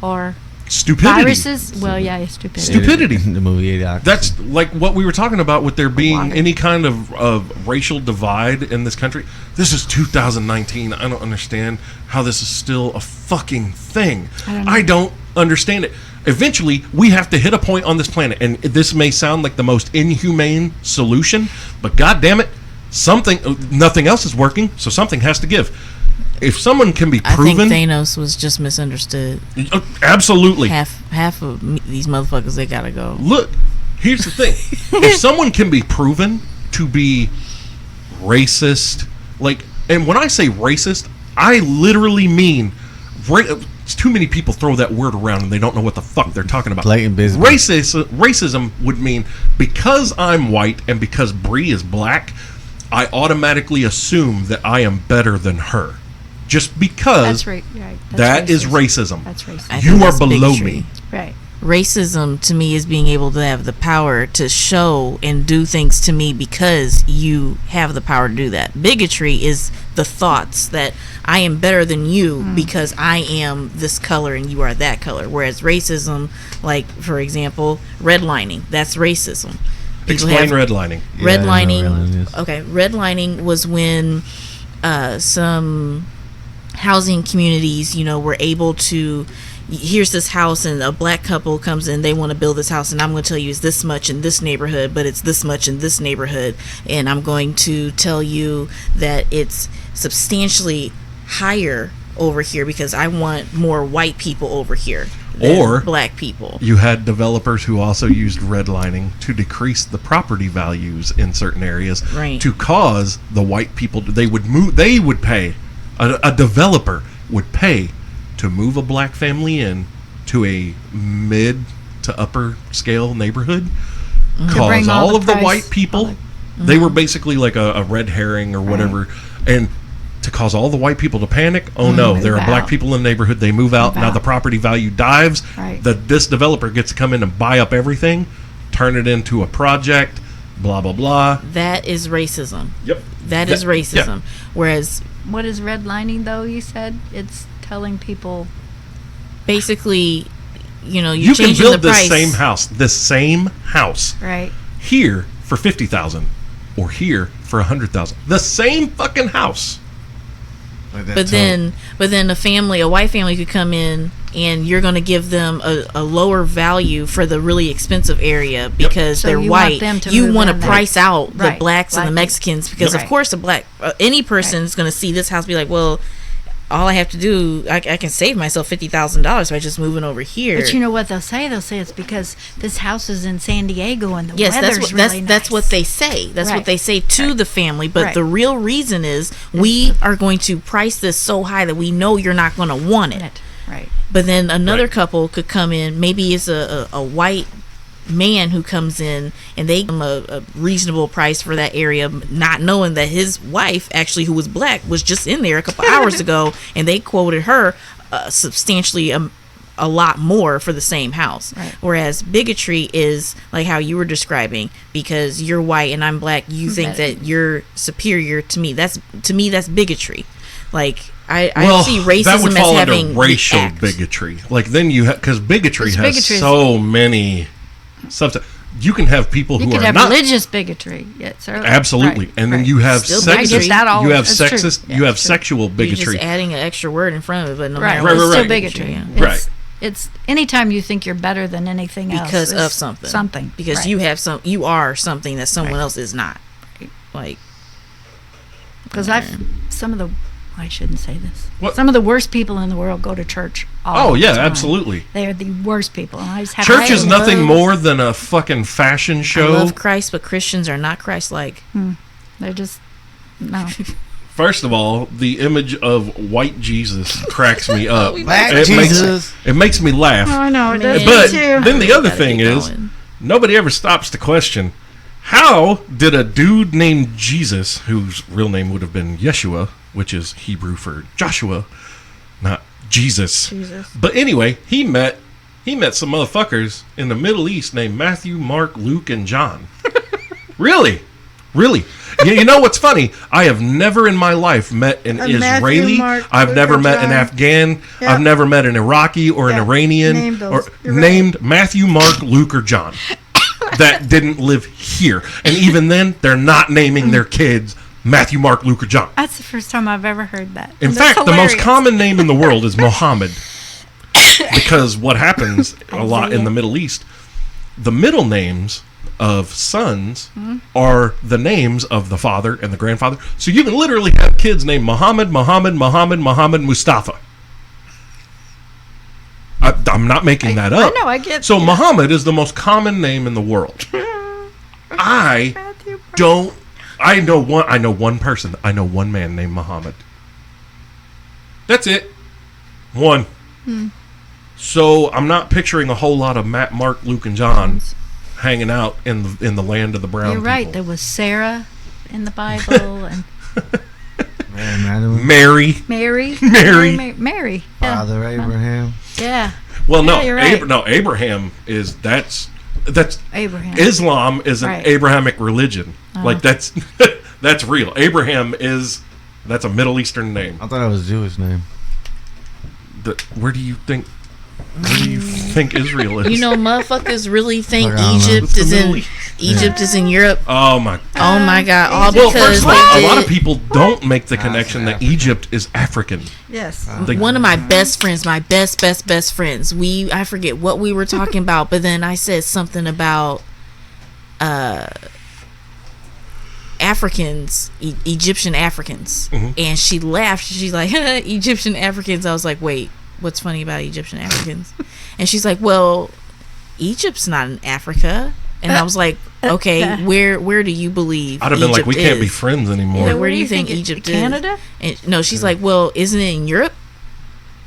Or stupidity. viruses? Well, yeah, stupidity. Stupidity. The movie Idiocracy. That's like what we were talking about with there being Water. any kind of racial divide in this country. This is 2019. I don't understand how this is still a fucking thing. I don't know. don't understand it. Eventually, we have to hit a point on this planet, and this may sound like the most inhumane solution, but god damn it, nothing else is working, so something has to give. If someone can be I proven, think Thanos was just misunderstood. absolutely. Half of these motherfuckers, they gotta go. Look, here's the thing. If someone can be proven to be racist, and when I say racist, I literally mean too many people throw that word around and they don't know what the fuck they're talking about. Blatant business. Racism would mean because I'm white and because Bree is black, I automatically assume that I am better than her. Just because That's right. that is racist. racism. That's racist. I You think are that's below bigotry. me. Right. Racism to me is being able to have the power to show and do things to me because you have the power to do that. Bigotry is the thoughts that I am better than you because I am this color and you are that color. Whereas racism, like for example, redlining, that's racism. People Explain have- redlining. Yeah, I know what redlining. redlining is. Okay, redlining was when some housing communities, were able to. Here's this house, and a black couple comes in. They want to build this house, and I'm going to tell you it's this much in this neighborhood, but it's this much in this neighborhood, and I'm going to tell you that it's substantially higher over here because I want more white people over here than Or- black people. You had developers who also used redlining to decrease the property values in certain areas, Right. to cause the white people they would move. They would pay a developer would pay to move a black family in to a mid to upper scale neighborhood, To cause bring all all the of the price- white people. They were basically like a red herring or whatever, and to cause all the white people to panic. Oh no, Move there are black out. people in the neighborhood. They move out. Move Now out. the property value dives. Right. This developer gets to come in and buy up everything, turn it into a project, blah blah blah. That is racism. Yep. That is racism. Whereas What is redlining, though, you said? It's telling people... basically, you're You can changing build the price. this same house Right. here for 50,000, or here for 100,000. The same fucking house. Like that But toe. then a white family could come in and you're going to give them a lower value for the really expensive area because So they're you want white. them to You move want to in there. price out the Right. blacks and the Black- Mexicans because Right. of course any person is going to see this house be like, well, all I have to do, I can save myself $50,000 by just moving over here. But you know what they'll say? They'll say it's because this house is in San Diego and the yes, weather's really nice. That's what they say. That's Right. what they say to Right. the family. But Right. the real reason is we are going to price this so high that we know you're not going to want it. Right. But then another Right. couple could come in. Maybe it's a white man who comes in and they give him a reasonable price for that area, not knowing that his wife, actually, who was black, was just in there a couple hours ago, and they quoted her substantially a lot more for the same house. Right. Whereas bigotry is like how you were describing, because you're white and I'm black, you think that you're superior to me. That's bigotry. Like I see racism that would fall as under having racial the act. bigotry. Like then you because bigotry has Bigotry is- so many substance. You can have people You who could are have not religious bigotry. Yeah, certainly. absolutely, Right, and then right. you have Still I sexist. get that all. You have That's true. sexist. Yeah, you have that's true. sexual You're bigotry. just adding an extra word in front of it, but no Right. matter Right, what, right, it's still right. bigotry. It's, Right. It's anytime you think you're better than anything else Because it's of something. Something. Because Right. you are something that someone Right. else is not. Like, Because I shouldn't say this. What? Some of the worst people in the world go to church all Oh the yeah, time. absolutely. They are the worst people. And I just have Church to is say, nothing love- more than a fucking fashion I show. love Christ, but Christians are not Christ-like. they're just no. First of all, the image of white Jesus cracks me up. Black it Jesus. makes me laugh. I know. It does But me too. then the other Gotta thing get is, going. nobody ever stops to question, how did a dude named Jesus, whose real name would have been Yeshua, which is Hebrew for Joshua, not Jesus. But anyway, he met some motherfuckers in the Middle East named Matthew, Mark, Luke, and John. Really? You know what's funny? I have never in my life met an Matthew, Israeli. Mark, I've Luke, never and met an John. Afghan. Yeah. I've never met an Iraqi or an Yeah. Iranian Name those. or You're right. named Matthew, Mark, Luke, or John that didn't live here. And even then, they're not naming their kids Matthew, Mark, Luke, or John. That's the first time I've ever heard that. In And that's fact, the most hilarious. common name in the world is Mohammed. Because what happens a lot in the Middle East, the middle names of sons are the names of the father and the grandfather. So you can literally have kids named Muhammad, Mustafa. I'm not making that up. I know, I get So yeah. Muhammad is the most common name in the world. I know one person. I know one man named Muhammad. That's it. One. So I'm not picturing a whole lot of Matt, Mark, Luke, and John hanging out in the land of the brown You're right. people. There was Sarah in the Bible and Mary. Mary. Mary. Mary. Yeah. Father Abraham. Yeah. Well, no, Yeah, you're right. Abraham is that's Abraham. Islam is an Right. Abrahamic religion. Like that's that's real. Abraham that's a Middle Eastern name. I thought it was a Jewish name. Where do you think Israel is? You know, motherfuckers really think Like, I don't know. Egypt It's the is Middle in East. Egypt is in Europe. Oh my. Oh my God! All Well, because first of all, they a lot of did- people don't make the connection that African. Egypt is African. Yes. They- One of my best friends, my best friends. I forget what we were talking about, but then I said something about Africans, Egyptian Africans, and she laughed. She's like, Egyptian Africans. I was like, wait, what's funny about Egyptian Africans? And she's like, well, Egypt's not in Africa. And I was like, okay, where do you believe? I'd have been like, Egypt we can't be is? friends anymore. Yeah, where do you think Egypt is? Canada? And, no, she's like, well, isn't it in Europe?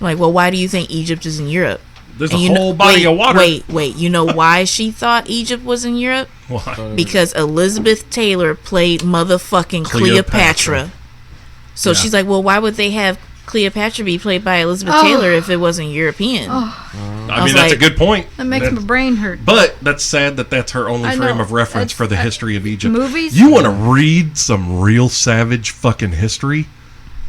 I'm like, well, why do you think Egypt is in Europe? There's And a you know- whole body wait, of water. Wait. You know why she thought Egypt was in Europe? Why? Because Elizabeth Taylor played motherfucking Cleopatra. So Yeah. she's like, well, why would they have Cleopatra be played by Elizabeth Taylor if it wasn't European? I was mean, that's a like- good point. That makes my brain hurt. But that's sad that that's her only I frame know. of reference That's- for the history of Egypt. movies? You want to read some real savage fucking history?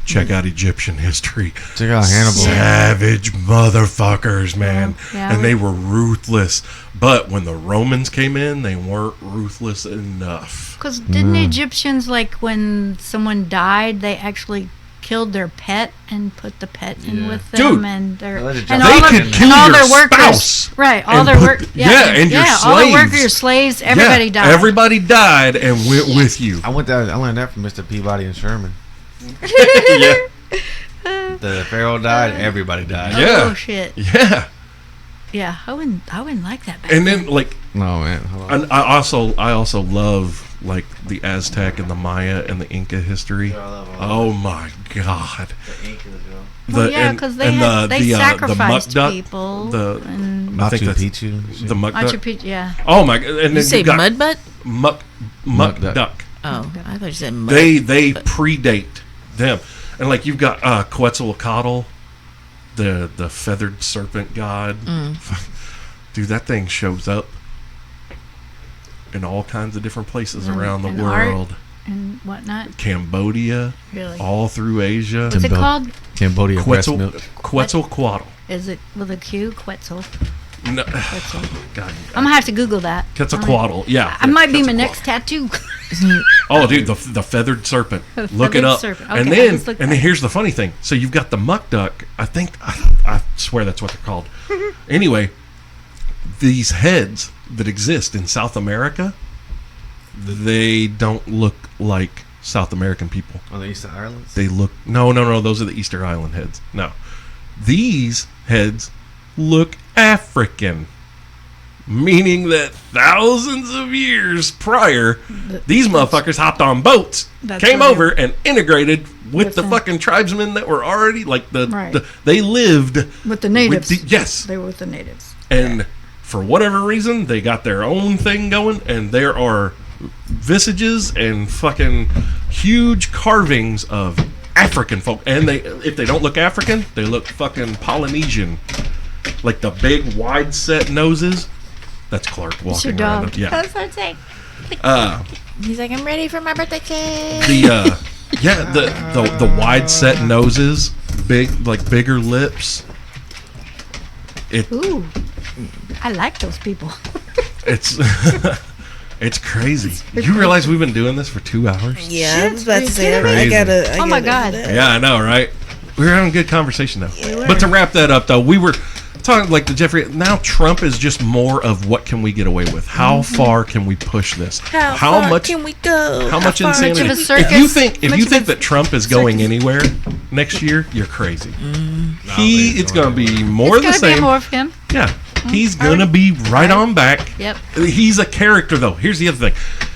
Check out Egyptian history. Check out Hannibal. Savage motherfuckers, man. Yeah, And they were ruthless. But when the Romans came in, they weren't ruthless enough. Because didn't Egyptians, like, when someone died, they actually killed their pet and put the pet in Yeah. with them? Dude, and their, let it and jump They all in. their, could kill and all your their workers. spouse Right. All and their put- work. and your all their workers, slaves. your slaves, everybody Yeah, died. Everybody died and went with you. I learned that from Mr. Peabody and Sherman. Yeah. The pharaoh died. Everybody died. Yeah. Oh shit. Yeah. Yeah, I wouldn't like that. Back And then. then like No, man. Hold on. I also love like the Aztec and the Maya and the Inca history. Yeah, I love all Oh my god. The ink as well. Well, yeah, because they sacrificed muck duck, people. the- and I think Machu that's Picchu. the muck Machu duck. Picchu, yeah. Oh my god! And You then say got mud butt? muck Muck duck. duck. Oh, I thought you said mud. They predate them, and like you've got Quetzalcoatl, the feathered serpent god. Dude, that thing shows up in all kinds of different places around the and art. world. And whatnot. Cambodia, Really. all through Asia. What's it called? Cambodia breast milk. Quetzalcoatl. Is it with a Q? Quetzal. No, Quetzal. God, I'm gonna have to Google that. Quetzalcoatl. Yeah, I might be my Quetzalcoatl. next tattoo. Oh, dude, the feathered serpent. Look feathered it up. serpent. And Okay, then let's look and that then up. here's the funny thing. So you've got the muck duck. I swear that's what they're called. Anyway, these heads that exist in South America, they don't look like South American people. On the Eastern Islands. They look no. Those are the Easter Island heads. No, these heads look African, meaning that thousands of years prior, these motherfuckers hopped on boats, That's came what over, and integrated with the them. fucking tribesmen that were already like Right. they lived With the natives. yes, They were with the natives. and for whatever reason, they got their own thing going, and there are visages and fucking huge carvings of African folk. And if they don't look African, they look fucking Polynesian. Like the big wide set noses. That's Clark It's your walking around. dog. Yeah. That's what I'm saying. He's like, I'm ready for my birthday cake. The wide set noses, bigger lips. Ooh. I like those people. It's it's crazy. You realize we've been doing this for 2 hours? Yeah, I was about to Shit, say, are you I gotta. Oh my God. Yeah, I know, right? We were having a good conversation though. But to wrap that up though, we were talking like the Jeffrey. Now Trump is just more of what can we get away with? How far can we push this? How far much can we go? How much far insanity? much of a If circus- you think much of a that Trump is going circus- anywhere next year, you're crazy. he's It's going to be more It's of the gonna be same. more of him. Yeah, he's going to be right on back. Yep. He's a character though. Here's the other thing.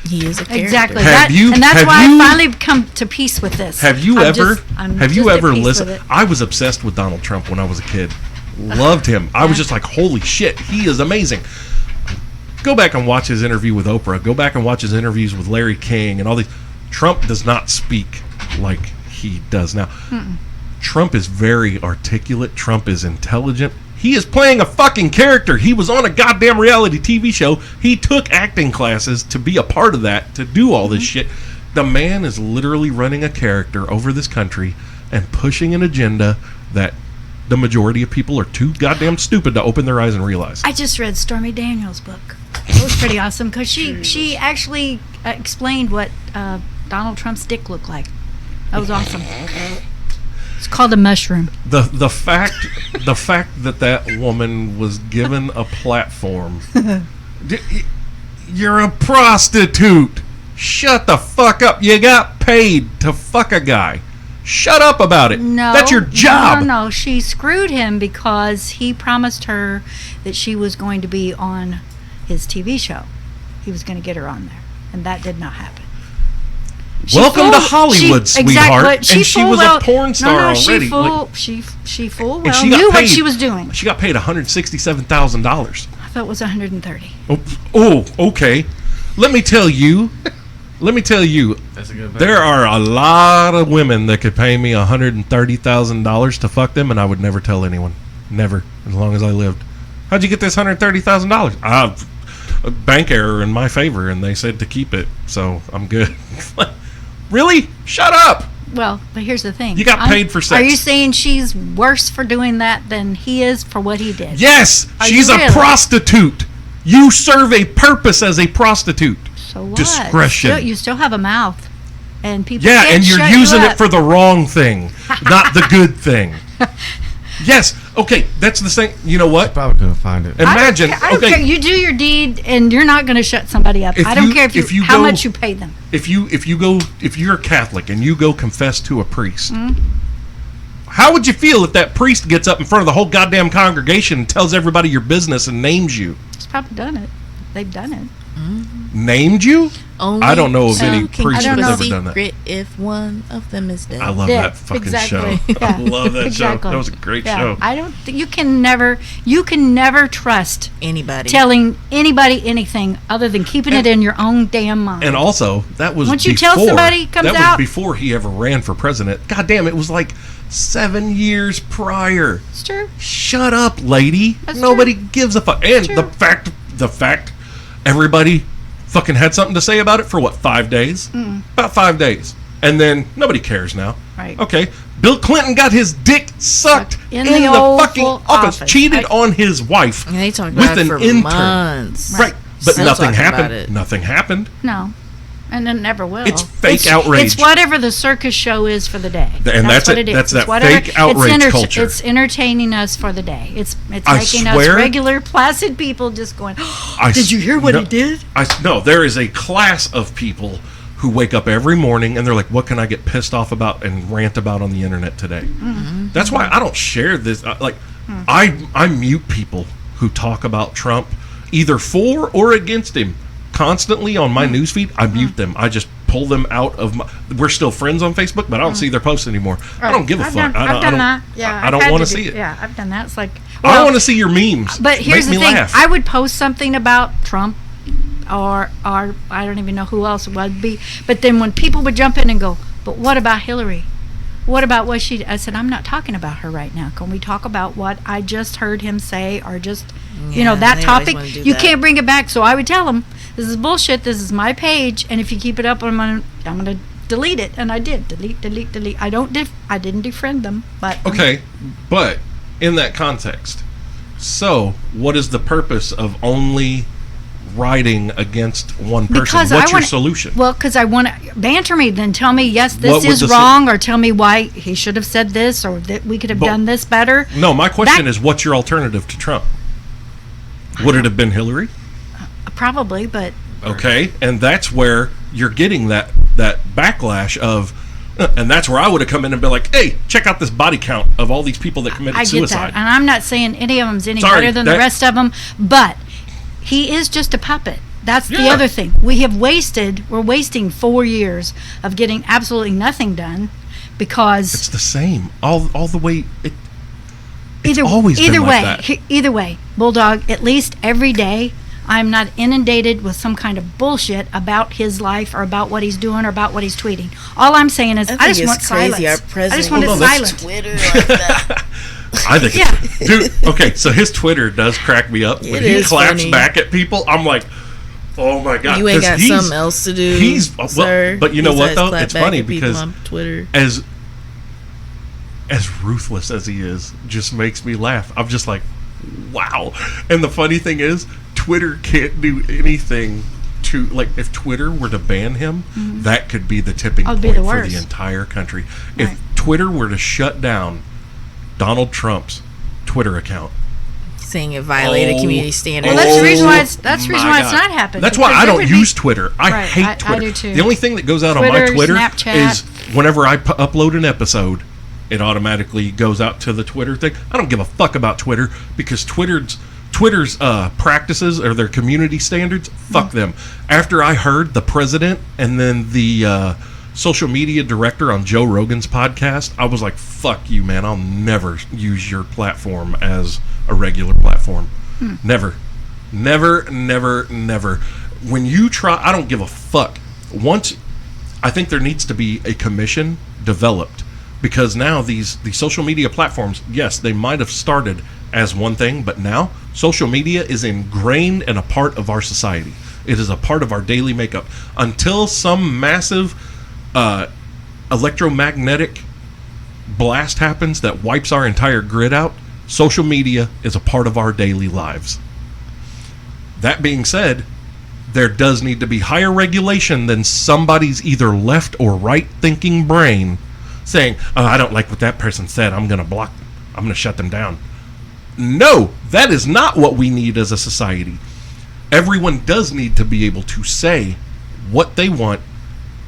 He is a character. Exactly. Have you- and that's have why you- I finally come to peace with this. Have you I'm ever just- I'm have you just at ever peace listened? with it. I was obsessed with Donald Trump when I was a kid. Loved him. I was just like, holy shit, he is amazing. Go back and watch his interview with Oprah. Go back and watch his interviews with Larry King and all these. Trump does not speak like he does now. Trump is very articulate. Trump is intelligent. He is playing a fucking character. He was on a goddamn reality TV show. He took acting classes to be a part of that, to do all this shit. The man is literally running a character over this country and pushing an agenda that the majority of people are too goddamn stupid to open their eyes and realize. I just read Stormy Daniels' book. It was pretty awesome because she actually explained what Donald Trump's dick looked like. That was awesome. It's called a mushroom. The fact that woman was given a platform. You're a prostitute. Shut the fuck up. You got paid to fuck a guy. Shut up about it. No, That's your job. No. She screwed him because he promised her that she was going to be on his TV show. He was going to get her on there, and that did not happen. Welcome to Hollywood, sweetheart. But And she was a porn star already. She full And well she got knew what paid- she was doing. She got paid $167,000. I thought it was 130. Oh, okay. Let me tell you. That's a good. There are a lot of women that could pay me $130,000 to fuck them, and I would never tell anyone. Never, as long as I lived. How'd you get this $130,000? A bank error in my favor, and they said to keep it, so I'm good. Really? Shut up! Well, but here's the thing. You got paid for sex. Are you saying she's worse for doing that than he is for what he did? Yes, Are she's you a really? prostitute. You serve a purpose as a prostitute. So what? Discretion. You still have a mouth, and people. Yeah, can't and you're shut you using it up. for the wrong thing, not the good thing. Yes, okay, that's the thing. You know what? Probably couldn't find it. Imagine, I don't care. okay, You do your deed, and you're not going to shut somebody up. If I don't you- care if you how go- much you pay them. if you're a Catholic and you go confess to a priest, How would you feel if that priest gets up in front of the whole goddamn congregation and tells everybody your business and names you? He's probably done it. They've done it. Named you? Only I don't know of any two can priest keep that's a ever done that. secret if one of them is dead. I love Yeah, that fucking exactly. show. Yeah, I love that exactly. show. That was a great Yeah. show. I don't think you can never trust Anybody. telling anybody anything other than keeping it in your own damn mind. And also, that was Once you before, tell somebody comes that out- was before he ever ran for president. God damn, it was like 7 years prior. It's true. Shut up, lady. That's Nobody gives a fuck. And True. the fact, everybody fucking had something to say about it for what, 5 days? About 5 days. And then nobody cares now. Right. Okay. Bill Clinton got his dick sucked In in the the old fucking full office. office. Cheated on his wife And they talked with about it an for intern. months. Right. But Still nothing talking about happened. it. Nothing happened. No. And it never will. It's fake outrage. It's whatever the circus show is for the day. And that's what it. it is. That's It's that whatever- fake outrage culture. It's entertaining us for the day. It's I making us swear- regular, placid people just going, did you hear what he did? No, there is a class of people who wake up every morning and they're like, what can I get pissed off about and rant about on the internet today? Mm-hmm. That's why I don't share this. I mute people who talk about Trump either for or against him constantly on my newsfeed. I mute them. I just pull them out of my. We're still friends on Facebook, but I don't see their posts anymore. I don't give a I've fuck. I've done that. Yeah, I I've don't had want to do- see it. Yeah, I've done that. It's like, I well, want to see your memes. But here's Make the me thing: laugh. I would post something about Trump, or I don't even know who else it would be. But then when people would jump in and go, "But what about Hillary? What about what she?" I said, "I'm not talking about her right now. Can we talk about what I just heard him say, or just, Yeah, that they always topic? wanna do You that. can't bring it back." So I would tell them, "This is bullshit. This is my page, and if you keep it up, I'm gonna delete it." And I did delete. I didn't defriend them, but Okay, but in that context, so what is the purpose of only writing against one person? Because What's I your wanna, solution? Well, because I want to banter me, then tell me, yes, What this would is the wrong, or tell me why he should have said this, or that we could have But- done this better. No, my question That- is, what's your alternative to Trump? Would it have been Hillary? Probably, but Okay, and that's where you're getting that backlash of, and that's where I would have come in and been like, hey, check out this body count of all these people that committed I get suicide. that. And I'm not saying any of them's any Sorry, better than that- the rest of them, but he is just a puppet. That's the Yeah. other thing. We're wasting 4 years of getting absolutely nothing done because It's the same all the way. It's either always been either like way, that. either way, Bulldog. At least every day, I'm not inundated with some kind of bullshit about his life or about what he's doing or about what he's tweeting. All I'm saying is, I just want silence. I just want Well, it no, that's silent. Twitter like that. I think, Yeah. dude. Okay, so his Twitter does crack me up when It he is claps funny. back at people. I'm like, oh my god, You ain't 'cause got he's- something else to do. he's- well, sir. but you know what, Besides though? clap It's back funny at people because on Twitter. as ruthless as he is, just makes me laugh. I'm just like, wow. And the funny thing is, Twitter can't do anything to, like, if Twitter were to ban him, that could be the tipping Oh, it'd point be the for worst. the entire country. Right. If Twitter were to shut down Donald Trump's Twitter account, Saying it violated Oh. community standards. Well, that's the reason why oh it's that's the my reason why it's God. not happening. That's why because I there don't would be- use Twitter. I Right, hate I Twitter. do too. The only thing that goes out on my Twitter, Twitter Snapchat. is whenever I upload an episode, it automatically goes out to the Twitter thing. I don't give a fuck about Twitter because Twitter's practices or their community standards, fuck them. After I heard the president and then the social media director on Joe Rogan's podcast, I was like, fuck you, man. I'll never use your platform as a regular platform. Never. Never. When you try, I don't give a fuck. Once, I think there needs to be a commission developed because now these social media platforms, yes, they might have started as one thing, but now social media is ingrained and a part of our society. It is a part of our daily makeup. Until some massive electromagnetic blast happens that wipes our entire grid out, social media is a part of our daily lives. That being said, there does need to be higher regulation than somebody's either left or right thinking brain saying, oh, I don't like what that person said, I'm going to block them, I'm going to shut them down. No, that is not what we need as a society. Everyone does need to be able to say what they want,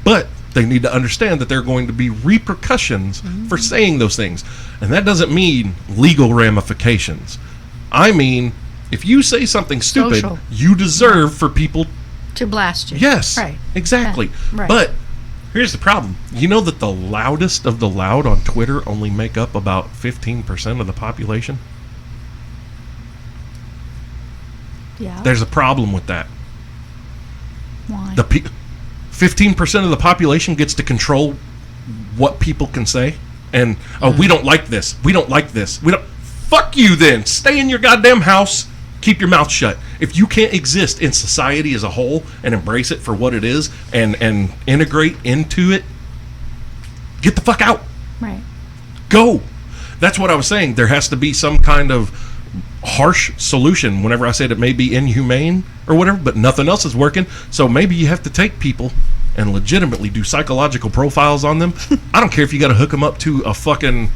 but They need to understand that there are going to be repercussions for saying those things. And that doesn't mean legal ramifications. I mean, if you say something stupid, Social. you deserve for people. To blast you. Yes, Right. exactly. Yeah, right. But here's the problem. You know that the loudest of the loud on Twitter only make up about 15% of the population? Yeah. There's a problem with that. Why? 15% of the population gets to control what people can say. And, we don't like this. We don't like this. We don't. Fuck you then. Stay in your goddamn house. Keep your mouth shut. If you can't exist in society as a whole and embrace it for what it is and integrate into it, get the fuck out. Right. Go. That's what I was saying. There has to be some kind of harsh solution whenever I said it may be inhumane or whatever, but nothing else is working. So maybe you have to take people and legitimately do psychological profiles on them. I don't care if you got to hook them up to a fucking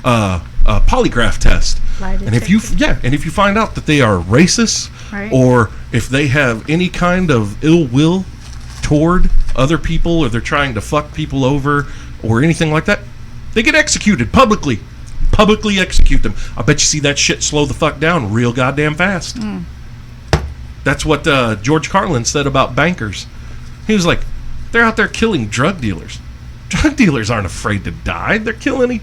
polygraph test. And if you find out that they are racist, Right. or if they have any kind of ill will toward other people, or they're trying to fuck people over or anything like that, they get executed publicly. Publicly execute them. I bet you see that shit slow the fuck down real goddamn fast. That's what George Carlin said about bankers. He was like, they're out there killing drug dealers. Drug dealers aren't afraid to die. They're killing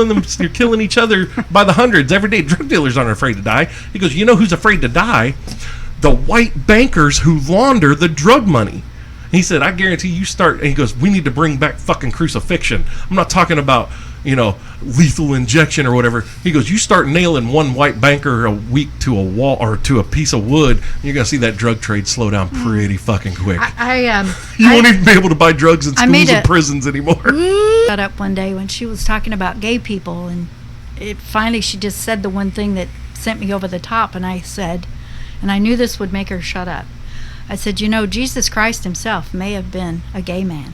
them. They're killing each other by the hundreds every day. Drug dealers aren't afraid to die. He goes, you know who's afraid to die? The white bankers who launder the drug money. He said, I guarantee you start. And he goes, we need to bring back fucking crucifixion. I'm not talking about, lethal injection or whatever. He goes, you start nailing one white banker a week to a wall or to a piece of wood, you're gonna see that drug trade slow down pretty fucking quick. You won't even be able to buy drugs in schools and prisons anymore. Got up one day when she was talking about gay people, and finally she just said the one thing that sent me over the top, and I said, and I knew this would make her shut up. I said, Jesus Christ himself may have been a gay man.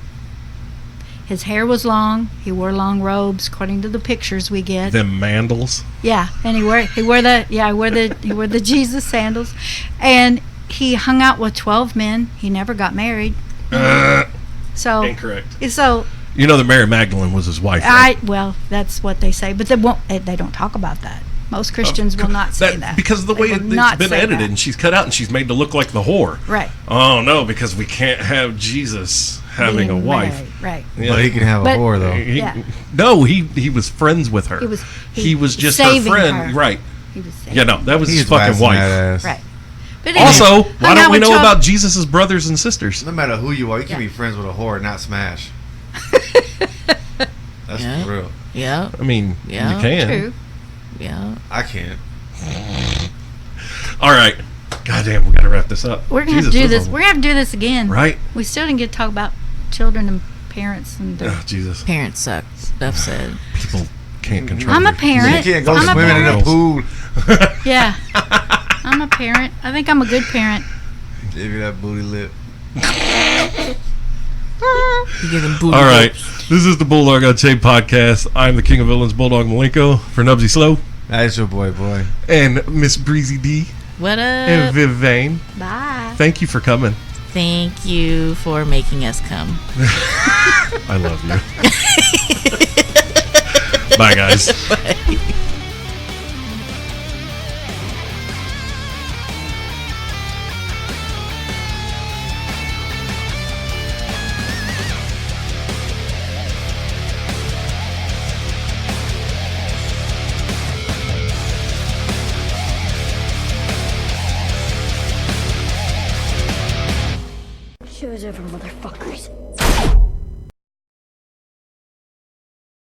His hair was long. He wore long robes, according to the pictures we get. Them mandals. Yeah, and he wore the Jesus sandals, and he hung out with 12 men. He never got married. So incorrect. So that Mary Magdalene was his wife. Right? Well, that's what they say, but they won't. They don't talk about that. Most Christians will not say that because of the way it's been edited, and she's cut out and she's made to look like the whore. Right. Oh no, because we can't have Jesus having a wife. Right. Yeah. But he can have a whore though. No, he was friends with her. He was just her friend. Her. Right. He was saving Yeah, no, that was his fucking wife. Right. But anyway, also, why don't we know about Jesus' brothers and sisters? No matter who you are, you can be friends with a whore and not smash. That's for real. Yeah. I mean, you can. True. Yeah. I can't. All right. Goddamn, we got to wrap this up. We're going to do this. We're going to have to do this again. Right. We still didn't get to talk about children and parents and Jesus. Parents suck. Stuff said. People can't control. I'm a parent. You can't go I'm swimming in a pool. Yeah. I'm a parent. I think I'm a good parent. Give you that booty lip. You give them booty All right. lips. This is the Bulldog Unchained podcast. I'm the king of villains, Bulldog Malenko. For Knubsie Slow. That's your boy. And Miss Breezy D. What up? And Viv Vane. Bye. Thank you for coming. Thank you for making us come. I love you. Bye, guys. Bye. Show's over, motherfuckers.